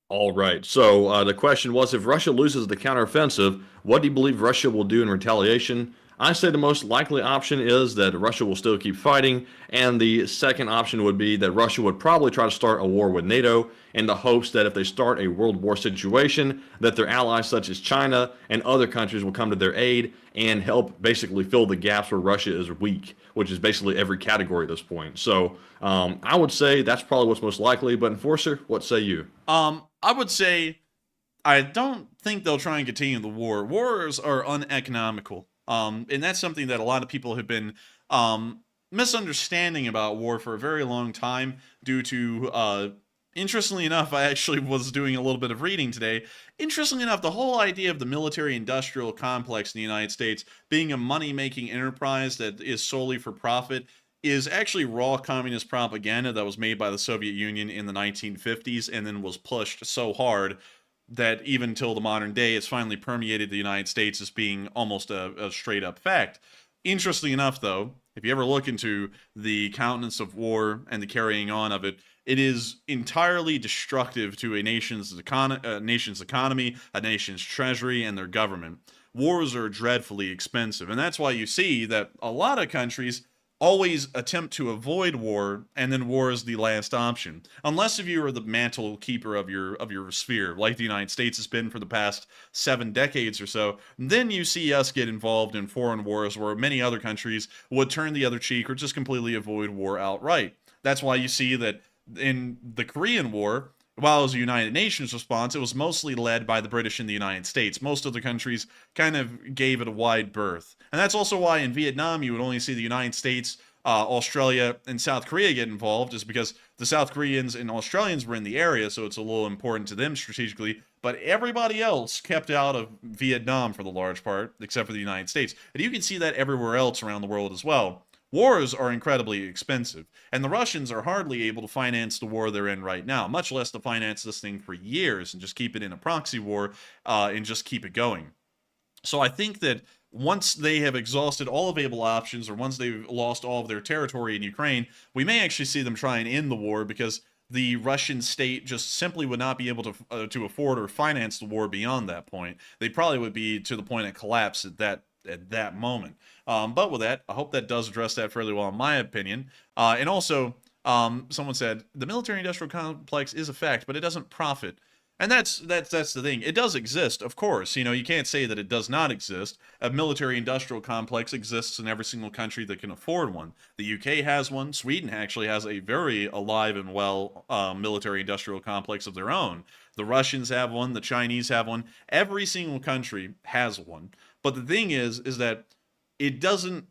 All right. So the question was, if Russia loses the counteroffensive, what do you believe Russia will do in retaliation? I say the most likely option is that Russia will still keep fighting, and the second option would be that Russia would probably try to start a war with NATO in the hopes that if they start a world war situation, that their allies such as China and other countries will come to their aid and help basically fill the gaps where Russia is weak, which is basically every category at this point. So I would say that's probably what's most likely, but Enforcer, what say you? I would say I don't think they'll try and continue the war. Wars are uneconomical. And that's something that a lot of people have been misunderstanding about war for a very long time due to, interestingly enough, I actually was doing a little bit of reading today. Interestingly enough, the whole idea of the military-industrial complex in the United States being a money-making enterprise that is solely for profit is actually raw communist propaganda that was made by the Soviet Union in the 1950s and then was pushed so hard that even till the modern day, it's finally permeated the United States as being almost a straight-up fact. Interestingly enough, though, if you ever look into the countenance of war and the carrying on of it, it is entirely destructive to a nation's economy, a nation's treasury, and their government. Wars are dreadfully expensive, and that's why you see that a lot of countries always attempt to avoid war, and then war is the last option. Unless if you are the mantle keeper of your sphere, like the United States has been for the past 7 decades or so, then you see us get involved in foreign wars where many other countries would turn the other cheek or just completely avoid war outright. That's why you see that in the Korean War, while it was a United Nations response, it was mostly led by the British and the United States. Most other countries kind of gave it a wide berth. And that's also why in Vietnam you would only see the United States, Australia, and South Korea get involved, is because the South Koreans and Australians were in the area, so it's a little important to them strategically. But everybody else kept out of Vietnam for the large part, except for the United States. And you can see that everywhere else around the world as well. Wars are incredibly expensive, and the Russians are hardly able to finance the war they're in right now, much less to finance this thing for years and just keep it in a proxy war and just keep it going. So I think that once they have exhausted all available options, or once they've lost all of their territory in Ukraine, we may actually see them try and end the war because the Russian state just simply would not be able to afford or finance the war beyond that point. They probably would be to the point of collapse at that moment. But with that, I hope that does address that fairly well in my opinion. And also, someone said, the military-industrial complex is a fact, but it doesn't profit. And that's the thing. It does exist, of course. You know, you can't say that it does not exist. A military-industrial complex exists in every single country that can afford one. The UK has one. Sweden actually has a very alive and well military-industrial complex of their own. The Russians have one. The Chinese have one. Every single country has one. But the thing is that it doesn't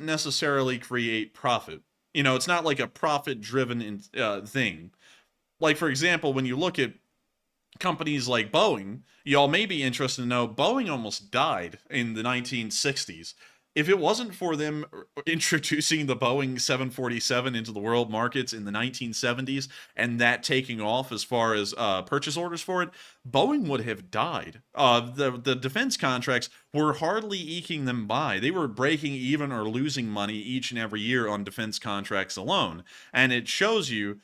necessarily create profit. You know, it's not like a profit-driven thing. Like, for example, when you look at companies like Boeing, y'all may be interested to know Boeing almost died in the 1960s. if it wasn't for them introducing the Boeing 747 into the world markets in the 1970s and that taking off as far as purchase orders for it, Boeing would have died. The defense contracts were hardly eking them by. They were breaking even or losing money each and every year on defense contracts alone. And it shows you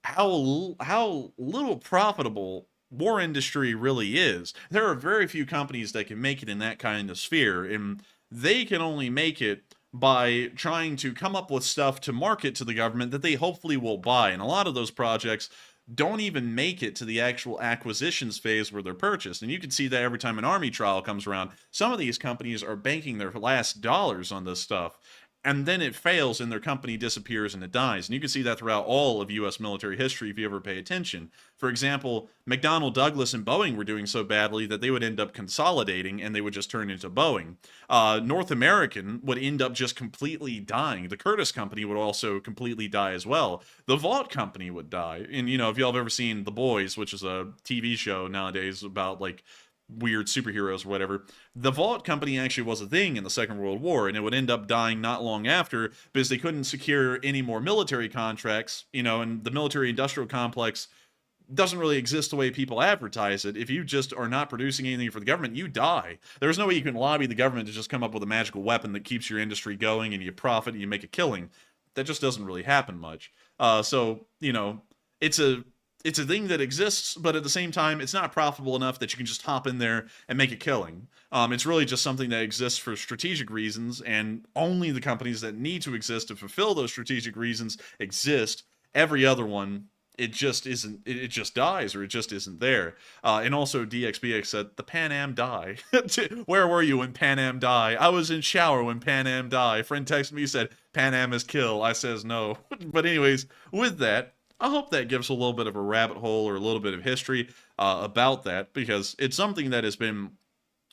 how little profitable war industry really is. There are very few companies that can make it in that kind of sphere, and they can only make it by trying to come up with stuff to market to the government that they hopefully will buy. And a lot of those projects don't even make it to the actual acquisitions phase where they're purchased. And you can see that every time an army trial comes around, some of these companies are banking their last dollars on this stuff. And then it fails and their company disappears and it dies. And you can see that throughout all of U.S. military history if you ever pay attention. For example, McDonnell Douglas and Boeing were doing so badly that they would end up consolidating and they would just turn into Boeing. North American would end up just completely dying. The Curtiss Company would also completely die as well. The Vought Company would die. And, you know, if y'all have ever seen The Boys, which is a TV show nowadays about, like, weird superheroes or whatever, the Vought Company actually was a thing in the Second World War, and it would end up dying not long after because they couldn't secure any more military contracts, you know, and the military industrial complex doesn't really exist the way people advertise it. If you just are not producing anything for the government, you die. There's no way you can lobby the government to just come up with a magical weapon that keeps your industry going and you profit and you make a killing. That just doesn't really happen much. So, you know, it's a thing that exists, but at the same time, it's not profitable enough that you can just hop in there and make a killing. It's really just something that exists for strategic reasons, and only the companies that need to exist to fulfill those strategic reasons exist. Every other one, it just isn't. It just dies, or it just isn't there. And also, DXBX said, the Pan Am die. Where were you when Pan Am die? I was in shower when Pan Am die. Friend texted me, said, Pan Am is kill. I says no. But anyways, with that, I hope that gives a little bit of a rabbit hole or a little bit of history about that, because it's something that has been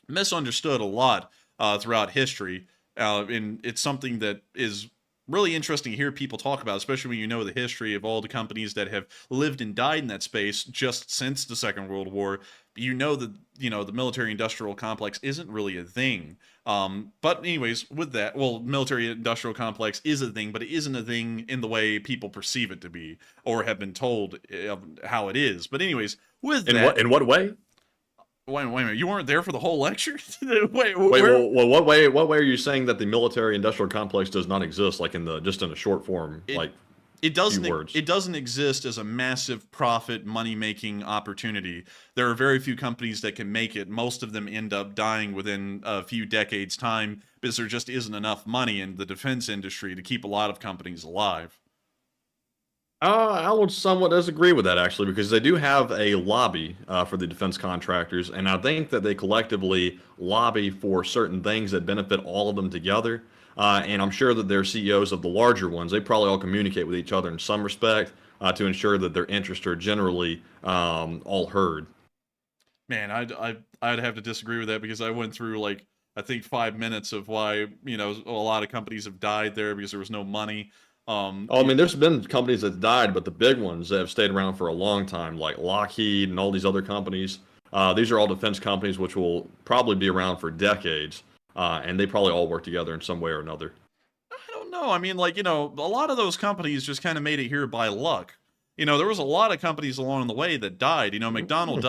misunderstood a lot throughout history. And it's something that is really interesting to hear people talk about, especially when you know the history of all the companies that have lived and died in that space just since the Second World War. You know that, you know, the military-industrial complex isn't really a thing. But anyways, with that, well, military-industrial complex is a thing, but it isn't a thing in the way people perceive it to be or have been told how it is. But anyways, with that... In what way? Wait a minute, you weren't there for the whole lecture? Wait, well, what way are you saying that the military-industrial complex does not exist, like in a short form, It doesn't. few words? It doesn't exist as a massive profit money-making opportunity. There are very few companies that can make it. Most of them end up dying within a few decades' time because there just isn't enough money in the defense industry to keep a lot of companies alive. I would somewhat disagree with that, actually, because they do have a lobby for the defense contractors, and I think that they collectively lobby for certain things that benefit all of them together. And I'm sure that their CEOs of the larger ones, they probably all communicate with each other in some respect to ensure that their interests are generally all heard. Man, I'd have to disagree with that, because I went through, like, I think 5 minutes of why, you know, a lot of companies have died there because there was no money. I mean, there's been companies that died, but the big ones that have stayed around for a long time, like Lockheed and all these other companies, these are all defense companies which will probably be around for decades, and they probably all work together in some way or another. I don't know. I mean, like, you know, a lot of those companies just kind of made it here by luck. You know, there was a lot of companies along the way that died. You know, McDonnell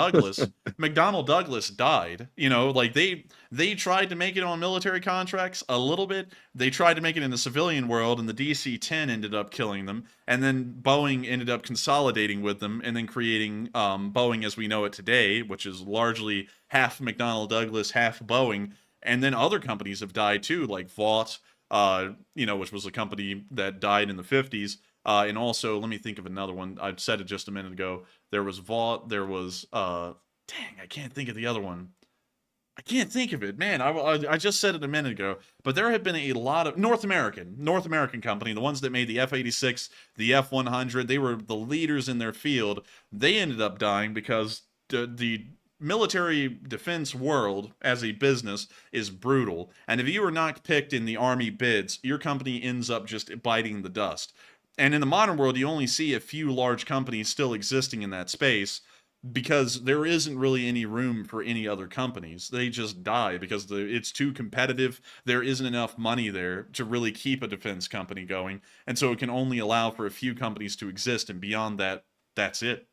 Douglas died. You know, like they tried to make it on military contracts a little bit. They tried to make it in the civilian world, and the DC-10 ended up killing them. And then Boeing ended up consolidating with them and then creating Boeing as we know it today, which is largely half McDonnell Douglas, half Boeing. And then other companies have died too, like Vought, you know, which was a company that died in the 50s. And also, let me think of another one. I said it just a minute ago. There was Vought. There was, dang, I can't think of the other one. I can't think of it. Man, I just said it a minute ago. But there have been a lot of North American company, the ones that made the F-86, the F-100. They were the leaders in their field. They ended up dying because the military defense world as a business is brutal. And if you are not picked in the Army bids, your company ends up just biting the dust. And in the modern world, you only see a few large companies still existing in that space. because there isn't really any room for any other companies. They just die because it's too competitive. There isn't enough money there to really keep a defense company going, and so it can only allow for a few companies to exist, and beyond that, that's it.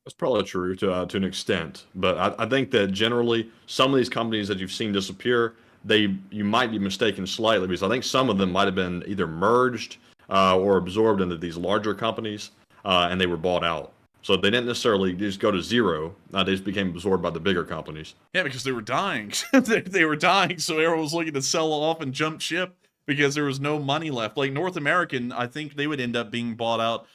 That's probably true to an extent, but I think that generally some of these companies that you've seen disappear, you might be mistaken slightly because I think some of them might have been either merged or absorbed into these larger companies, and they were bought out. So they didn't necessarily just go to zero. They just became absorbed by the bigger companies. Yeah, because they were dying. They were dying, so everyone was looking to sell off and jump ship because there was no money left. Like North American, I think they would end up being bought out.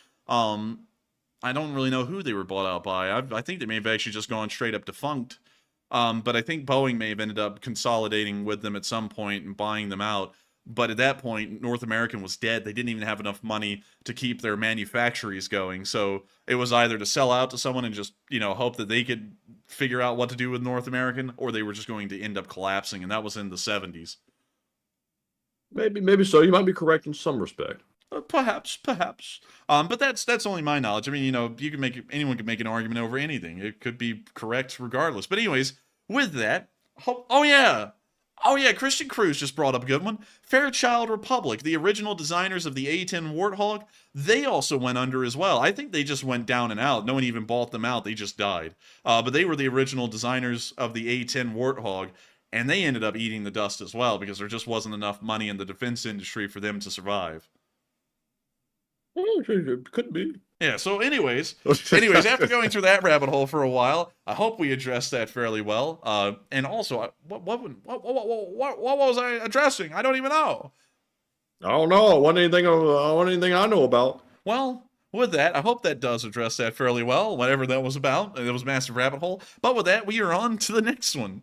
I don't really know who they were bought out by. I think they may have actually just gone straight up defunct. But I think Boeing may have ended up consolidating with them at some point and buying them out. But at that point, North American was dead. They didn't even have enough money to keep their manufactories going. So it was either to sell out to someone and just, hope that they could figure out what to do with North American, or they were just going to end up collapsing. And that was in the 70s. Maybe so. You might be correct in some respect. Perhaps. But that's only my knowledge. I mean, anyone can make an argument over anything. It could be correct regardless. But anyways, with that, oh yeah, Christian Cruz just brought up a good one. Fairchild Republic, the original designers of the A-10 Warthog, they also went under as well. I think they just went down and out. No one even bought them out. They just died. But they were the original designers of the A-10 Warthog, and they ended up eating the dust as well because there just wasn't enough money in the defense industry for them to survive. Could be. Yeah, so anyways, after going through that rabbit hole for a while, I hope we addressed that fairly well. And also, what was I addressing? I don't even know. I don't know. Wasn't anything I know about. Well, with that, I hope that does address that fairly well, whatever that was about. It was a massive rabbit hole. But with that, we are on to the next one.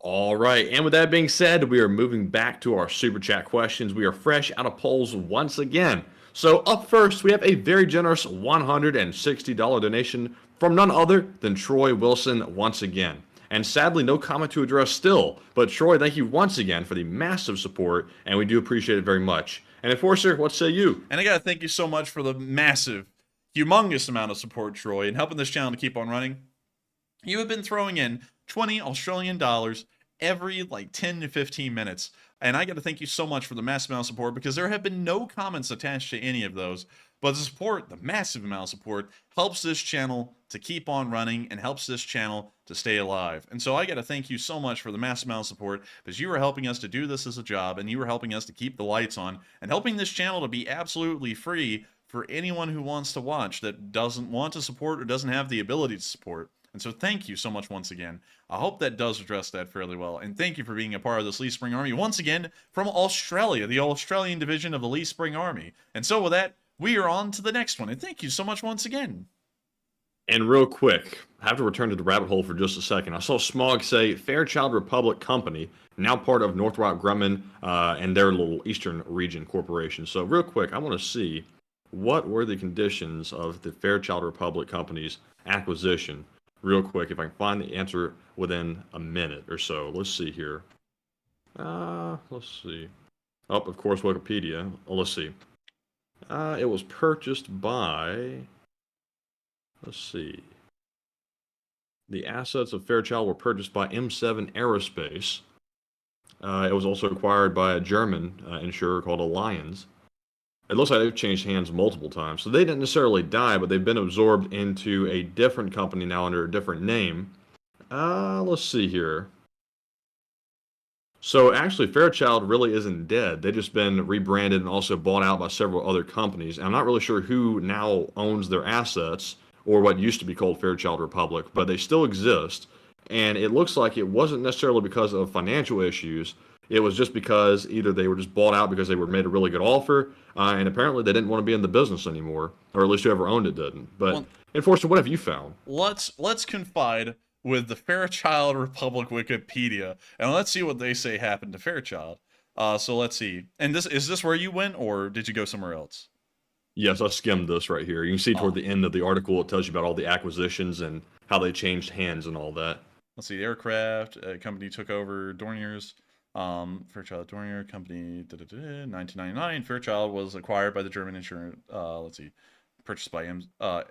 All right, and with that being said, we are moving back to our Super Chat questions. We are fresh out of polls once again. So up first, we have a very generous $160 donation from none other than Troy Wilson once again. And sadly, no comment to address still. But Troy, thank you once again for the massive support, and we do appreciate it very much. And Enforcer, what say you? And I gotta thank you so much for the massive, humongous amount of support, Troy, and helping this channel to keep on running. You have been throwing in 20 Australian dollars every 10 to 15 minutes. And I got to thank you so much for the massive amount of support, because there have been no comments attached to any of those. But the support, the massive amount of support, helps this channel to keep on running and helps this channel to stay alive. And so I got to thank you so much for the massive amount of support, because you are helping us to do this as a job, and you are helping us to keep the lights on, and helping this channel to be absolutely free for anyone who wants to watch that doesn't want to support or doesn't have the ability to support. And so thank you so much once again. I hope that does address that fairly well. And thank you for being a part of this Lee Spring Army once again from Australia, the Australian division of the Lee Spring Army. And so with that, we are on to the next one. And thank you so much once again. And real quick, I have to return to the rabbit hole for just a second. I saw Smog say Fairchild Republic Company, now part of Northrop Grumman and their little Eastern Region Corporation. So real quick, I want to see what were the conditions of the Fairchild Republic Company's acquisition. Real quick, if I can find the answer within a minute or so. Let's see here. Let's see. Oh, of course, Wikipedia. Let's see. It was purchased by... Let's see. The assets of Fairchild were purchased by M7 Aerospace. It was also acquired by a German insurer called Allianz. It looks like they've changed hands multiple times. So they didn't necessarily die, but they've been absorbed into a different company now under a different name. Let's see here. So actually, Fairchild really isn't dead. They've just been rebranded and also bought out by several other companies. And I'm not really sure who now owns their assets or what used to be called Fairchild Republic, but they still exist. And it looks like it wasn't necessarily because of financial issues. It was just because either they were just bought out because they were made a really good offer, and apparently they didn't want to be in the business anymore, or at least whoever owned it didn't. But, well, Enforcer, what have you found? Let's confide with the Fairchild Republic Wikipedia, and let's see what they say happened to Fairchild. So let's see. And is this where you went, or did you go somewhere else? Yes, I skimmed this right here. You can see toward the end of the article, it tells you about all the acquisitions and how they changed hands and all that. Let's see. Aircraft company took over Dornier's. Fairchild Dornier Company, 1999. Fairchild was acquired by the German insurance. Let's see, purchased by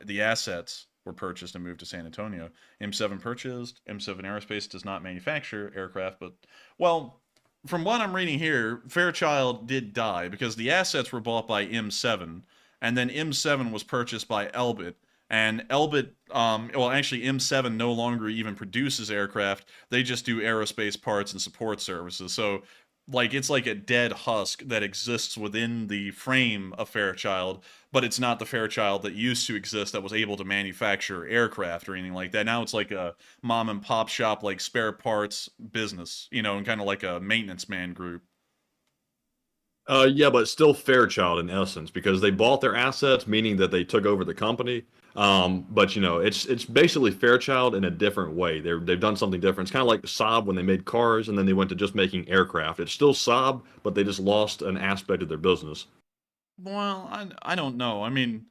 the assets were purchased and moved to San Antonio. M7 purchased, M7 Aerospace does not manufacture aircraft, but, well, from what I'm reading here, Fairchild did die because the assets were bought by M7, and then M7 was purchased by Elbit, and Elbit, well, actually, M7 no longer even produces aircraft. They just do aerospace parts and support services. So, like, it's like a dead husk that exists within the frame of Fairchild, but it's not the Fairchild that used to exist that was able to manufacture aircraft or anything like that. Now it's like a mom and pop shop, like spare parts business, you know, and kind of like a maintenance man group. Yeah, but it's still Fairchild in essence because they bought their assets, meaning that they took over the company. But you know, it's basically Fairchild in a different way. They've done something different. It's kind of like Saab when they made cars and then they went to just making aircraft. It's still Saab, but they just lost an aspect of their business. Well, I don't know. I mean,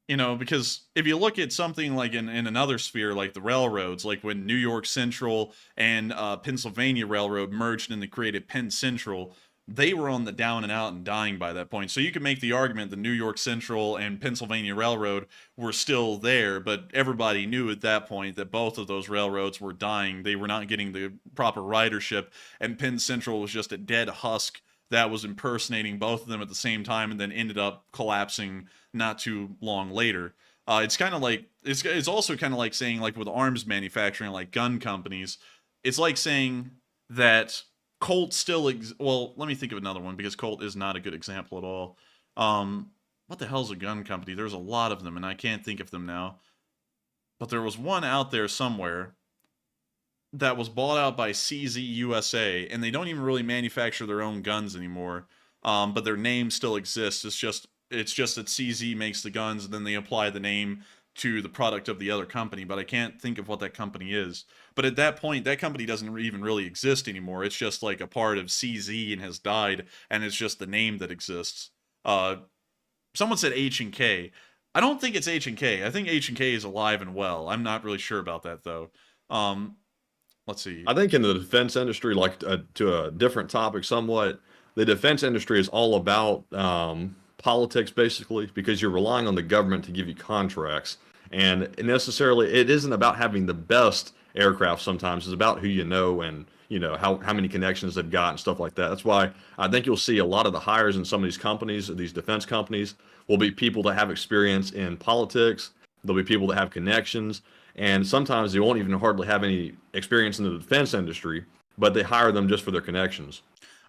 you know, because if you look at something like in another sphere, like the railroads, like when New York Central and Pennsylvania Railroad merged and they created Penn Central, they were on the down and out and dying by that point. So you could make the argument the New York Central and Pennsylvania Railroad were still there, but everybody knew at that point that both of those railroads were dying. They were not getting the proper ridership, and Penn Central was just a dead husk that was impersonating both of them at the same time and then ended up collapsing not too long later. It's kind of like, it's also kind of like saying, like with arms manufacturing, like gun companies, it's like saying that Colt still well, let me think of another one because Colt is not a good example at all. What the hell's a gun company? There's a lot of them and I can't think of them now. But there was one out there somewhere that was bought out by CZ USA, and they don't even really manufacture their own guns anymore. But their name still exists. It's just that CZ makes the guns and then they apply the name to the product of the other company, but I can't think of what that company is. But at that point, that company doesn't even really exist anymore. It's just like a part of CZ and has died, and it's just the name that exists. Someone said H&K. I don't think it's H&K. I think H&K is alive and well. I'm not really sure about that, though. Let's see. I think in the defense industry, like to a different topic somewhat, the defense industry is all about politics, basically, because you're relying on the government to give you contracts. And necessarily, it isn't about having the best aircraft sometimes. It's about who you know and, you know, how many connections they've got and stuff like that. That's why I think you'll see a lot of the hires in some of these companies, these defense companies, will be people that have experience in politics. There'll be people that have connections. And sometimes they won't even hardly have any experience in the defense industry, but they hire them just for their connections.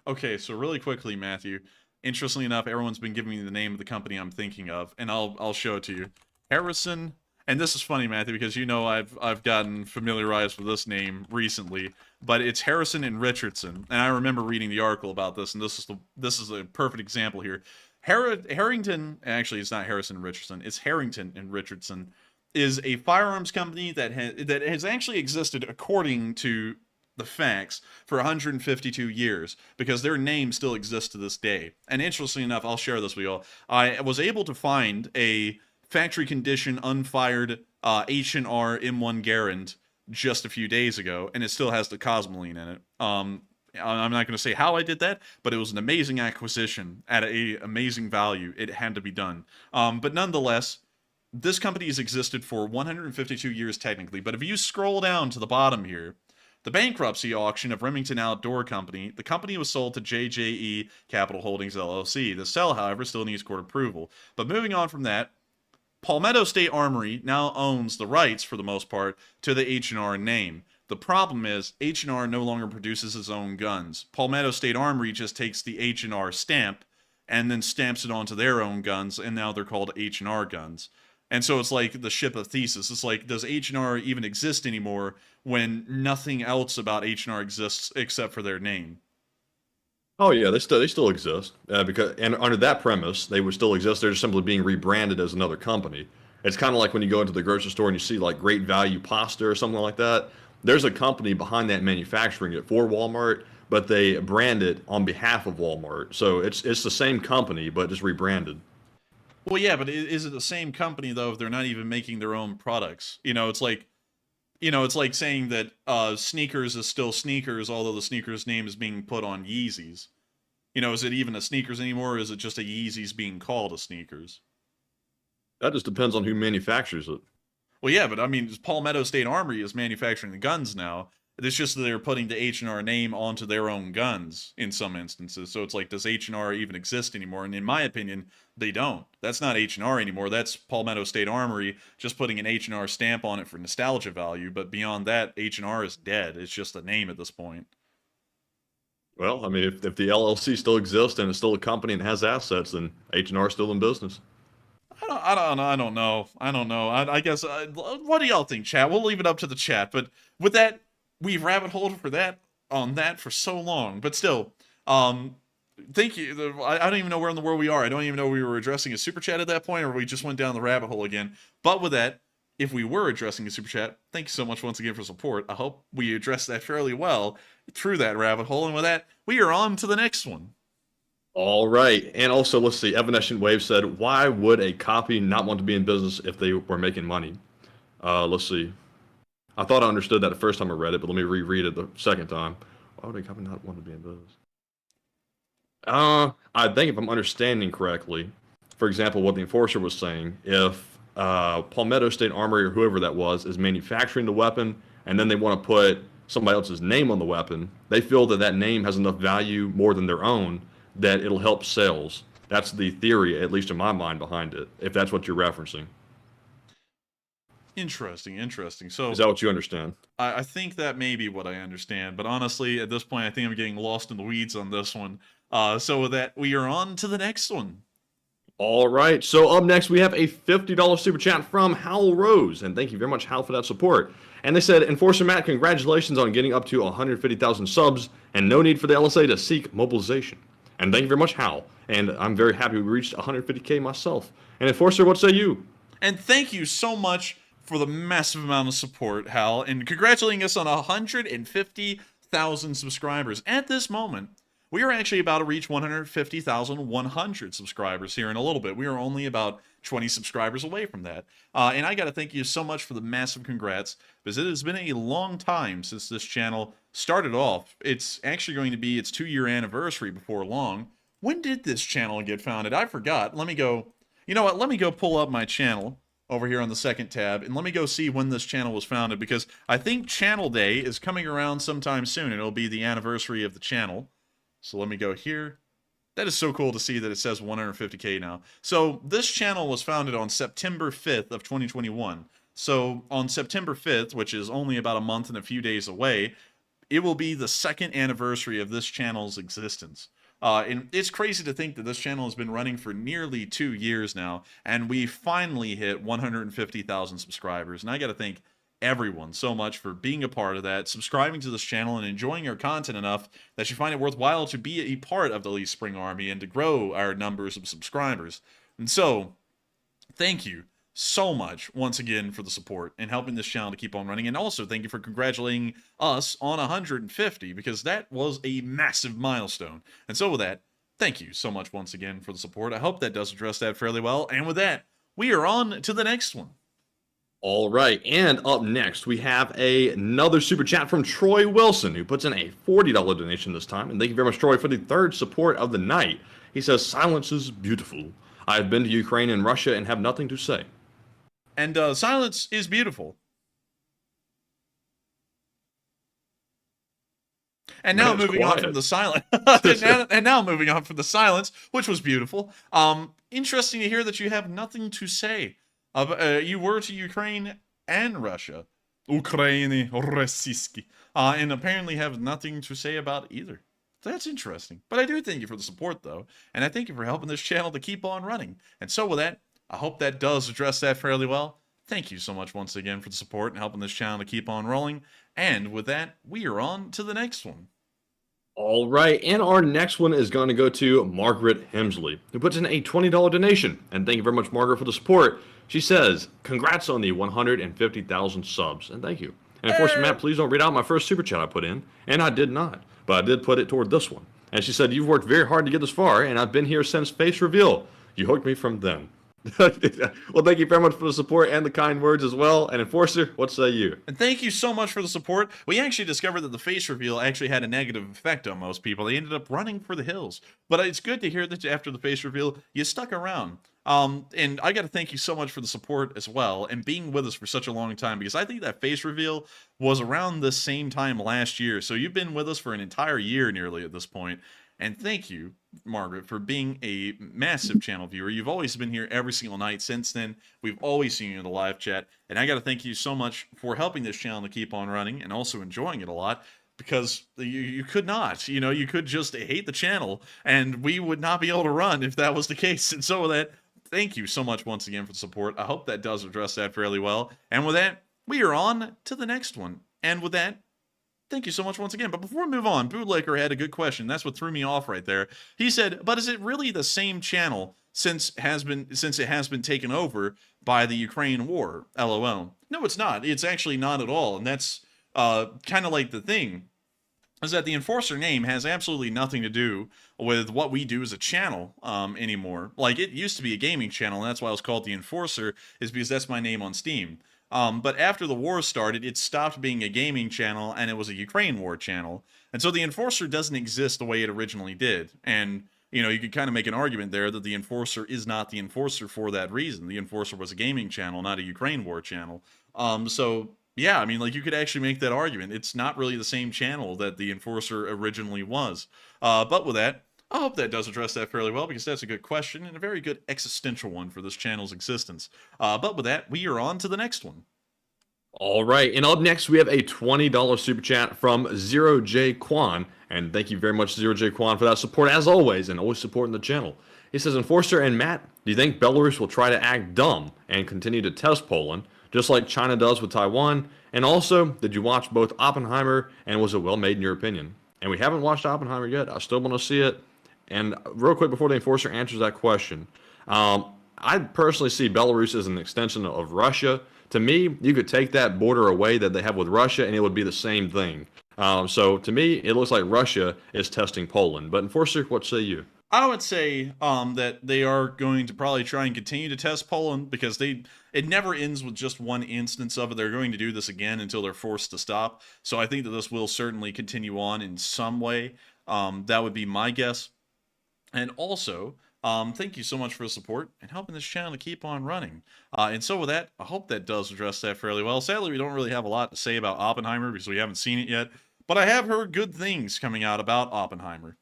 Okay, so really quickly, Matthew. Interestingly enough, everyone's been giving me the name of the company I'm thinking of, and I'll show it to you. Harrison, and this is funny, Matthew, because you know I've gotten familiarized with this name recently, but it's Harrison and Richardson, and I remember reading the article about this, and this is a perfect example here. Harrington, actually, it's not Harrison and Richardson, it's Harrington and Richardson, is a firearms company that has actually existed according to the facts for 152 years because their name still exists to this day. And interestingly enough, I'll share this with you all. I was able to find a factory condition unfired H&R M1 Garand just a few days ago, and it still has the Cosmoline in it. I'm not going to say how I did that, but it was an amazing acquisition at an amazing value. It had to be done. But nonetheless, this company has existed for 152 years technically, but if you scroll down to the bottom here, the bankruptcy auction of Remington Outdoor Company, the company was sold to JJE Capital Holdings LLC. The sale, however, still needs court approval. But moving on from that, Palmetto State Armory now owns the rights, for the most part, to the H&R name. The problem is, H&R no longer produces its own guns. Palmetto State Armory just takes the H&R stamp and then stamps it onto their own guns, and now they're called H&R guns. And so it's like the ship of Theseus. It's like, does H&R even exist anymore when nothing else about H&R exists except for their name? Oh yeah, they still exist because and under that premise, they would still exist. They're just simply being rebranded as another company. It's kind of like when you go into the grocery store and you see like Great Value pasta or something like that. There's a company behind that manufacturing it for Walmart, but they brand it on behalf of Walmart. So it's the same company, but just rebranded. Well, yeah, but is it the same company though if they're not even making their own products? It's like saying that sneakers is still sneakers, although the sneakers name is being put on Yeezys. Is it even a sneakers anymore, or is it just a Yeezys being called a sneakers? That just depends on who manufactures it. Well, yeah, but I mean, Palmetto State Armory is manufacturing the guns now. It's just that they're putting the H&R name onto their own guns in some instances. So it's like, does H&R even exist anymore? And in my opinion, they don't. That's not H&R anymore. That's Palmetto State Armory just putting an H&R stamp on it for nostalgia value. But beyond that, H&R is dead. It's just a name at this point. Well, I mean, if the LLC still exists and it's still a company and has assets, then H&R is still in business. I don't know. I guess, what do y'all think, chat? We'll leave it up to the chat. But with that, we've rabbit holed for that for so long. But still, thank you. I don't even know where in the world we are. I don't even know we were addressing a super chat at that point, or we just went down the rabbit hole again. But with that, if we were addressing a super chat, thank you so much once again for support. I hope we addressed that fairly well through that rabbit hole. And with that, we are on to the next one. All right. And also, let's see. Evanescent Wave said, why would a copy not want to be in business if they were making money? Let's see. I thought I understood that the first time I read it, but let me reread it the second time. Why would a copy not want to be in business? I think if I'm understanding correctly, for example, what the enforcer was saying, if Palmetto State Armory or whoever that was is manufacturing the weapon and then they want to put somebody else's name on the weapon, they feel that that name has enough value more than their own that it'll help sales. That's the theory, at least in my mind, behind it, if that's what you're referencing. Interesting. So is that what you understand? I think that may be what I understand, but honestly, at this point, I think I'm getting lost in the weeds on this one. So with that, we are on to the next one. All right. So up next, we have a $50 super chat from Howell Rose, and thank you very much, Hal, for that support. And they said, Enforcer Matt, congratulations on getting up to 150,000 subs, and no need for the LSA to seek mobilization. And thank you very much, Hal. And I'm very happy we reached 150K myself. And Enforcer, what say you? And thank you so much for the massive amount of support, Hal, and congratulating us on 150,000 subscribers. At this moment, we are actually about to reach 150,100 subscribers here in a little bit. We are only about 20 subscribers away from that. And I got to thank you so much for the massive congrats, because it has been a long time since this channel started off. It's actually going to be its 2-year anniversary before long. When did this channel get founded? I forgot. Let me go, you know what? Let me go pull up my channel over here on the second tab, and let me go see when this channel was founded, because I think Channel Day is coming around sometime soon, and it'll be the anniversary of the channel. So let me go here. That is so cool to see that it says 150K now. So this channel was founded on September 5th of 2021. So on September 5th, which is only about a month and a few days away, it will be the 2nd anniversary of this channel's existence. And it's crazy to think that this channel has been running for nearly 2 years now, and we finally hit 150,000 subscribers. And I got to thank everyone so much for being a part of that, subscribing to this channel, and enjoying our content enough that you find it worthwhile to be a part of the Leaf Spring Army and to grow our numbers of subscribers. And so, thank you so much once again for the support and helping this channel to keep on running. And also thank you for congratulating us on 150, because that was a massive milestone. And so with that, thank you so much once again for the support. I hope that does address that fairly well. And with that, we are on to the next one. All right, and up next, we have another super chat from Troy Wilson, who puts in a $40 donation this time. And thank you very much, Troy, for the 3rd support of the night. He says, silence is beautiful. I have been to Ukraine and Russia and have nothing to say. And silence is beautiful. And now moving on from the silence. and now moving on from the silence, which was beautiful. Interesting to hear that you have nothing to say. You were to Ukraine and Russia. Ukraine, Rossiyski. And apparently have nothing to say about either. That's interesting. But I do thank you for the support, though. And I thank you for helping this channel to keep on running. And so with that, I hope that does address that fairly well. Thank you so much once again for the support and helping this channel to keep on rolling. And with that, we are on to the next one. All right, and our next one is going to go to Margaret Hemsley, who puts in a $20 donation. And thank you very much, Margaret, for the support. She says, congrats on the 150,000 subs. And thank you. And of course, Matt, please don't read out my first super chat I put in. And I did not, but I did put it toward this one. And she said, you've worked very hard to get this far, and I've been here since face reveal. You hooked me from then. Well, thank you very much for the support and the kind words as well. And Enforcer, what say you? And thank you so much for the support. We actually discovered that the face reveal actually had a negative effect on most people. They ended up running for the hills. But it's good to hear that after the face reveal, you stuck around. And I got to thank you so much for the support as well and being with us for such a long time, because I think that face reveal was around the same time last year. So you've been with us for an entire year nearly at this point. And thank you, Margaret, for being a massive channel viewer. You've always been here every single night since then. We've always seen you in the live chat. And I got to thank you so much for helping this channel to keep on running and also enjoying it a lot. Because you could not, you could just hate the channel and we would not be able to run if that was the case. And so with that, thank you so much once again for the support. I hope that does address that fairly well. And with that, we are on to the next one. And with that, thank you so much once again. But before we move on, Bootlicker had a good question. That's what threw me off right there. He said, but is it really the same channel since it has been taken over by the Ukraine war? LOL. No, it's not. It's actually not at all. And that's kind of like the thing, is that the Enforcer name has absolutely nothing to do with what we do as a channel anymore. Like, it used to be a gaming channel, and that's why I was called the Enforcer, is because that's my name on Steam. But after the war started, it stopped being a gaming channel, and it was a Ukraine war channel. And so the Enforcer doesn't exist the way it originally did. And, you could kind of make an argument there that the Enforcer is not the Enforcer for that reason. The Enforcer was a gaming channel, not a Ukraine war channel. So yeah, I mean, like, you could actually make that argument. It's not really the same channel that the Enforcer originally was. But with that, I hope that does address that fairly well, because that's a good question and a very good existential one for this channel's existence. But with that, we are on to the next one. All right, and up next, we have a $20 super chat from Zero J Kwan. And thank you very much, Zero J Kwan, for that support, as always, and always supporting the channel. He says, Enforcer and Matt, do you think Belarus will try to act dumb and continue to test Poland, just like China does with Taiwan? And also, did you watch both Oppenheimer, and was it well made in your opinion? And we haven't watched Oppenheimer yet. I still want to see it. And real quick, before the Enforcer answers that question, I personally see Belarus as an extension of Russia. To me, you could take that border away that they have with Russia, and it would be the same thing. So to me, it looks like Russia is testing Poland. But Enforcer, what say you? I would say that they are going to probably try and continue to test Poland, because it never ends with just one instance of it. They're going to do this again until they're forced to stop. So I think that this will certainly continue on in some way. That would be my guess. And also, thank you so much for the support and helping this channel to keep on running. And so with that, I hope that does address that fairly well. Sadly, we don't really have a lot to say about Oppenheimer because we haven't seen it yet. But I have heard good things coming out about Oppenheimer.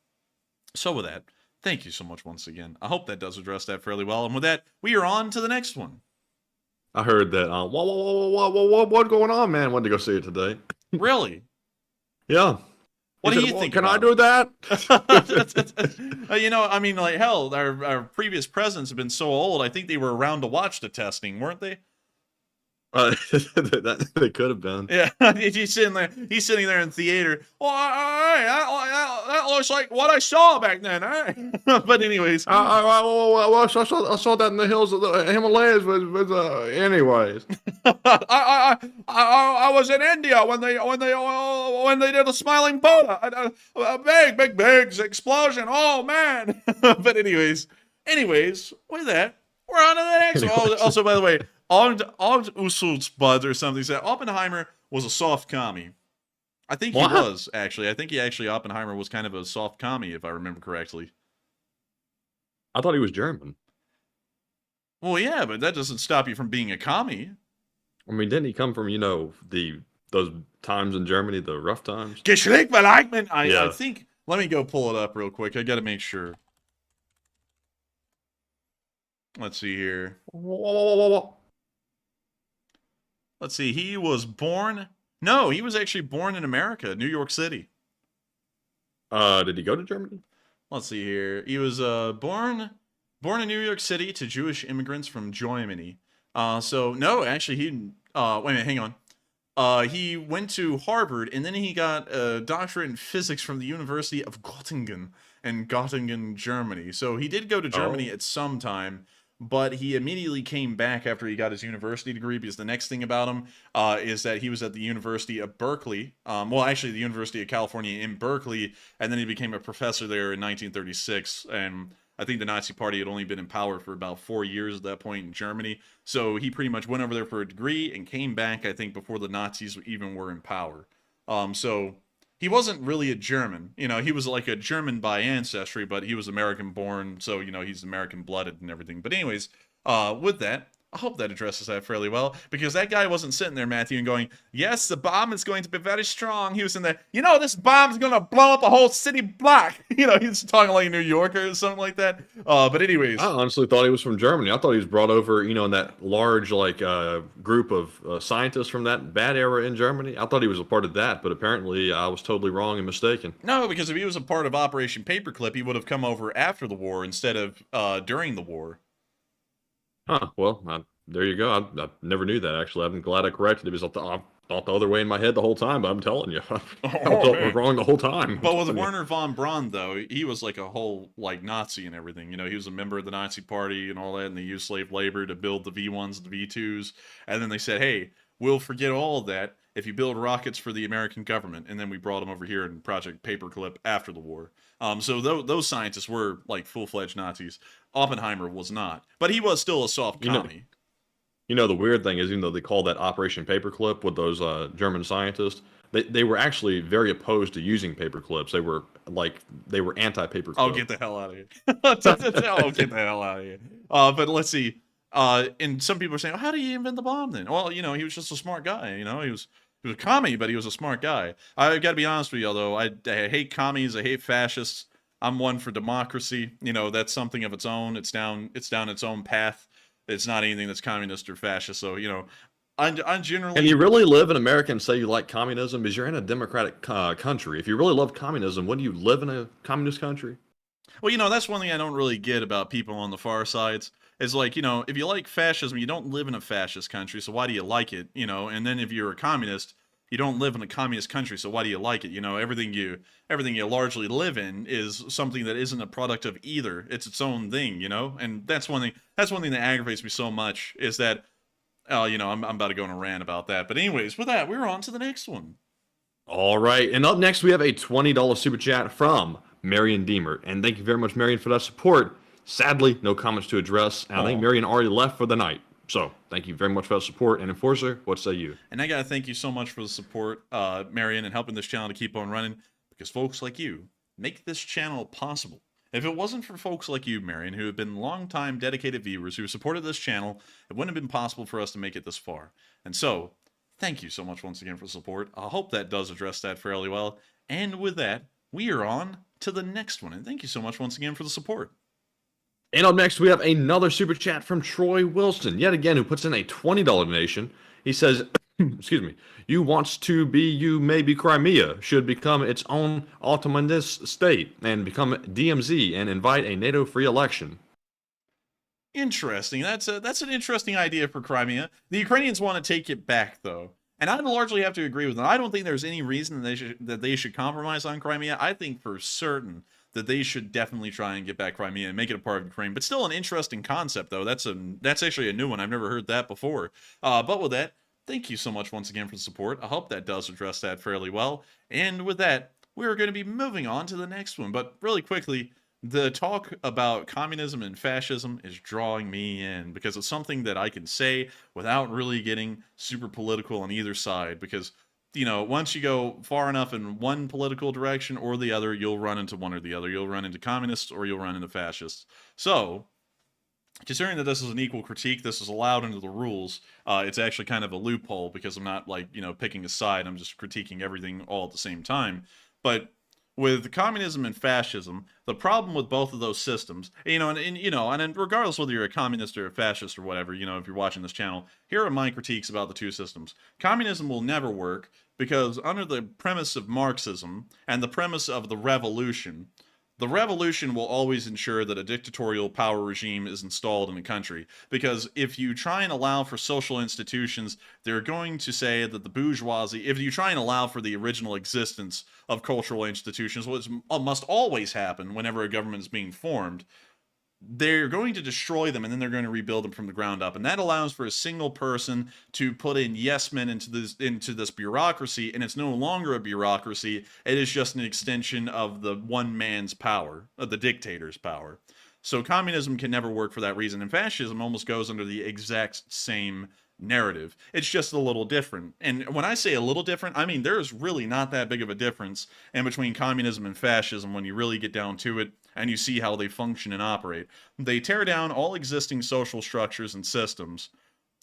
So with that, thank you so much once again. I hope that does address that fairly well. And with that, we are on to the next one. I heard that. What's going on, man? Wanted to go see it today. Really? Yeah. What do you think? Can I do that? I mean, like, hell, our previous presidents have been so old. I think they were around to watch the testing, weren't they? They could have been. Yeah, he's sitting there in theater. Well, that looks like what I saw back then. But anyways, I saw that in the hills of the Himalayas. Anyways, I was in India when they did a smiling Buddha, a big explosion. Oh man! But anyways, with that, we're on to the next one. Also, by the way, Ogd Usulzbud or something said Oppenheimer was a soft commie. I think he was, actually. I think Oppenheimer was kind of a soft commie, if I remember correctly. I thought he was German. Well, yeah, but that doesn't stop you from being a commie. I mean, didn't he come from, those times in Germany, the rough times? I think, let me go pull it up real quick. I gotta make sure. Let's see here. Let's see, he was born... No, he was actually born in America, New York City. Did he go to Germany? Let's see here. He was born in New York City to Jewish immigrants from Germany. So, no, actually, he... wait a minute, hang on. He went to Harvard, and then he got a doctorate in physics from the University of Göttingen in Göttingen, Germany. So he did go to Germany at some time, but he immediately came back after he got his university degree, because the next thing about him is that he was at the University of Berkeley, well, actually the University of California in Berkeley, and then he became a professor there in 1936, and I think the Nazi Party had only been in power for about 4 years at that point in Germany, so he pretty much went over there for a degree and came back, I think, before the Nazis even were in power. So he wasn't really a German. You know, he was like a German by ancestry, but he was American born, so you know he's American blooded and everything. But anyways, with that, I hope that addresses that fairly well, because that guy wasn't sitting there, Matthew, and going, yes, the bomb is going to be very strong. He was in there, you know, this bomb's going to blow up a whole city block. You know, he's talking like a New Yorker or something like that. But anyways. I honestly thought he was from Germany. I thought he was brought over, you know, in that large, like, group of scientists from that bad era in Germany. I thought he was a part of that, but apparently I was totally wrong and mistaken. No, because if he was a part of Operation Paperclip, he would have come over after the war instead of during the war. Huh, well, there you go. I never knew that, actually. I'm glad I corrected it, because I thought the other way in my head the whole time, but I'm telling you. I thought we were wrong the whole time. But with Werner von Braun, though, he was like a whole, like, Nazi and everything. You know, he was a member of the Nazi Party and all that, and they used slave labor to build the V1s, the V2s, and then they said, hey, we'll forget all of that if you build rockets for the American government. And then we brought them over here in Project Paperclip after the war. So those scientists were, like, full-fledged Nazis. Oppenheimer was not. But he was still a soft commie. You know, the weird thing is, even though they called that Operation Paperclip with those German scientists, they were actually very opposed to using paperclips. They were anti-paperclip. Oh, get the hell out of here. Oh, get the hell out of here. But let's see. And some people are saying, well, how did he invent the bomb then? Well, you know, he was just a smart guy. You know, he was a commie, but he was a smart guy. I got to be honest with you, though. I hate commies. I hate fascists. I'm one for democracy. You know, that's something of its own. It's down its own path. It's not anything that's communist or fascist. So, you know, I'm generally... Can you really live in America and say you like communism? Because you're in a democratic country. If you really love communism, wouldn't you live in a communist country? Well, you know, that's one thing I don't really get about people on the far sides. Is like, you know, if you like fascism, you don't live in a fascist country, so why do you like it? You know, and then if you're a communist, you don't live in a communist country, so why do you like it? You know, everything you largely live in is something that isn't a product of either. It's its own thing, you know? And that's one thing that aggravates me so much, is that, you know, I'm about to go on a rant about that. But anyways, with that, we're on to the next one. All right, and up next we have a $20 super chat from Marion Deemer. And thank you very much, Marion, for that support. Sadly, no comments to address, and I think Marion already left for the night. So, thank you very much for that support. And Enforcer, what say you? And I got to thank you so much for the support, Marion, and helping this channel to keep on running, because folks like you make this channel possible. If it wasn't for folks like you, Marion, who have been long-time dedicated viewers who supported this channel, it wouldn't have been possible for us to make it this far. And so, thank you so much once again for the support. I hope that does address that fairly well. And with that, we are on to the next one. And thank you so much once again for the support. And up next, we have another super chat from Troy Wilson, yet again, who puts in a $20 donation. He says, excuse me, you wants to be, you maybe Crimea should become its own autonomous state and become DMZ and invite a NATO-free election. Interesting. That's an interesting idea for Crimea. The Ukrainians want to take it back, though. And I'd largely have to agree with them. I don't think there's any reason that they should compromise on Crimea. I think for certain that they should definitely try and get back Crimea and make it a part of Ukraine. But still an interesting concept, though. That's actually a new one. I've never heard that before. But with that, thank you so much once again for the support. I hope that does address that fairly well. And with that, we're going to be moving on to the next one. But really quickly, the talk about communism and fascism is drawing me in, because it's something that I can say without really getting super political on either side, because, you know, once you go far enough in one political direction or the other, you'll run into one or the other. You'll run into communists or you'll run into fascists. So, considering that this is an equal critique, this is allowed under the rules, it's actually kind of a loophole, because I'm not, like, you know, picking a side. I'm just critiquing everything all at the same time. But with communism and fascism, the problem with both of those systems, you know, and regardless whether you're a communist or a fascist or whatever, you know, if you're watching this channel, here are my critiques about the two systems. Communism will never work, because under the premise of Marxism and the premise of the revolution will always ensure that a dictatorial power regime is installed in a country. Because if you try and allow for social institutions, they're going to say that the bourgeoisie, if you try and allow for the original existence of cultural institutions, which must always happen whenever a government is being formed, they're going to destroy them, and then they're going to rebuild them from the ground up. And that allows for a single person to put in yes men into this bureaucracy, and it's no longer a bureaucracy. It is just an extension of the one man's power, of the dictator's power. So communism can never work for that reason, and fascism almost goes under the exact same narrative. It's just a little different. And when I say a little different, I mean there's really not that big of a difference in between communism and fascism when you really get down to it and you see how they function and operate. They tear down all existing social structures and systems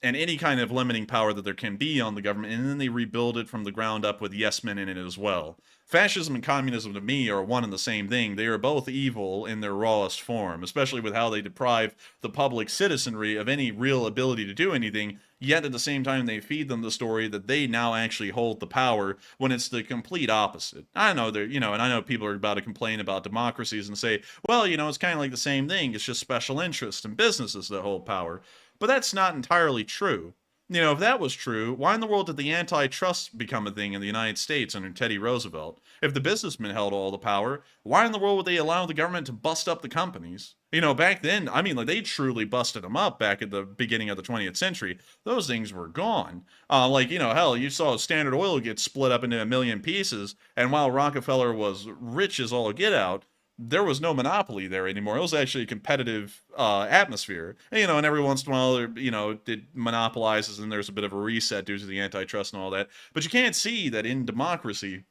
and any kind of limiting power that there can be on the government, and then they rebuild it from the ground up with yes men in it as well. Fascism and communism, to me, are one and the same thing. They are both evil in their rawest form, especially with how they deprive the public citizenry of any real ability to do anything, yet at the same time they feed them the story that they now actually hold the power, when it's the complete opposite. I know they're, and I know people are about to complain about democracies and say, well, it's kind of like the same thing. It's just special interests and businesses that hold power. But that's not entirely true. If that was true, why in the world did the antitrust become a thing in the United States under Teddy Roosevelt? If the businessmen held all the power, why in the world would they allow the government to bust up the companies? Back then, they truly busted them up back at the beginning of the 20th century. Those things were gone. Hell, you saw Standard Oil get split up into a million pieces, and while Rockefeller was rich as all get out, there was no monopoly there anymore. It was actually a competitive atmosphere. And every once in a while, it monopolizes and there's a bit of a reset due to the antitrust and all that. But you can't see that in democracy,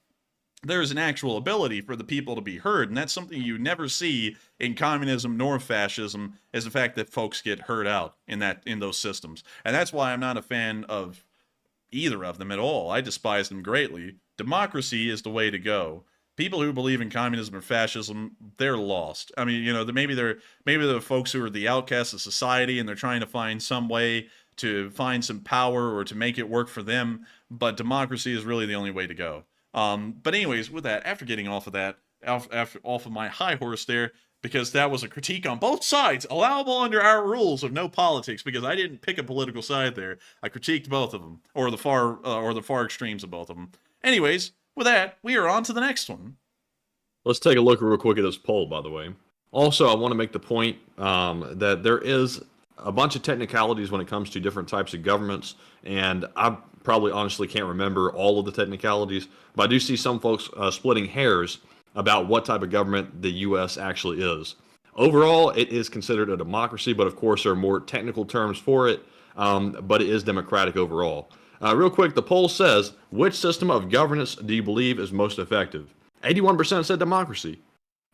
there's an actual ability for the people to be heard. And that's something you never see in communism nor fascism, is the fact that folks get heard out in those systems. And that's why I'm not a fan of either of them at all. I despise them greatly. Democracy is the way to go. People who believe in communism or fascism, they're lost. Maybe they're the folks who are the outcasts of society and they're trying to find some way to find some power or to make it work for them. But democracy is really the only way to go. But anyways, with that, after getting off of that, off of my high horse there, because that was a critique on both sides, allowable under our rules of no politics, because I didn't pick a political side there. I critiqued both of them, or the far extremes of both of them. Anyways, with that, we are on to the next one. Let's take a look real quick at this poll, by the way. Also, I want to make the point that there is a bunch of technicalities when it comes to different types of governments, and I probably honestly can't remember all of the technicalities, but I do see some folks splitting hairs about what type of government the U.S. actually is. Overall, it is considered a democracy, but of course there are more technical terms for it, but it is democratic overall. Real quick, the poll says, which system of governance do you believe is most effective? 81% said democracy.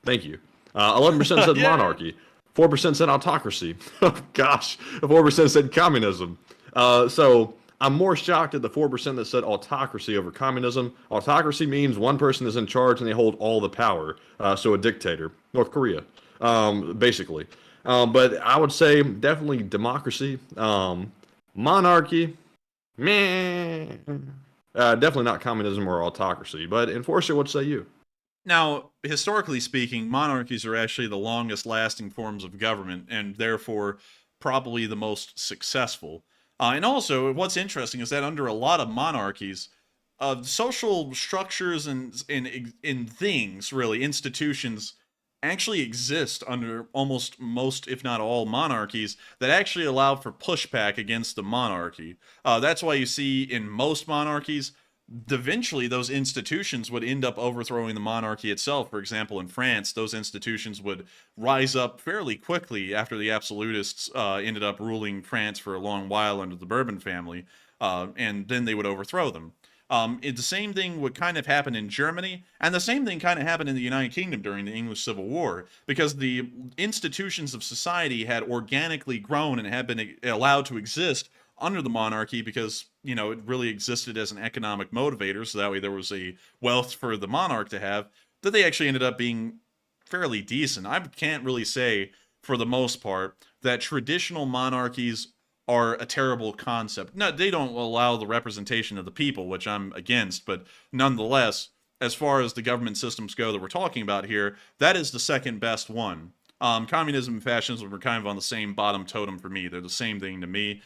Thank you. 11% said monarchy. 4% said autocracy. Oh, gosh. 4% said communism. So I'm more shocked at the 4% that said autocracy over communism. Autocracy means one person is in charge and they hold all the power. So a dictator. North Korea, basically. But I would say definitely democracy. Monarchy. Meh. Definitely not communism or autocracy, but Enforcer, what say you? Now, historically speaking, monarchies are actually the longest lasting forms of government, and therefore probably the most successful. And also, what's interesting is that under a lot of monarchies, social structures and in things, really, institutions, actually exist under almost most, if not all, monarchies that actually allow for pushback against the monarchy. That's why you see in most monarchies, eventually those institutions would end up overthrowing the monarchy itself. For example, in France, those institutions would rise up fairly quickly after the absolutists ended up ruling France for a long while under the Bourbon family, and then they would overthrow them. The same thing would kind of happen in Germany, and the same thing kind of happened in the United Kingdom during the English Civil War, because the institutions of society had organically grown and had been allowed to exist under the monarchy because, it really existed as an economic motivator, so that way there was a wealth for the monarch to have, that they actually ended up being fairly decent. I can't really say, for the most part, that traditional monarchies are a terrible concept. No, they don't allow the representation of the people, which I'm against, but nonetheless, as far as the government systems go that we're talking about here, that is the second best one. Communism and fascism are kind of on the same bottom totem for me. They're the same thing to me,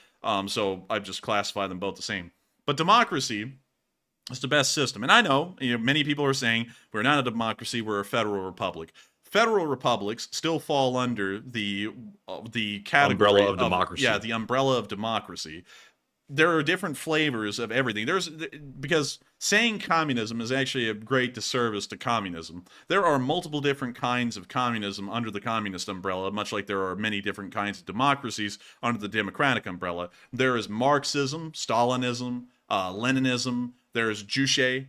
so I just classify them both the same. But democracy is the best system. And I know, many people are saying, we're not a democracy, we're a federal republic. Federal republics still fall under the category umbrella of democracy. Yeah, the umbrella of democracy. there are different flavors of everything. Because saying communism is actually a great disservice to communism. There are multiple different kinds of communism under the communist umbrella, much like there are many different kinds of democracies under the democratic umbrella. There is Marxism, Stalinism, Leninism. There is Juche.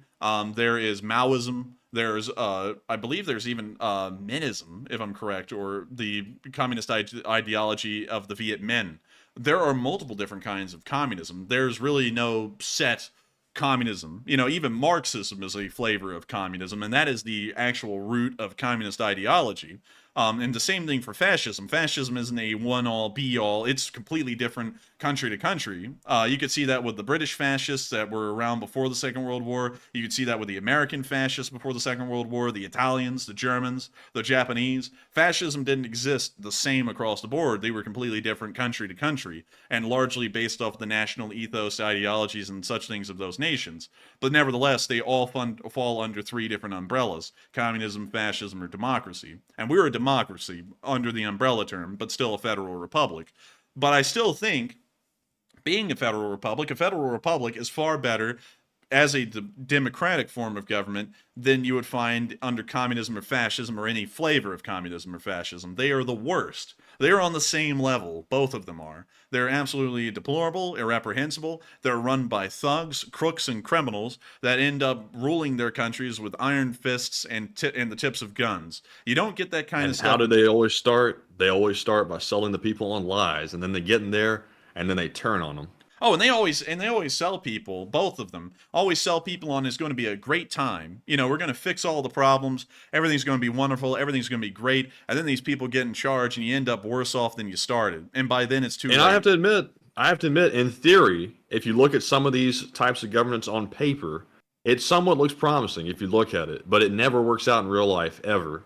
There is Maoism. There's, I believe there's even Menism, if I'm correct, or the communist ideology of the Viet Minh. There are multiple different kinds of communism. There's really no set communism. You know, even Marxism is a flavor of communism, and that is the actual root of communist ideology. And the same thing for fascism. Fascism isn't a one-all, be-all. It's completely different country to country. You could see that with the British fascists that were around before the Second World War. You could see that with the American fascists before the Second World War, the Italians, the Germans, the Japanese. Fascism didn't exist the same across the board. They were completely different country to country, and largely based off the national ethos, ideologies, and such things of those nations. But nevertheless, they all fall under three different umbrellas: communism, fascism, or democracy. And we're a democracy under the umbrella term, but still a federal republic. But I still think, being a federal republic is far better as a democratic form of government than you would find under communism or fascism or any flavor of communism or fascism. They are the worst. They are on the same level. Both of them are. They're absolutely deplorable, irreprehensible. They're run by thugs, crooks, and criminals that end up ruling their countries with iron fists and the tips of guns. You don't get that kind of stuff. How do they always start? They always start by selling the people on lies, and then they get in there, and then they turn on them. Oh, and they always sell people, both of them, always sell people on it's going to be a great time. You know, we're going to fix all the problems. Everything's going to be wonderful. Everything's going to be great. And then these people get in charge and you end up worse off than you started. And by then it's too late. And I have to admit, in theory, if you look at some of these types of governance on paper, it somewhat looks promising if you look at it, but it never works out in real life, ever.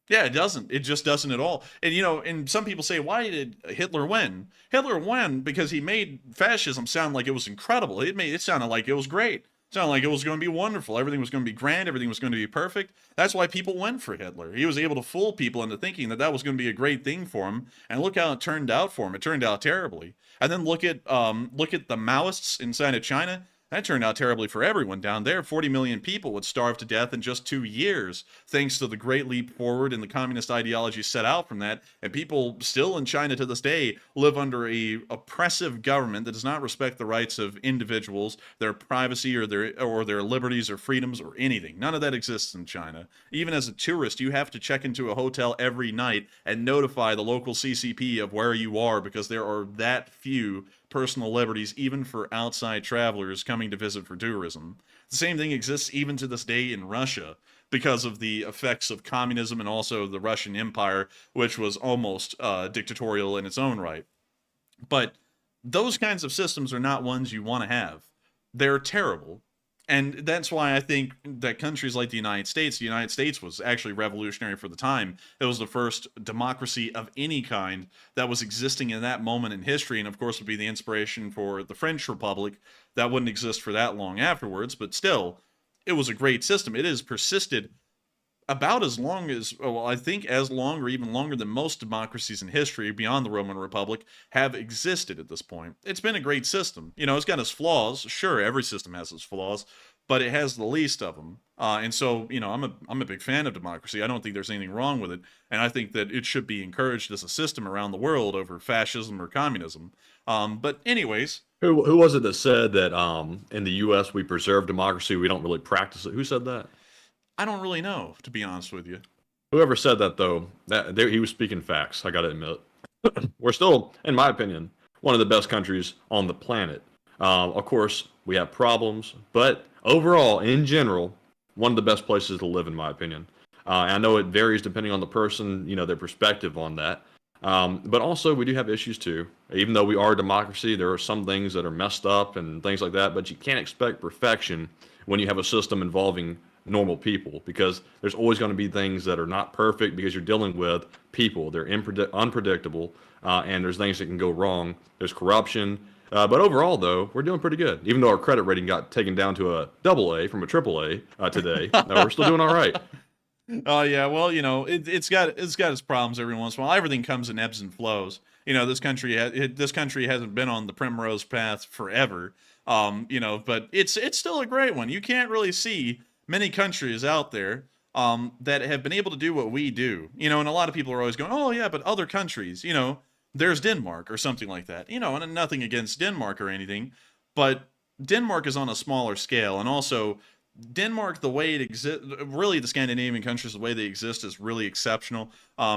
Yeah, it doesn't. It just doesn't at all. And, you know, and some people say, why did Hitler win? Hitler won because he made fascism sound like it was incredible. It sounded like it was great. It sounded like it was going to be wonderful. Everything was going to be grand. Everything was going to be perfect. That's why people went for Hitler. He was able to fool people into thinking that that was going to be a great thing for him. And look how it turned out for him. It turned out terribly. And then look at the Maoists inside of China. That turned out terribly for everyone down there. 40 million people would starve to death in just 2 years, thanks to the great leap forward and the communist ideology set out from that. And people still in China to this day live under a oppressive government that does not respect the rights of individuals, their privacy or their liberties or freedoms or anything. None of that exists in China. Even as a tourist, you have to check into a hotel every night and notify the local CCP of where you are because there are that few personal liberties even for outside travelers coming to visit for tourism. The same thing exists even to this day in Russia because of the effects of communism and also the Russian Empire, which was almost dictatorial in its own right. But those kinds of systems are not ones you want to have. They're terrible. And that's why I think that countries like the United States was actually revolutionary for the time. It was the first democracy of any kind that was existing in that moment in history, and of course would be the inspiration for the French Republic that wouldn't exist for that long afterwards, but still, it was a great system. It has persisted about as long as, well, I think as long or even longer than most democracies in history beyond the Roman Republic have existed at this point. It's been a great system. You know, it's got its flaws. Sure, every system has its flaws, but it has the least of them. And so, you know, I'm a big fan of democracy. I don't think there's anything wrong with it. And I think that it should be encouraged as a system around the world over fascism or communism. But anyways. Who was it that said that in the U.S. we preserve democracy, we don't really practice it? Who said that? I don't really know, to be honest with you. Whoever said that, though, he was speaking facts, I got to admit. We're still, in my opinion, one of the best countries on the planet. Of course, we have problems, but overall, in general, one of the best places to live, in my opinion. And I know it varies depending on the person, you know, their perspective on that. But also, we do have issues, too. Even though we are a democracy, there are some things that are messed up and things like that, but you can't expect perfection when you have a system involving normal people, because there's always going to be things that are not perfect because you're dealing with people. They're unpredictable, and there's things that can go wrong. There's corruption. But overall, though, we're doing pretty good. Even though our credit rating got taken down to a AA from a AAA today, we're still doing all right. Oh yeah, well, it's got its problems every once in a while. Everything comes in ebbs and flows. This country hasn't been on the primrose path forever. But it's still a great one. You can't really see many countries out there that have been able to do what we do. And a lot of people are always going, "Oh yeah, but other countries, there's Denmark or something like that." And nothing against Denmark or anything, but Denmark is on a smaller scale, and also Denmark, the way it exists, really the Scandinavian countries, the way they exist is really exceptional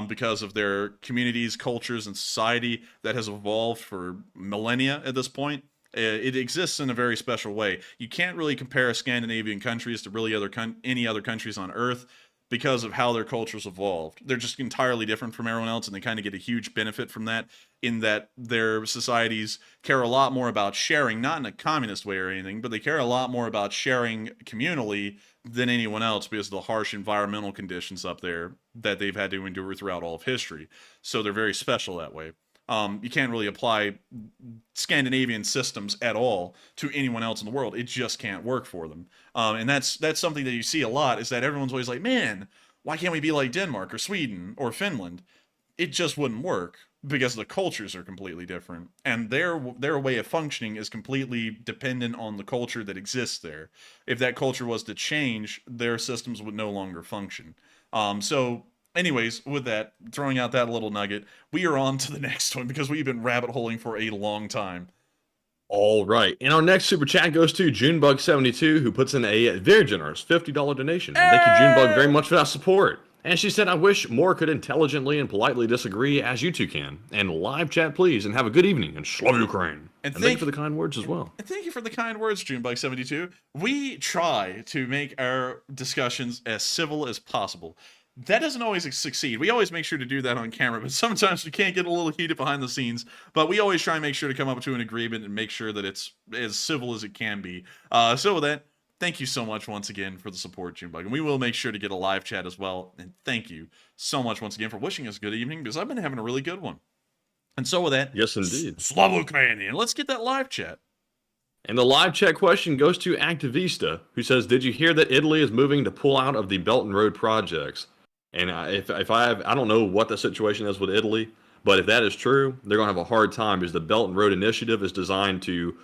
because of their communities, cultures, and society that has evolved for millennia at this point. It exists in a very special way. You can't really compare Scandinavian countries to really any other countries on Earth because of how their cultures evolved. They're just entirely different from everyone else, and they kind of get a huge benefit from that, in that their societies care a lot more about sharing, not in a communist way or anything, but they care a lot more about sharing communally than anyone else because of the harsh environmental conditions up there that they've had to endure throughout all of history. So they're very special that way. You can't really apply Scandinavian systems at all to anyone else in the world. It just can't work for them. And that's something that you see a lot, is that everyone's always like, man, why can't we be like Denmark or Sweden or Finland? It just wouldn't work because the cultures are completely different. And their way of functioning is completely dependent on the culture that exists there. If that culture was to change, their systems would no longer function. Anyways, with that, throwing out that little nugget, we are on to the next one because we've been rabbit holing for a long time. All right. And our next super chat goes to Junebug72, who puts in a very generous $50 donation. And thank you, Junebug, very much for that support. And she said, "I wish more could intelligently and politely disagree as you two can. And live chat, please, and have a good evening. And Slava Ukraine." And thank you for the kind words as well. And thank you for the kind words, Junebug72. We try to make our discussions as civil as possible. That doesn't always succeed. We always make sure to do that on camera, but sometimes we can't get a little heated behind the scenes. But we always try and make sure to come up to an agreement and make sure that it's as civil as it can be. So with that, thank you so much once again for the support, Junebug. And we will make sure to get a live chat as well. And thank you so much once again for wishing us a good evening, because I've been having a really good one. And so with that, yes, indeed. Slava Ukrainian. Let's get that live chat. And the live chat question goes to Activista, who says, "Did you hear that Italy is moving to pull out of the Belt and Road projects?" And I don't know what the situation is with Italy, but if that is true, they're going to have a hard time, because the Belt and Road Initiative is designed to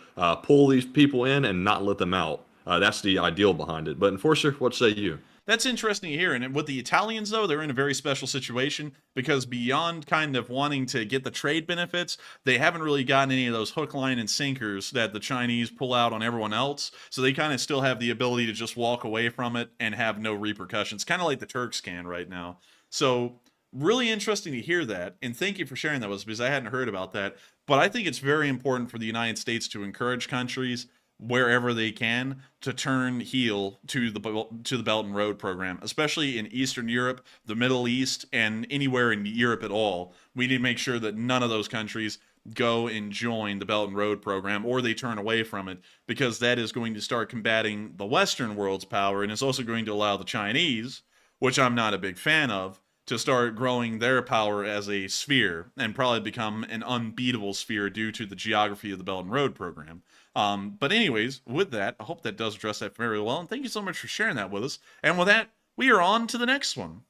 pull these people in and not let them out. That's the ideal behind it. But Enforcer, what say you? That's interesting to hear. And with the Italians, though, they're in a very special situation, because beyond kind of wanting to get the trade benefits, they haven't really gotten any of those hook, line, and sinkers that the Chinese pull out on everyone else. So they kind of still have the ability to just walk away from it and have no repercussions, kind of like the Turks can right now. So really interesting to hear that. And thank you for sharing that with us, because I hadn't heard about that. But I think it's very important for the United States to encourage countries wherever they can to turn heel to the Belt and Road program, especially in Eastern Europe, the Middle East, and anywhere in Europe at all. We need to make sure that none of those countries go and join the Belt and Road program, or they turn away from it, because that is going to start combating the Western world's power, and it's also going to allow the Chinese, which I'm not a big fan of, to start growing their power as a sphere and probably become an unbeatable sphere due to the geography of the Belt and Road program. But anyways, with that, I hope that does address that very well. And thank you so much for sharing that with us. And with that, we are on to the next one.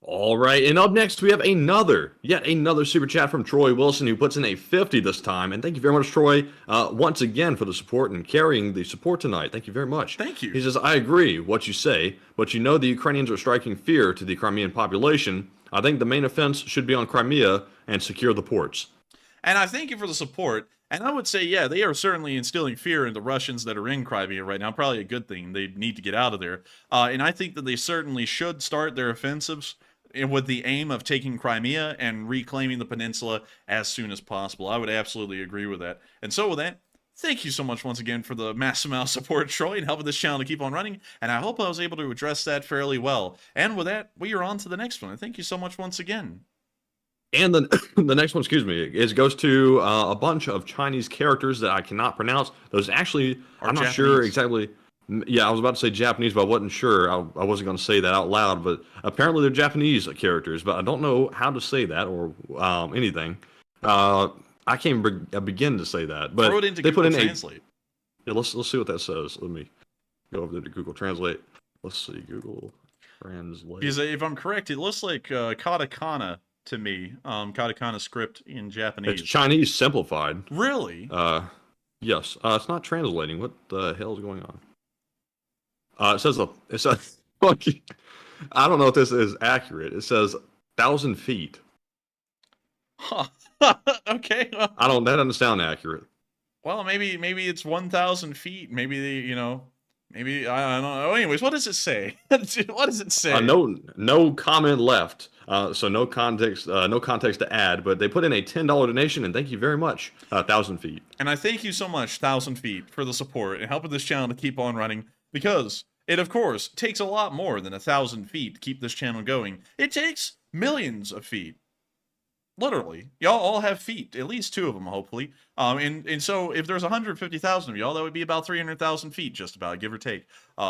All right, and up next we have yet another super chat from Troy Wilson, who puts in a 50 this time. And thank you very much, Troy, once again for the support and carrying the support tonight. Thank you very much. Thank you. He says, "I agree what you say, but you know the Ukrainians are striking fear to the Crimean population. I think the main offense should be on Crimea and secure the ports." And I thank you for the support. And I would say, yeah, they are certainly instilling fear in the Russians that are in Crimea right now. Probably a good thing. They need to get out of there. And I think that they certainly should start their offensives with the aim of taking Crimea and reclaiming the peninsula as soon as possible. I would absolutely agree with that. And so with that, thank you so much once again for the massive amount of support, Troy, and helping this channel to keep on running. And I hope I was able to address that fairly well. And with that, we are on to the next one. And thank you so much once again. And the next one, goes to a bunch of Chinese characters that I cannot pronounce. Those actually, I'm not sure exactly. Yeah, I was about to say Japanese, but I wasn't sure. I wasn't going to say that out loud, but apparently they're Japanese characters, but I don't know how to say that or anything. I can't even begin to say that. But throw it into they Google put in Translate. Yeah, let's see what that says. Let me go over there to Google Translate. Let's see, Google. Translate. Because if I'm correct, it looks like katakana to me. Katakana script in Japanese. It's Chinese simplified. Really? Yes. It's not translating. What the hell is going on? It says fucking. I don't know if this is accurate. It says 1,000 feet. Huh. Okay. Well, That doesn't sound accurate. well, maybe it's 1,000 feet. Maybe maybe I don't know. Anyways, what does it say? What does it say? No comment left. So no context to add. But they put in a $10 donation, and thank you very much. 1,000 feet. And I thank you so much, 1,000 feet, for the support and helping this channel to keep on running, because it, of course, takes a lot more than 1,000 feet to keep this channel going. It takes millions of feet. Literally. Y'all all have feet. At least 2 of them, hopefully. And so if there's 150,000 of y'all, that would be about 300,000 feet, just about, give or take.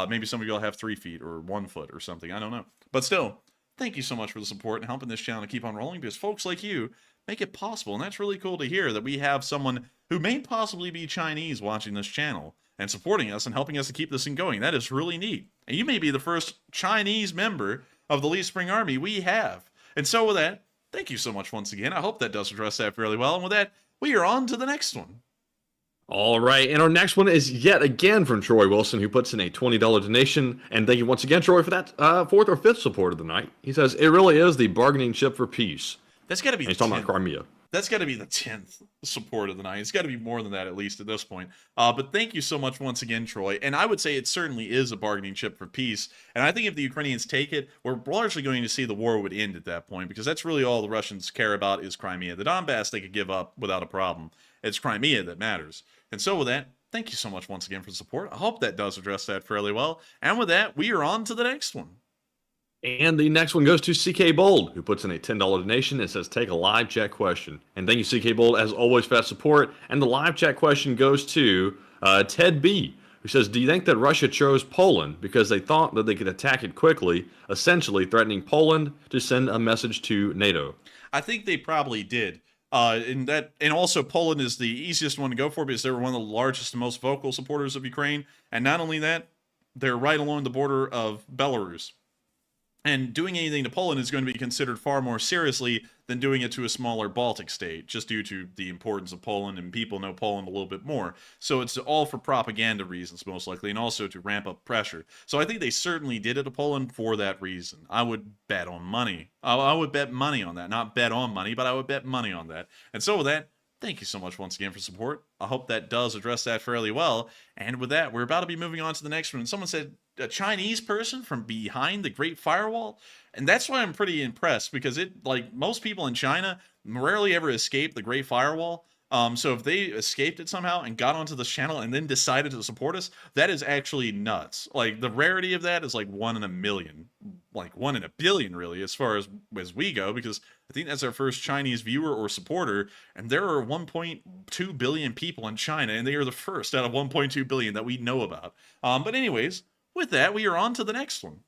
Maybe some of y'all have 3 feet or 1 foot or something. I don't know. But still, thank you so much for the support and helping this channel to keep on rolling, because folks like you make it possible. And that's really cool to hear, that we have someone who may possibly be Chinese watching this channel and supporting us and helping us to keep this thing going. That is really neat. And you may be the first Chinese member of the Leaf Spring Army we have. And so with that, thank you so much once again. I hope that does address that fairly well. And with that, we are on to the next one. All right, and our next one is yet again from Troy Wilson, who puts in a $20 donation. And thank you once again, Troy, for that 4th or 5th support of the night. He says, it really is the bargaining chip for peace. That's got to be and he's talking about Crimea. That's got to be the 10th support of the night. It's got to be more than that, at least at this point. But thank you so much once again, Troy. And I would say it certainly is a bargaining chip for peace. And I think if the Ukrainians take it, we're largely going to see the war would end at that point, because that's really all the Russians care about is Crimea. The Donbass they could give up without a problem. It's Crimea that matters. And so with that, thank you so much once again for the support. I hope that does address that fairly well. And with that, we are on to the next one. And the next one goes to CK Bold, who puts in a $10 donation and says, take a live chat question. And thank you, CK Bold, as always, for that support. And the live chat question goes to Ted B., who says, do you think that Russia chose Poland because they thought that they could attack it quickly, essentially threatening Poland to send a message to NATO? I think they probably did. And also Poland is the easiest one to go for, because they were one of the largest and most vocal supporters of Ukraine. And not only that, they're right along the border of Belarus. And doing anything to Poland is going to be considered far more seriously than doing it to a smaller Baltic state, just due to the importance of Poland, and people know Poland a little bit more. So it's all for propaganda reasons, most likely, and also to ramp up pressure. So I think they certainly did it to Poland for that reason. I would bet on money. I would bet money on that. Not bet on money, but I would bet money on that. And so with that, thank you so much once again for support. I hope that does address that fairly well. And with that, we're about to be moving on to the next one. And someone said, a Chinese person from behind the Great Firewall? And that's why I'm pretty impressed, because most people in China rarely ever escape the Great Firewall. So if they escaped it somehow and got onto this channel and then decided to support us, that is actually nuts. Like, the rarity of that is like 1 in a million, like 1 in a billion, really, as far as we go, because I think that's our first Chinese viewer or supporter, and there are 1.2 billion people in China, and they are the first out of 1.2 billion that we know about. But anyways, with that, we are on to the next one.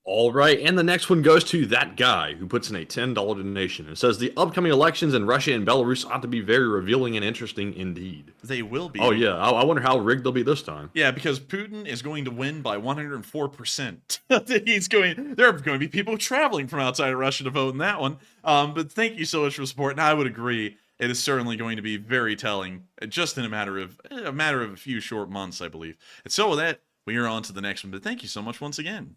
All right, and the next one goes to that guy who puts in a $10 donation and says the upcoming elections in Russia and Belarus ought to be very revealing and interesting indeed. They will be. Oh, yeah. I wonder how rigged they'll be this time. Yeah, because Putin is going to win by 104%. There are going to be people traveling from outside of Russia to vote in that one. But thank you so much for the support, and I would agree. It is certainly going to be very telling, just in a matter of a few short months, I believe. And so with that, we are on to the next one. But thank you so much once again.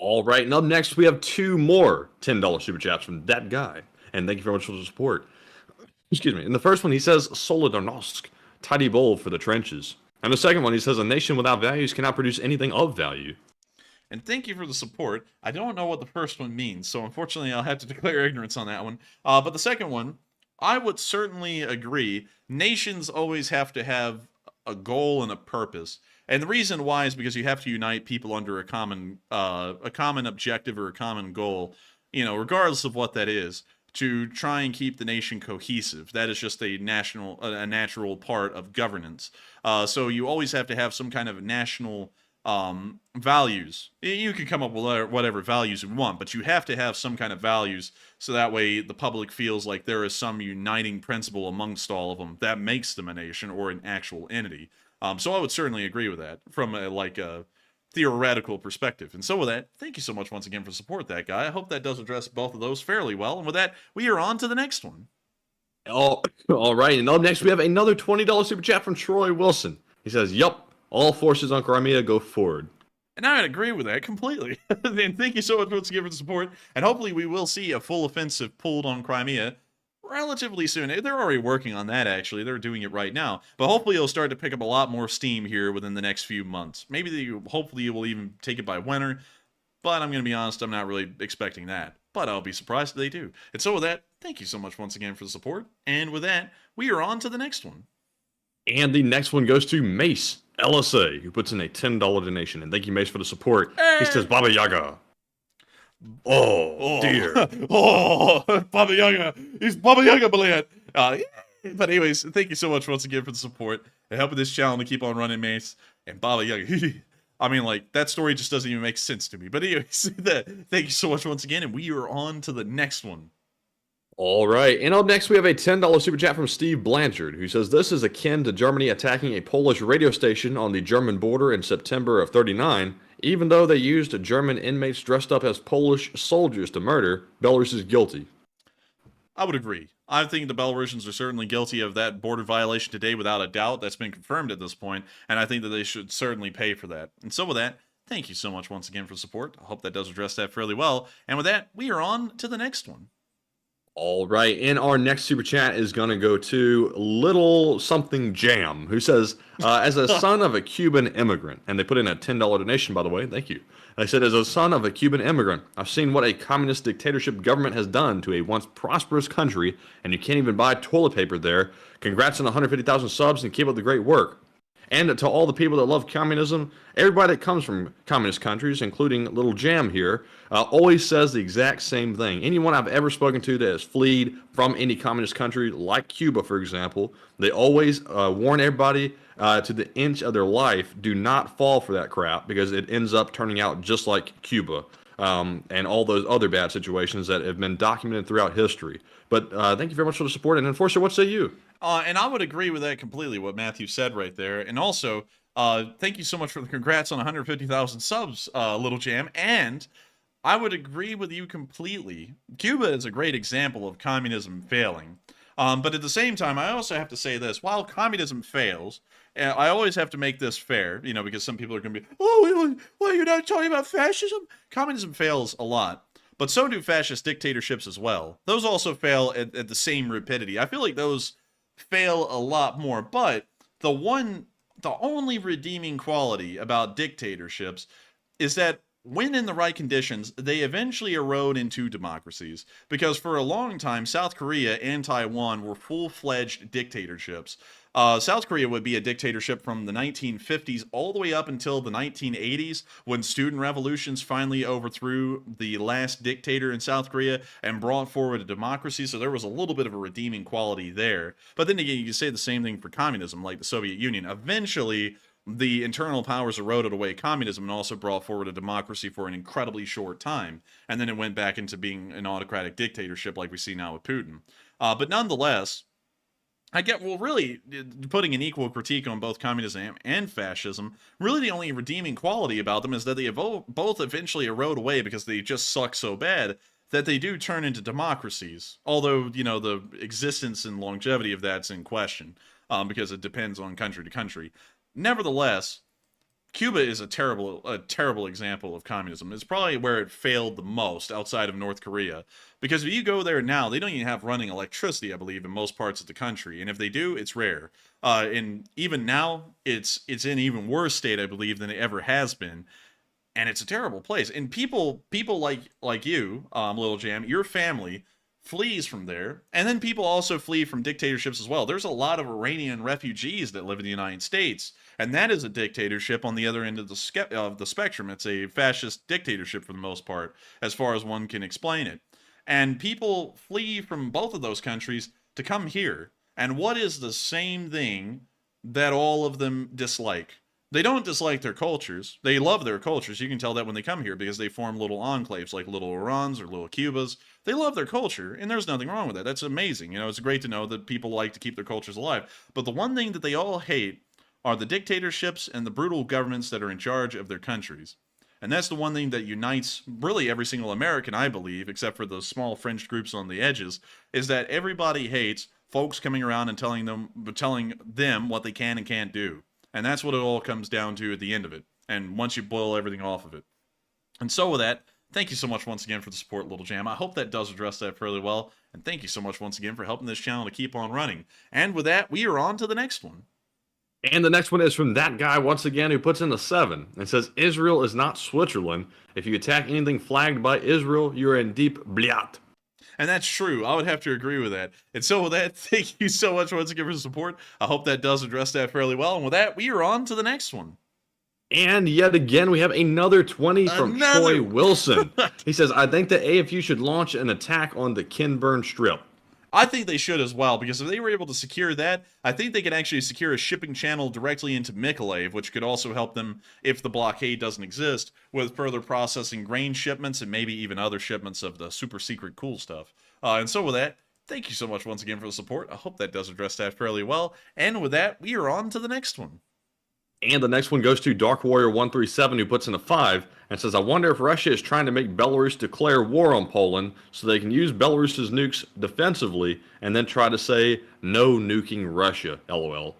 All right, and up next, we have 2 more $10 super chats from that guy. And thank you very much for the support. Excuse me. In the first one, he says, Solidarnosc, tidy bowl for the trenches. And the second one, he says, a nation without values cannot produce anything of value. And thank you for the support. I don't know what the first one means, so unfortunately, I'll have to declare ignorance on that one. But the second one, I would certainly agree. Nations always have to have a goal and a purpose. And the reason why is because you have to unite people under a common objective or a common goal, regardless of what that is, to try and keep the nation cohesive. That is just a natural part of governance. So you always have to have some kind of national values. You can come up with whatever values you want, but you have to have some kind of values, so that way the public feels like there is some uniting principle amongst all of them that makes them a nation or an actual entity. So I would certainly agree with that from a theoretical perspective. And so with that, thank you so much once again for support that guy. I hope that does address both of those fairly well. And with that, we are on to the next one. Oh, all right. And up next, we have another $20 super chat from Troy Wilson. He says, "Yup, all forces on Crimea go forward." And I would agree with that completely. And thank you so much once again for the support. And hopefully we will see a full offensive pulled on Crimea relatively soon. They're already working on that, actually. They're doing it right now. But hopefully it'll start to pick up a lot more steam here within the next few months. Hopefully you will even take it by winter. But I'm going to be honest, I'm not really expecting that. But I'll be surprised if they do. And so with that, thank you so much once again for the support. And with that, we are on to the next one. And the next one goes to Mace LSA, who puts in a $10 donation. And thank you, Mace, for the support. He says, "Baba Yaga." Oh, dear. Oh, Baba Yaga. He's Baba Yaga, Balad. But anyways, thank you so much once again for the support and helping this channel to keep on running, Mace. And Baba Yaga. I mean, like, that story just doesn't even make sense to me. But anyways, thank you so much once again, and we are on to the next one. All right, and up next we have a $10 super chat from Steve Blanchard, who says, "This is akin to Germany attacking a Polish radio station on the German border in September of '39. Even though they used German inmates dressed up as Polish soldiers to murder, Belarus is guilty." I would agree. I think the Belarusians are certainly guilty of that border violation today without a doubt. That's been confirmed at this point, and I think that they should certainly pay for that. And so with that, thank you so much once again for support. I hope that does address that fairly well. And with that, we are on to the next one. All right, and our next super chat is going to go to Little Something Jam, who says, "As a son of a Cuban immigrant," and they put in a $10 donation, by the way, thank you. They said, "As a son of a Cuban immigrant, I've seen what a communist dictatorship government has done to a once prosperous country, and you can't even buy toilet paper there. Congrats on 150,000 subs, and keep up the great work. And to all the people that love communism, everybody that comes from communist countries, including Little Jam here, always says the exact same thing. Anyone I've ever spoken to that has fled from any communist country, like Cuba, for example, they always warn everybody to the inch of their life, do not fall for that crap, because it ends up turning out just like Cuba and all those other bad situations that have been documented throughout history." But thank you very much for the support. And Enforcer, what say you? And I would agree with that completely, what Matthew said right there. And also, thank you so much for the congrats on 150,000 subs, Little Jam. And I would agree with you completely. Cuba is a great example of communism failing. But at the same time, I also have to say this. While communism fails, I always have to make this fair, you know, because some people are going to be, "Oh, why are you not talking about fascism?" Communism fails a lot. But so do fascist dictatorships as well. Those also fail at the same rapidity. I feel like those fail a lot more. But the only redeeming quality about dictatorships is that when in the right conditions, they eventually erode into democracies. Because for a long time, South Korea and Taiwan were full-fledged dictatorships. South Korea would be a dictatorship from the 1950s all the way up until the 1980s, when student revolutions finally overthrew the last dictator in South Korea and brought forward a democracy. So there was a little bit of a redeeming quality there. But then again, you can say the same thing for communism, like the Soviet Union. Eventually, the internal powers eroded away communism and also brought forward a democracy for an incredibly short time. And then it went back into being an autocratic dictatorship like we see now with Putin. But nonetheless, really, putting an equal critique on both communism and fascism, really the only redeeming quality about them is that they both eventually erode away because they just suck so bad that they do turn into democracies. Although, you know, the existence and longevity of that's in question, because it depends on country to country. Nevertheless, Cuba is a terrible example of communism. It's probably where it failed the most outside of North Korea. Because if you go there now, they don't even have running electricity, I believe, in most parts of the country. And if they do, it's rare. And even now, it's in even worse state, I believe, than it ever has been. And it's a terrible place. And people like you, Little Jam, your family flees from there. And then people also flee from dictatorships as well. There's a lot of Iranian refugees that live in the United States. And that is a dictatorship on the other end of the spectrum. It's a fascist dictatorship for the most part, as far as one can explain it. And people flee from both of those countries to come here. And what is the same thing that all of them dislike? They don't dislike their cultures. They love their cultures. You can tell that when they come here because they form little enclaves like little Irans or little Cubas. They love their culture, and there's nothing wrong with that. That's amazing. You know, it's great to know that people like to keep their cultures alive. But the one thing that they all hate are the dictatorships and the brutal governments that are in charge of their countries. And that's the one thing that unites really every single American, I believe, except for those small fringe groups on the edges, is that everybody hates folks coming around and telling them what they can and can't do. And that's what it all comes down to at the end of it. And once you boil everything off of it. And so with that, thank you so much once again for the support, Little Jam. I hope that does address that fairly well. And thank you so much once again for helping this channel to keep on running. And with that, we are on to the next one. And the next one is from that guy, once again, who puts in a 7 and says, Israel is not Switzerland. If you attack anything flagged by Israel, you're in deep bliat. And that's true. I would have to agree with that. And so with that, thank you so much once again for the support. I hope that does address that fairly well. And with that, we are on to the next one. And yet again, we have another 20 from Troy Wilson. He says, I think the AFU should launch an attack on the Kinburn Strip. I think they should as well, because if they were able to secure that, I think they could actually secure a shipping channel directly into Mykolaiv, which could also help them, if the blockade doesn't exist, with further processing grain shipments and maybe even other shipments of the super secret cool stuff. And so with that, thank you so much once again for the support. I hope that does address that fairly well. And with that, we are on to the next one. And the next one goes to Dark Warrior 137, who puts in a 5 and says, I wonder if Russia is trying to make Belarus declare war on Poland so they can use Belarus's nukes defensively and then try to say, no nuking Russia, LOL.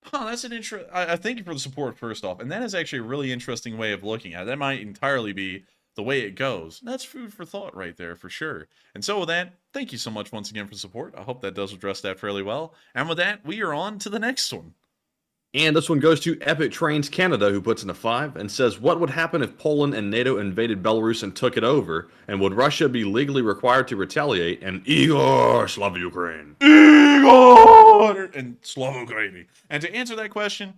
Huh, that's an I thank you for the support first off, and that is actually a really interesting way of looking at it. That might entirely be the way it goes. That's food for thought right there, for sure. And so with that, thank you so much once again for the support. I hope that does address that fairly well. And with that, we are on to the next one. And this one goes to Epic Trains Canada, who puts in a 5 and says, what would happen if Poland and NATO invaded Belarus and took it over? And would Russia be legally required to retaliate? And Igor, Slava Ukraine. Igor! And Slava Ukraine. And to answer that question,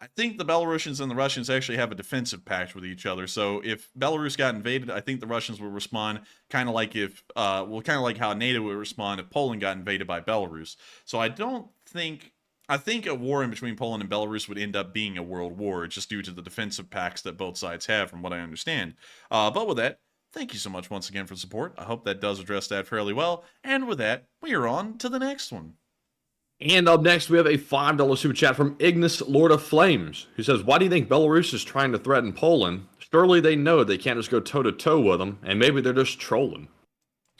I think the Belarusians and the Russians actually have a defensive pact with each other. So if Belarus got invaded, I think the Russians would respond kind of like kind of like how NATO would respond if Poland got invaded by Belarus. So I think a war in between Poland and Belarus would end up being a world war, just due to the defensive pacts that both sides have, from what I understand. But with that, thank you so much once again for the support. I hope that does address that fairly well. And with that, we are on to the next one. And up next, we have a $5 super chat from Ignis, Lord of Flames, who says, why do you think Belarus is trying to threaten Poland? Surely they know they can't just go toe-to-toe with them, and maybe they're just trolling.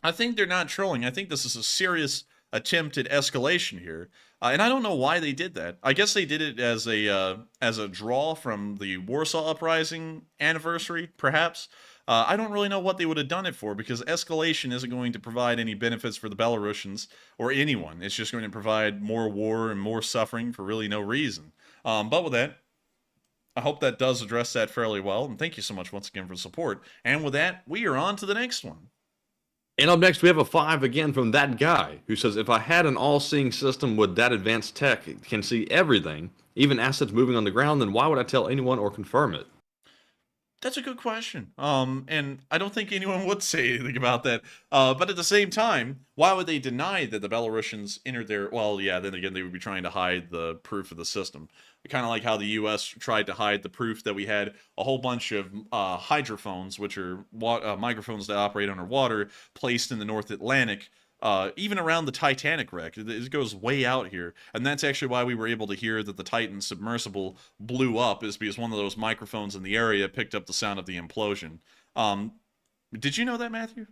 I think they're not trolling. I think this is a serious attempt at escalation here. And I don't know why they did that. I guess they did it as a draw from the Warsaw Uprising anniversary, perhaps. I don't really know what they would have done it for, because escalation isn't going to provide any benefits for the Belarusians or anyone. It's just going to provide more war and more suffering for really no reason. But with that, I hope that does address that fairly well. And thank you so much once again for the support. And with that, we are on to the next one. And up next, we have a 5 again from that guy, who says, if I had an all-seeing system with that advanced tech, it can see everything, even assets moving on the ground, then why would I tell anyone or confirm it? That's a good question. And I don't think anyone would say anything about that. But at the same time, why would they deny that the Belarusians entered their... Well, yeah, then again, they would be trying to hide the proof of the system. Kind of like how the U.S. tried to hide the proof that we had a whole bunch of hydrophones, which are microphones that operate underwater, placed in the North Atlantic, even around the Titanic wreck. It goes way out here. And that's actually why we were able to hear that the Titan submersible blew up, is because one of those microphones in the area picked up the sound of the implosion. Did you know that, Matthew?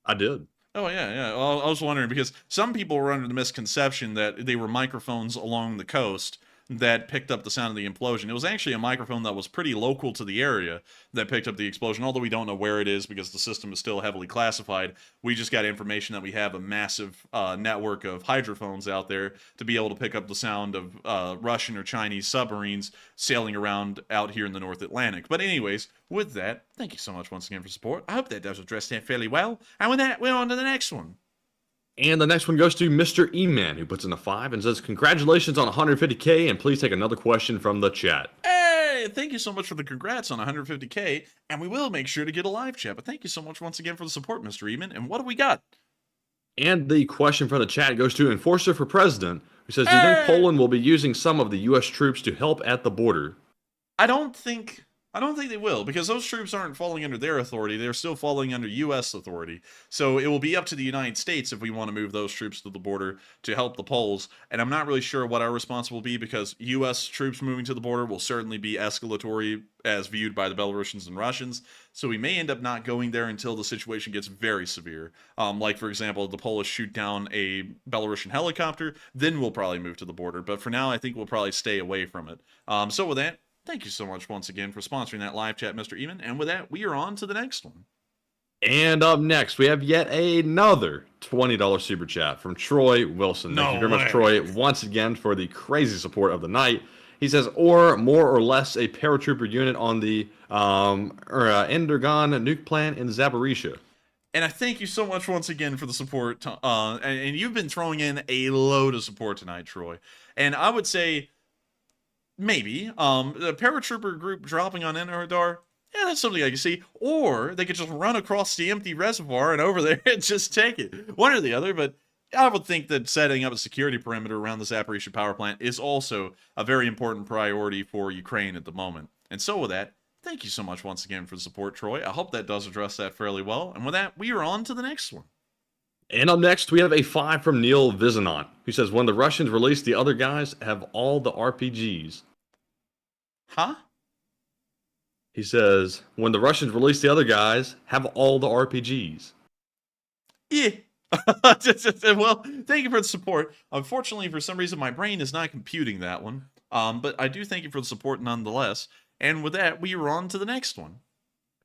I did. Oh, yeah. Well, I was wondering, because some people were under the misconception that they were microphones along the coast that picked up the sound of the implosion. It was actually a microphone that was pretty local to the area that picked up the explosion, although we don't know where it is because the system is still heavily classified. We just got information that we have a massive network of hydrophones out there to be able to pick up the sound of Russian or Chinese submarines sailing around out here in the North Atlantic. But anyways, with that, thank you so much once again for support. I hope that does address that fairly well. And with that, we're on to the next one. And the next one goes to Mr. E-Man, who puts in a 5 and says, congratulations on 150K, and please take another question from the chat. Hey, thank you so much for the congrats on 150K, and we will make sure to get a live chat. But thank you so much once again for the support, Mr. E-Man. And what do we got? And the question from the chat goes to Enforcer for President, who says, do you think Poland will be using some of the U.S. troops to help at the border? I don't think I don't think they will, because those troops aren't falling under their authority. They're still falling under U.S. authority. So it will be up to the United States if we want to move those troops to the border to help the Poles. And I'm not really sure what our response will be, because U.S. troops moving to the border will certainly be escalatory as viewed by the Belarusians and Russians. So we may end up not going there until the situation gets very severe. Like, for example, the Polish shoot down a Belarusian helicopter, then we'll probably move to the border. But for now, I think we'll probably stay away from it. So with that, thank you so much once again for sponsoring that live chat, Mr. Eamon. And with that, we are on to the next one. And up next, we have yet another $20 super chat from Troy Wilson. Thank you very much, Troy, once again for the crazy support of the night. He says, or more or less a paratrooper unit on the Endergon nuke plant in Zaporizhia. And I thank you so much once again for the support. And you've been throwing in a load of support tonight, Troy. And I would say, maybe, the paratrooper group dropping on Enerdar, yeah, that's something I can see. Or they could just run across the empty reservoir and over there and just take it. One or the other, but I would think that setting up a security perimeter around the Zaporizhia power plant is also a very important priority for Ukraine at the moment. And so with that, thank you so much once again for the support, Troy. I hope that does address that fairly well. And with that, we are on to the next one. And up next, we have a 5 from Neil Vizanant, who says, when the Russians release the other guys, have all the RPGs. Huh? He says, when the Russians release the other guys, have all the RPGs. Yeah. Well, thank you for the support. Unfortunately, for some reason, my brain is not computing that one. But I do thank you for the support nonetheless. And with that, we are on to the next one.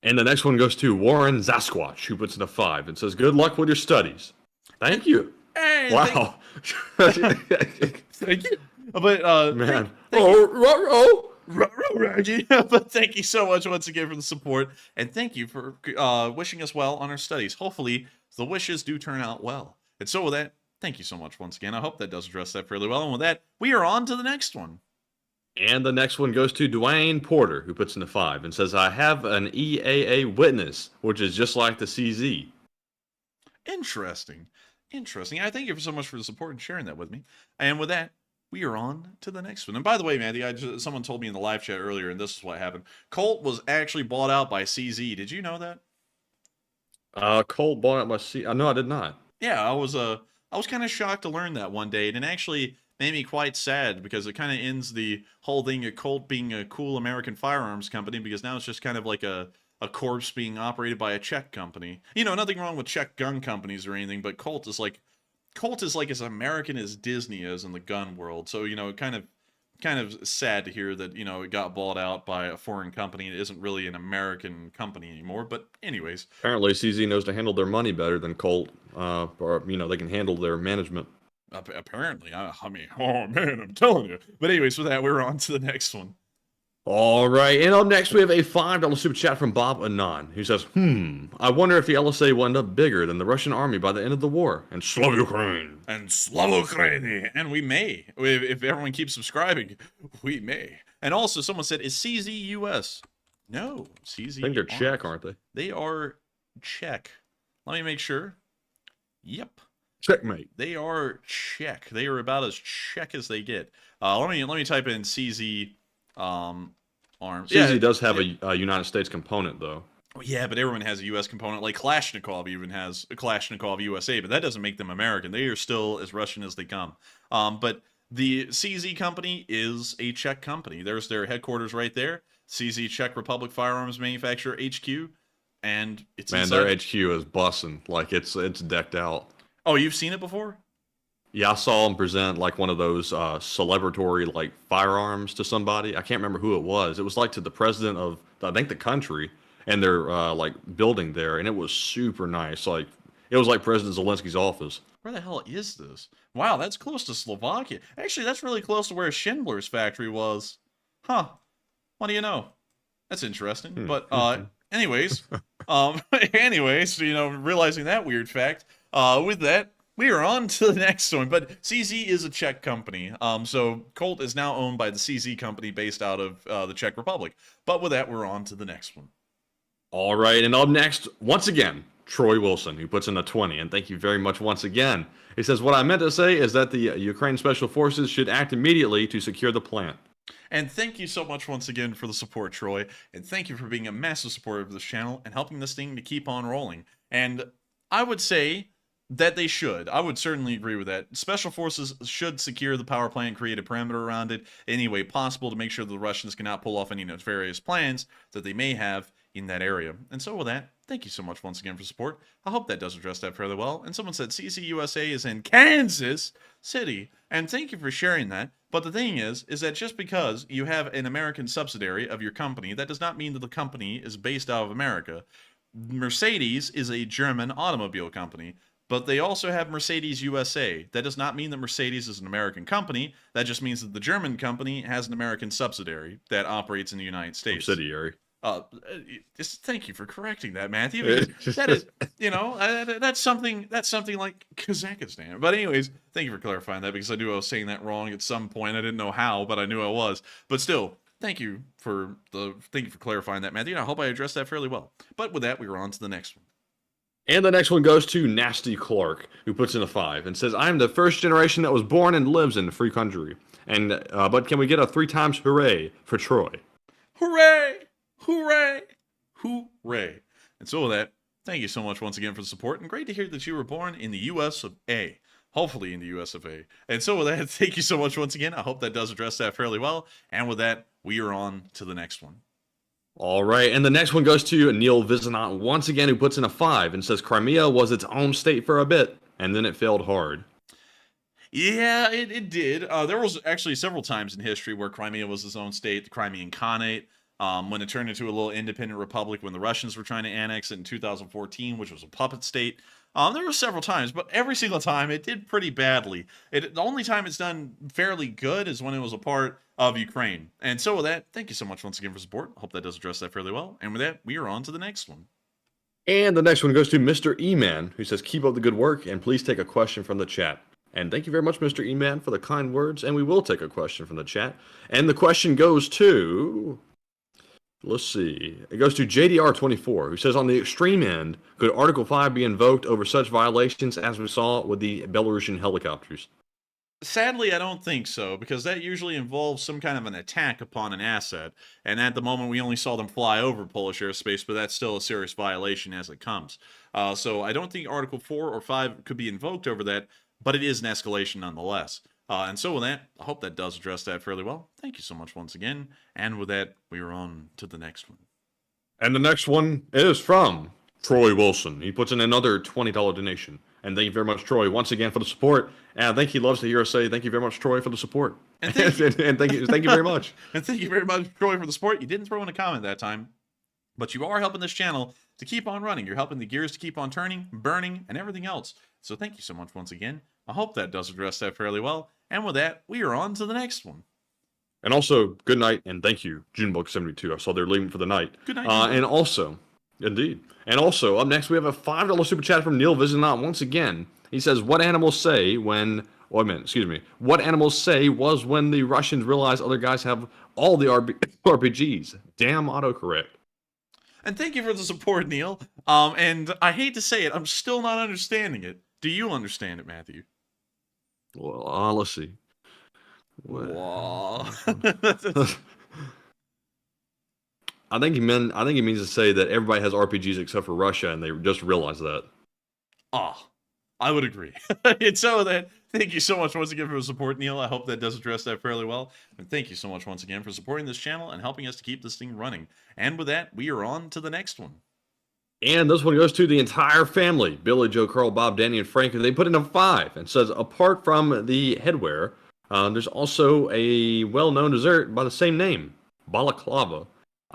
And the next one goes to Warren Zasquatch, who puts in a 5 and says, good luck with your studies. Thank you. Hey, wow. Thank you. But, man. But thank you so much once again for the support. And thank you for wishing us well on our studies. Hopefully, the wishes do turn out well. And so with that, thank you so much once again. I hope that does address that fairly well. And with that, we are on to the next one. And the next one goes to Dwayne Porter, who puts in a 5 and says, I have an EAA witness, which is just like the CZ. Interesting. Interesting. I thank you so much for the support and sharing that with me. And with that, we are on to the next one. And by the way, Mandy, someone told me in the live chat earlier, and this is what happened. Colt was actually bought out by CZ. Did you know that? Colt bought out by CZ. No, I did not. Yeah, I was kind of shocked to learn that one day, and it actually made me quite sad, because it kind of ends the whole thing of Colt being a cool American firearms company, because now it's just kind of like a corpse being operated by a Czech company. You know, nothing wrong with Czech gun companies or anything, but Colt is like as American as Disney is in the gun world. So, you know, kind of sad to hear that, you know, it got bought out by a foreign company. It isn't really an American company anymore. But anyways, apparently CZ knows to handle their money better than Colt, or, you know, they can handle their management. Apparently, I mean, oh man, I'm telling you. But anyways, with that, we're on to the next one. All right, and up next we have a $5 super chat from Bob Anon, who says, I wonder if the LSA will end up bigger than the Russian army by the end of the war. And Slav Ukraine. And Slav Ukraine. And we may. If everyone keeps subscribing, we may. And also, someone said, is CZ US? No, CZ. I think they're Czech, aren't they? They are Czech. Let me make sure. Yep. Checkmate. They are Czech. They are about as Czech as they get. Let me type in CZ arms. CZ does have a United States component, though. Yeah, but everyone has a U.S. component. Like Kalashnikov even has a Kalashnikov USA, but that doesn't make them American. They are still as Russian as they come. But the CZ company is a Czech company. There's their headquarters right there. CZ Czech Republic Firearms Manufacturer HQ, and it's man, their HQ is bussin'. Like it's decked out. Oh, you've seen it before? Yeah, I saw them present like one of those celebratory like firearms to somebody. I can't remember who it was. It was like to the president of I think the country, and their like building there, and it was super nice. Like it was like President Zelensky's office. Where the hell is this? Wow, that's close to Slovakia. Actually, that's really close to where Schindler's factory was. Huh. What do you know? That's interesting. But anyways, you know, realizing that weird fact, with that, we are on to the next one. But CZ is a Czech company. So Colt is now owned by the CZ company based out of the Czech Republic. But with that, we're on to the next one. All right, and up next, once again, Troy Wilson, who puts in a 20, and thank you very much once again. He says, what I meant to say is that the Ukraine Special Forces should act immediately to secure the plant. And thank you so much once again for the support, Troy. And thank you for being a massive supporter of this channel and helping this thing to keep on rolling. And I would say that they should. I would certainly agree with that. Special forces should secure the power plant, create a perimeter around it any way possible to make sure the Russians cannot pull off any nefarious plans that they may have in that area. And so with that, thank you so much once again for support. I hope that does address that fairly well. And someone said CCUSA is in Kansas City, and thank you for sharing that. But the thing is that just because you have an American subsidiary of your company, that does not mean that the company is based out of America. Mercedes is a German automobile company, but they also have Mercedes USA. That does not mean that Mercedes is an American company. That just means that the German company has an American subsidiary that operates in the United States. Subsidiary. Thank you for correcting that, Matthew. That is, that's something like Kazakhstan. But anyways, thank you for clarifying that, because I knew I was saying that wrong at some point. I didn't know how, but I knew I was. But still, thank you for clarifying that, Matthew. And I hope I addressed that fairly well. But with that, we were on to the next one. And the next one goes to Nasty Clark, who puts in a 5 and says, "I am the first generation that was born and lives in a free country. And but can we get a 3 times hooray for Troy?" Hooray! Hooray! Hooray! And so with that, thank you so much once again for the support, and great to hear that you were born in the US of A. Hopefully in the US of A. And so with that, thank you so much once again. I hope that does address that fairly well. And with that, we are on to the next one. All right, and the next one goes to Neil Vizanot once again, who puts in a 5 and says, "Crimea was its own state for a bit, and then it failed hard." Yeah, it did. There was actually several times in history where Crimea was its own state, the Crimean Khanate, when it turned into a little independent republic when the Russians were trying to annex it in 2014, which was a puppet state. There were several times, but every single time it did pretty badly. The only time it's done fairly good is when it was a part of Ukraine. And so with that, thank you so much once again for support. Hope that does address that fairly well. And with that, we are on to the next one. And the next one goes to Mr. E-Man, who says, "Keep up the good work, and please take a question from the chat." And thank you very much, Mr. E-Man, for the kind words, and we will take a question from the chat. And the question goes to... Let's see. It goes to JDR24, who says, "On the extreme end, could Article 5 be invoked over such violations as we saw with the Belarusian helicopters?" Sadly, I don't think so, because that usually involves some kind of an attack upon an asset. And at the moment, we only saw them fly over Polish airspace, but that's still a serious violation as it comes. So I don't think Article 4 or 5 could be invoked over that, but it is an escalation nonetheless. And so with that, I hope that does address that fairly well. Thank you so much once again. And with that, we are on to the next one. And the next one is from Troy Wilson. He puts in another $20 donation. And thank you very much, Troy, once again for the support. And I think he loves to hear us say, "Thank you very much, Troy, for the support." And thank you, and thank you very much. And thank you very much, Troy, for the support. You didn't throw in a comment that time, but you are helping this channel to keep on running. You're helping the gears to keep on turning, burning, and everything else. So thank you so much once again. I hope that does address that fairly well. And with that, we are on to the next one. And also, good night, and thank you, Junebug72. I saw they're leaving for the night. Good night. And also, indeed. And also, up next, we have a $5 super chat from Neil Vizanot once again. He says, "What animals say when..." Oh, excuse me. "What animals say was when the Russians realized other guys have all the RPGs. Damn autocorrect." And thank you for the support, Neil. And I hate to say it, I'm still not understanding it. Do you understand it, Matthew? Well, let's see. Wow. I think he means to say that everybody has RPGs except for Russia, and they just realized that. I would agree. And so that, thank you so much once again for the support, Neil. I hope that does address that fairly well. And thank you so much once again for supporting this channel and helping us to keep this thing running. And with that, we are on to the next one. And this one goes to the entire family. Billy, Joe, Carl, Bob, Danny, and Frank. They put in a 5 and says, "Apart from the headwear, there's also a well-known dessert by the same name, balaclava."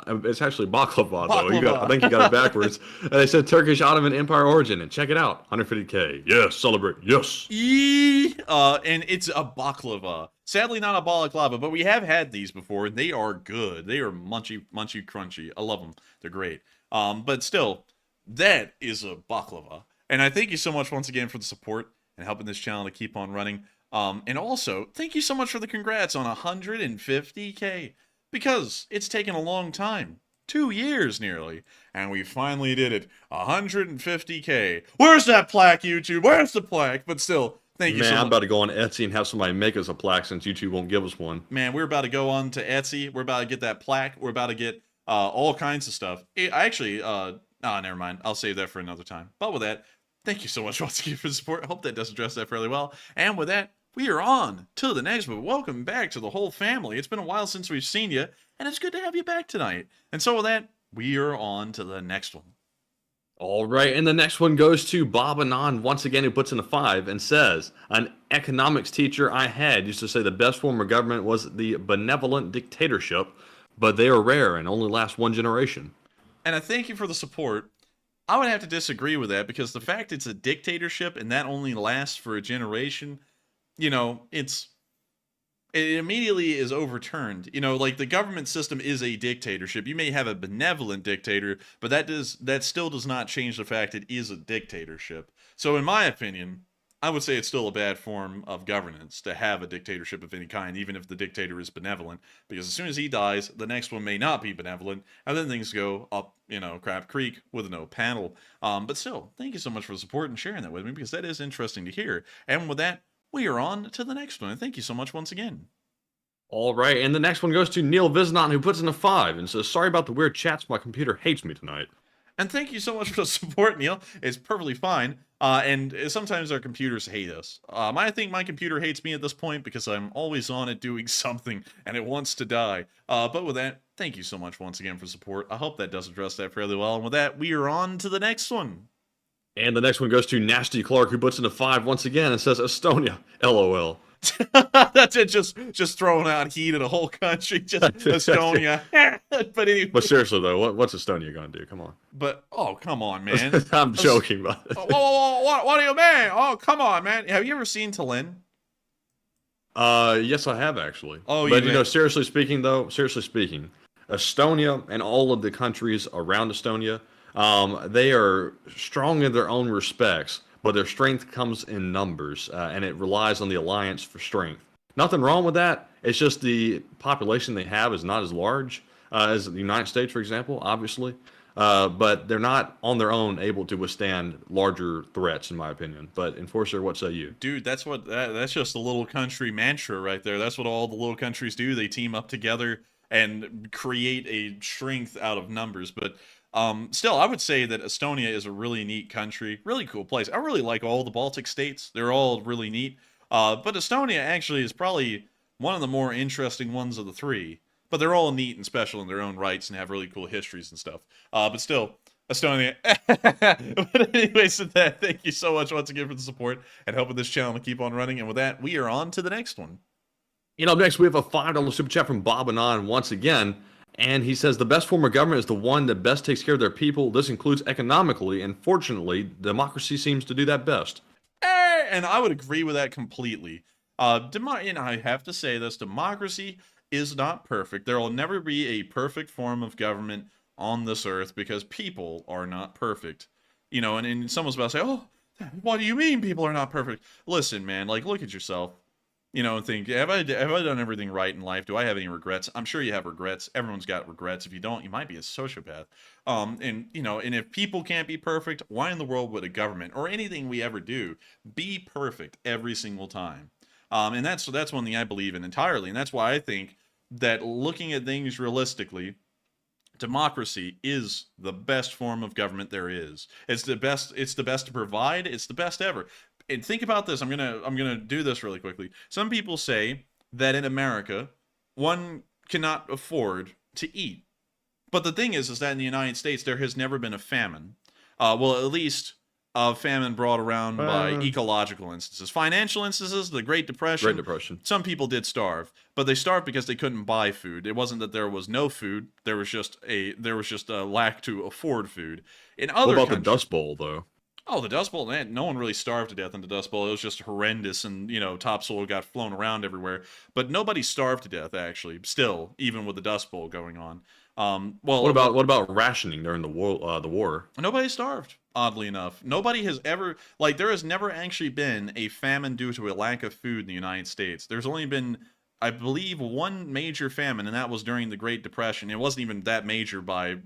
It's actually baklava, though. I think you got it backwards. And they said Turkish Ottoman Empire origin. And check it out, 150K. Yes, celebrate. Yes. And it's a baklava. Sadly, not a balaclava, but we have had these before, and they are good. They are munchy, crunchy. I love them. They're great. But still, that is a baklava. And I thank you so much once again for the support and helping this channel to keep on running. And also, thank you so much for the congrats on 150K. Because it's taken a long time. 2 years nearly. And we finally did it. 150K. Where's that plaque, YouTube? Where's the plaque? But still, Thank you Man, so I'm much. about to go on Etsy and have somebody make us a plaque since YouTube won't give us one. Man, we're about to go on to Etsy. We're about to get that plaque. We're about to get all kinds of stuff. Never mind. I'll save that for another time. But with that, thank you so much once again for the support. I hope that does address that fairly well. And with that, we are on to the next one. Welcome back to the whole family. It's been a while since we've seen you, and it's good to have you back tonight. And so with that, we are on to the next one. All right, and the next one goes to Bob Anon once again, who puts in a 5 and says, an economics teacher I had used to say the best form of government was the benevolent dictatorship, but they are rare and only last one generation. And I thank you for the support. I would have to disagree with that because the fact it's a dictatorship and that only lasts for a generation, you know, it immediately is overturned. You know, like the government system is a dictatorship. You may have a benevolent dictator, but that still does not change the fact it is a dictatorship. So in my opinion, I would say it's still a bad form of governance to have a dictatorship of any kind, even if the dictator is benevolent, because as soon as he dies, the next one may not be benevolent, and then things go up, crap creek with no paddle. But still, thank you so much for the support and sharing that with me, because that is interesting to hear. And with that, we are on to the next one. And thank you so much once again. All right, and the next one goes to Neil Viznon, who puts in a 5 and says, sorry about the weird chats, my computer hates me tonight. And thank you so much for the support, Neil. It's perfectly fine. And sometimes our computers hate us. I think my computer hates me at this point because I'm always on it doing something and it wants to die. But with that, thank you so much once again for support. I hope that does address that fairly well. And with that, we are on to the next one. And the next one goes to Nasty Clark, who puts in a 5 once again and says, Estonia, LOL. That's it, just throwing out heat in a whole country, just Estonia. But anyway. But seriously though, what's Estonia gonna do? Come on. But oh, come on, man. I'm joking about it. Whoa, what do you mean? Oh, come on, man. Have you ever seen Tallinn? Yes, I have actually. Oh, but seriously speaking, Estonia and all of the countries around Estonia, they are strong in their own respects, but their strength comes in numbers, and it relies on the alliance for strength. Nothing wrong with that. It's just the population they have is not as large as the United States, for example, obviously. But they're not on their own able to withstand larger threats, in my opinion. But Enforcer, what say you? Dude, that's just a little country mantra right there. That's what all the little countries do. They team up together and create a strength out of numbers. But still, I would say that Estonia is a really neat country, really cool place. I really like all the Baltic states. They're all really neat. But Estonia actually is probably one of the more interesting ones of the three. But they're all neat and special in their own rights and have really cool histories and stuff. But still, Estonia. But anyways, with that, thank you so much once again for the support and helping this channel to keep on running. And with that, we are on to the next one. Up next, we have a $5 super chat from Bob Anon once again. And he says, the best form of government is the one that best takes care of their people. This includes economically, and fortunately, democracy seems to do that best. And I would agree with that completely. I have to say this, democracy is not perfect. There will never be a perfect form of government on this earth because people are not perfect. And someone's about to say, oh, what do you mean people are not perfect? Listen, man, look at yourself. And think, have I done everything right in life? Do I have any regrets? I'm sure you have regrets. Everyone's got regrets. If you don't, you might be a sociopath. And if people can't be perfect, why in the world would a government or anything we ever do be perfect every single time? And that's one thing I believe in entirely. And that's why I think that looking at things realistically, democracy is the best form of government there is. It's the best to provide. It's the best ever. And think about this. I'm gonna do this really quickly. Some people say that in America, one cannot afford to eat. But the thing is that in the United States, there has never been a famine. Well, at least a famine brought around by ecological instances. Financial instances, the Great Depression. Great Depression. Some people did starve, but they starved because they couldn't buy food. It wasn't that there was no food. There was just a lack to afford food. In other What about countries, the Dust Bowl, though? Oh, the Dust Bowl, man, no one really starved to death in the Dust Bowl. It was just horrendous, and, topsoil got flown around everywhere. But nobody starved to death, actually, still, even with the Dust Bowl going on. What about rationing during the war? Nobody starved, oddly enough. Nobody has ever, there has never actually been a famine due to a lack of food in the United States. There's only been, I believe, one major famine, and that was during the Great Depression. It wasn't even that major by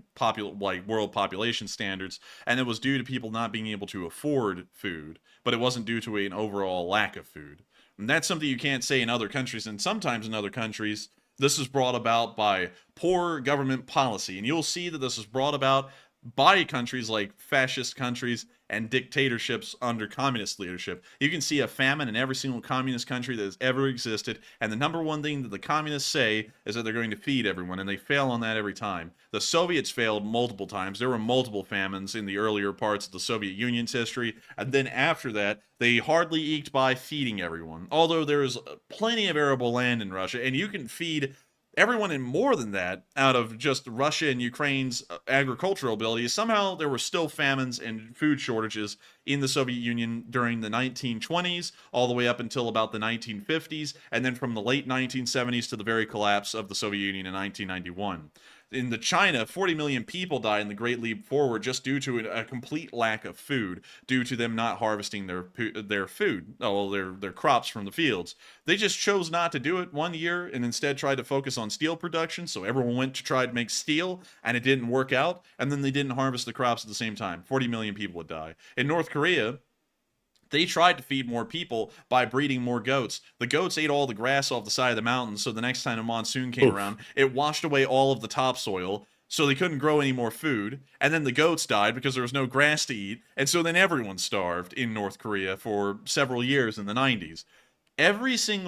world population standards, and it was due to people not being able to afford food, but it wasn't due to an overall lack of food. And that's something you can't say in other countries, and sometimes in other countries, this is brought about by poor government policy, and you'll see that this is brought about by countries like fascist countries and dictatorships under communist leadership. You can see a famine in every single communist country that has ever existed, and the number one thing that the communists say is that they're going to feed everyone, and they fail on that every time. The Soviets failed multiple times. There were multiple famines in the earlier parts of the Soviet Union's history, and then after that, they hardly eked by feeding everyone. Although there is plenty of arable land in Russia, and you can feed everyone and more than that out of just Russia and Ukraine's agricultural abilities. Somehow there were still famines and food shortages in the Soviet Union during the 1920s, all the way up until about the 1950s, and then from the late 1970s to the very collapse of the Soviet Union in 1991. In the China, 40 million people died in the Great Leap Forward just due to a complete lack of food, due to them not harvesting their food, their crops from the fields. They just chose not to do it one year and instead tried to focus on steel production, so everyone went to try to make steel, and it didn't work out, and then they didn't harvest the crops at the same time. 40 million people would die. In North Korea, they tried to feed more people by breeding more goats. The goats ate all the grass off the side of the mountains, so the next time a monsoon came around, it washed away all of the topsoil, so they couldn't grow any more food. And then the goats died because there was no grass to eat, and so then everyone starved in North Korea for several years in the 90s. Every single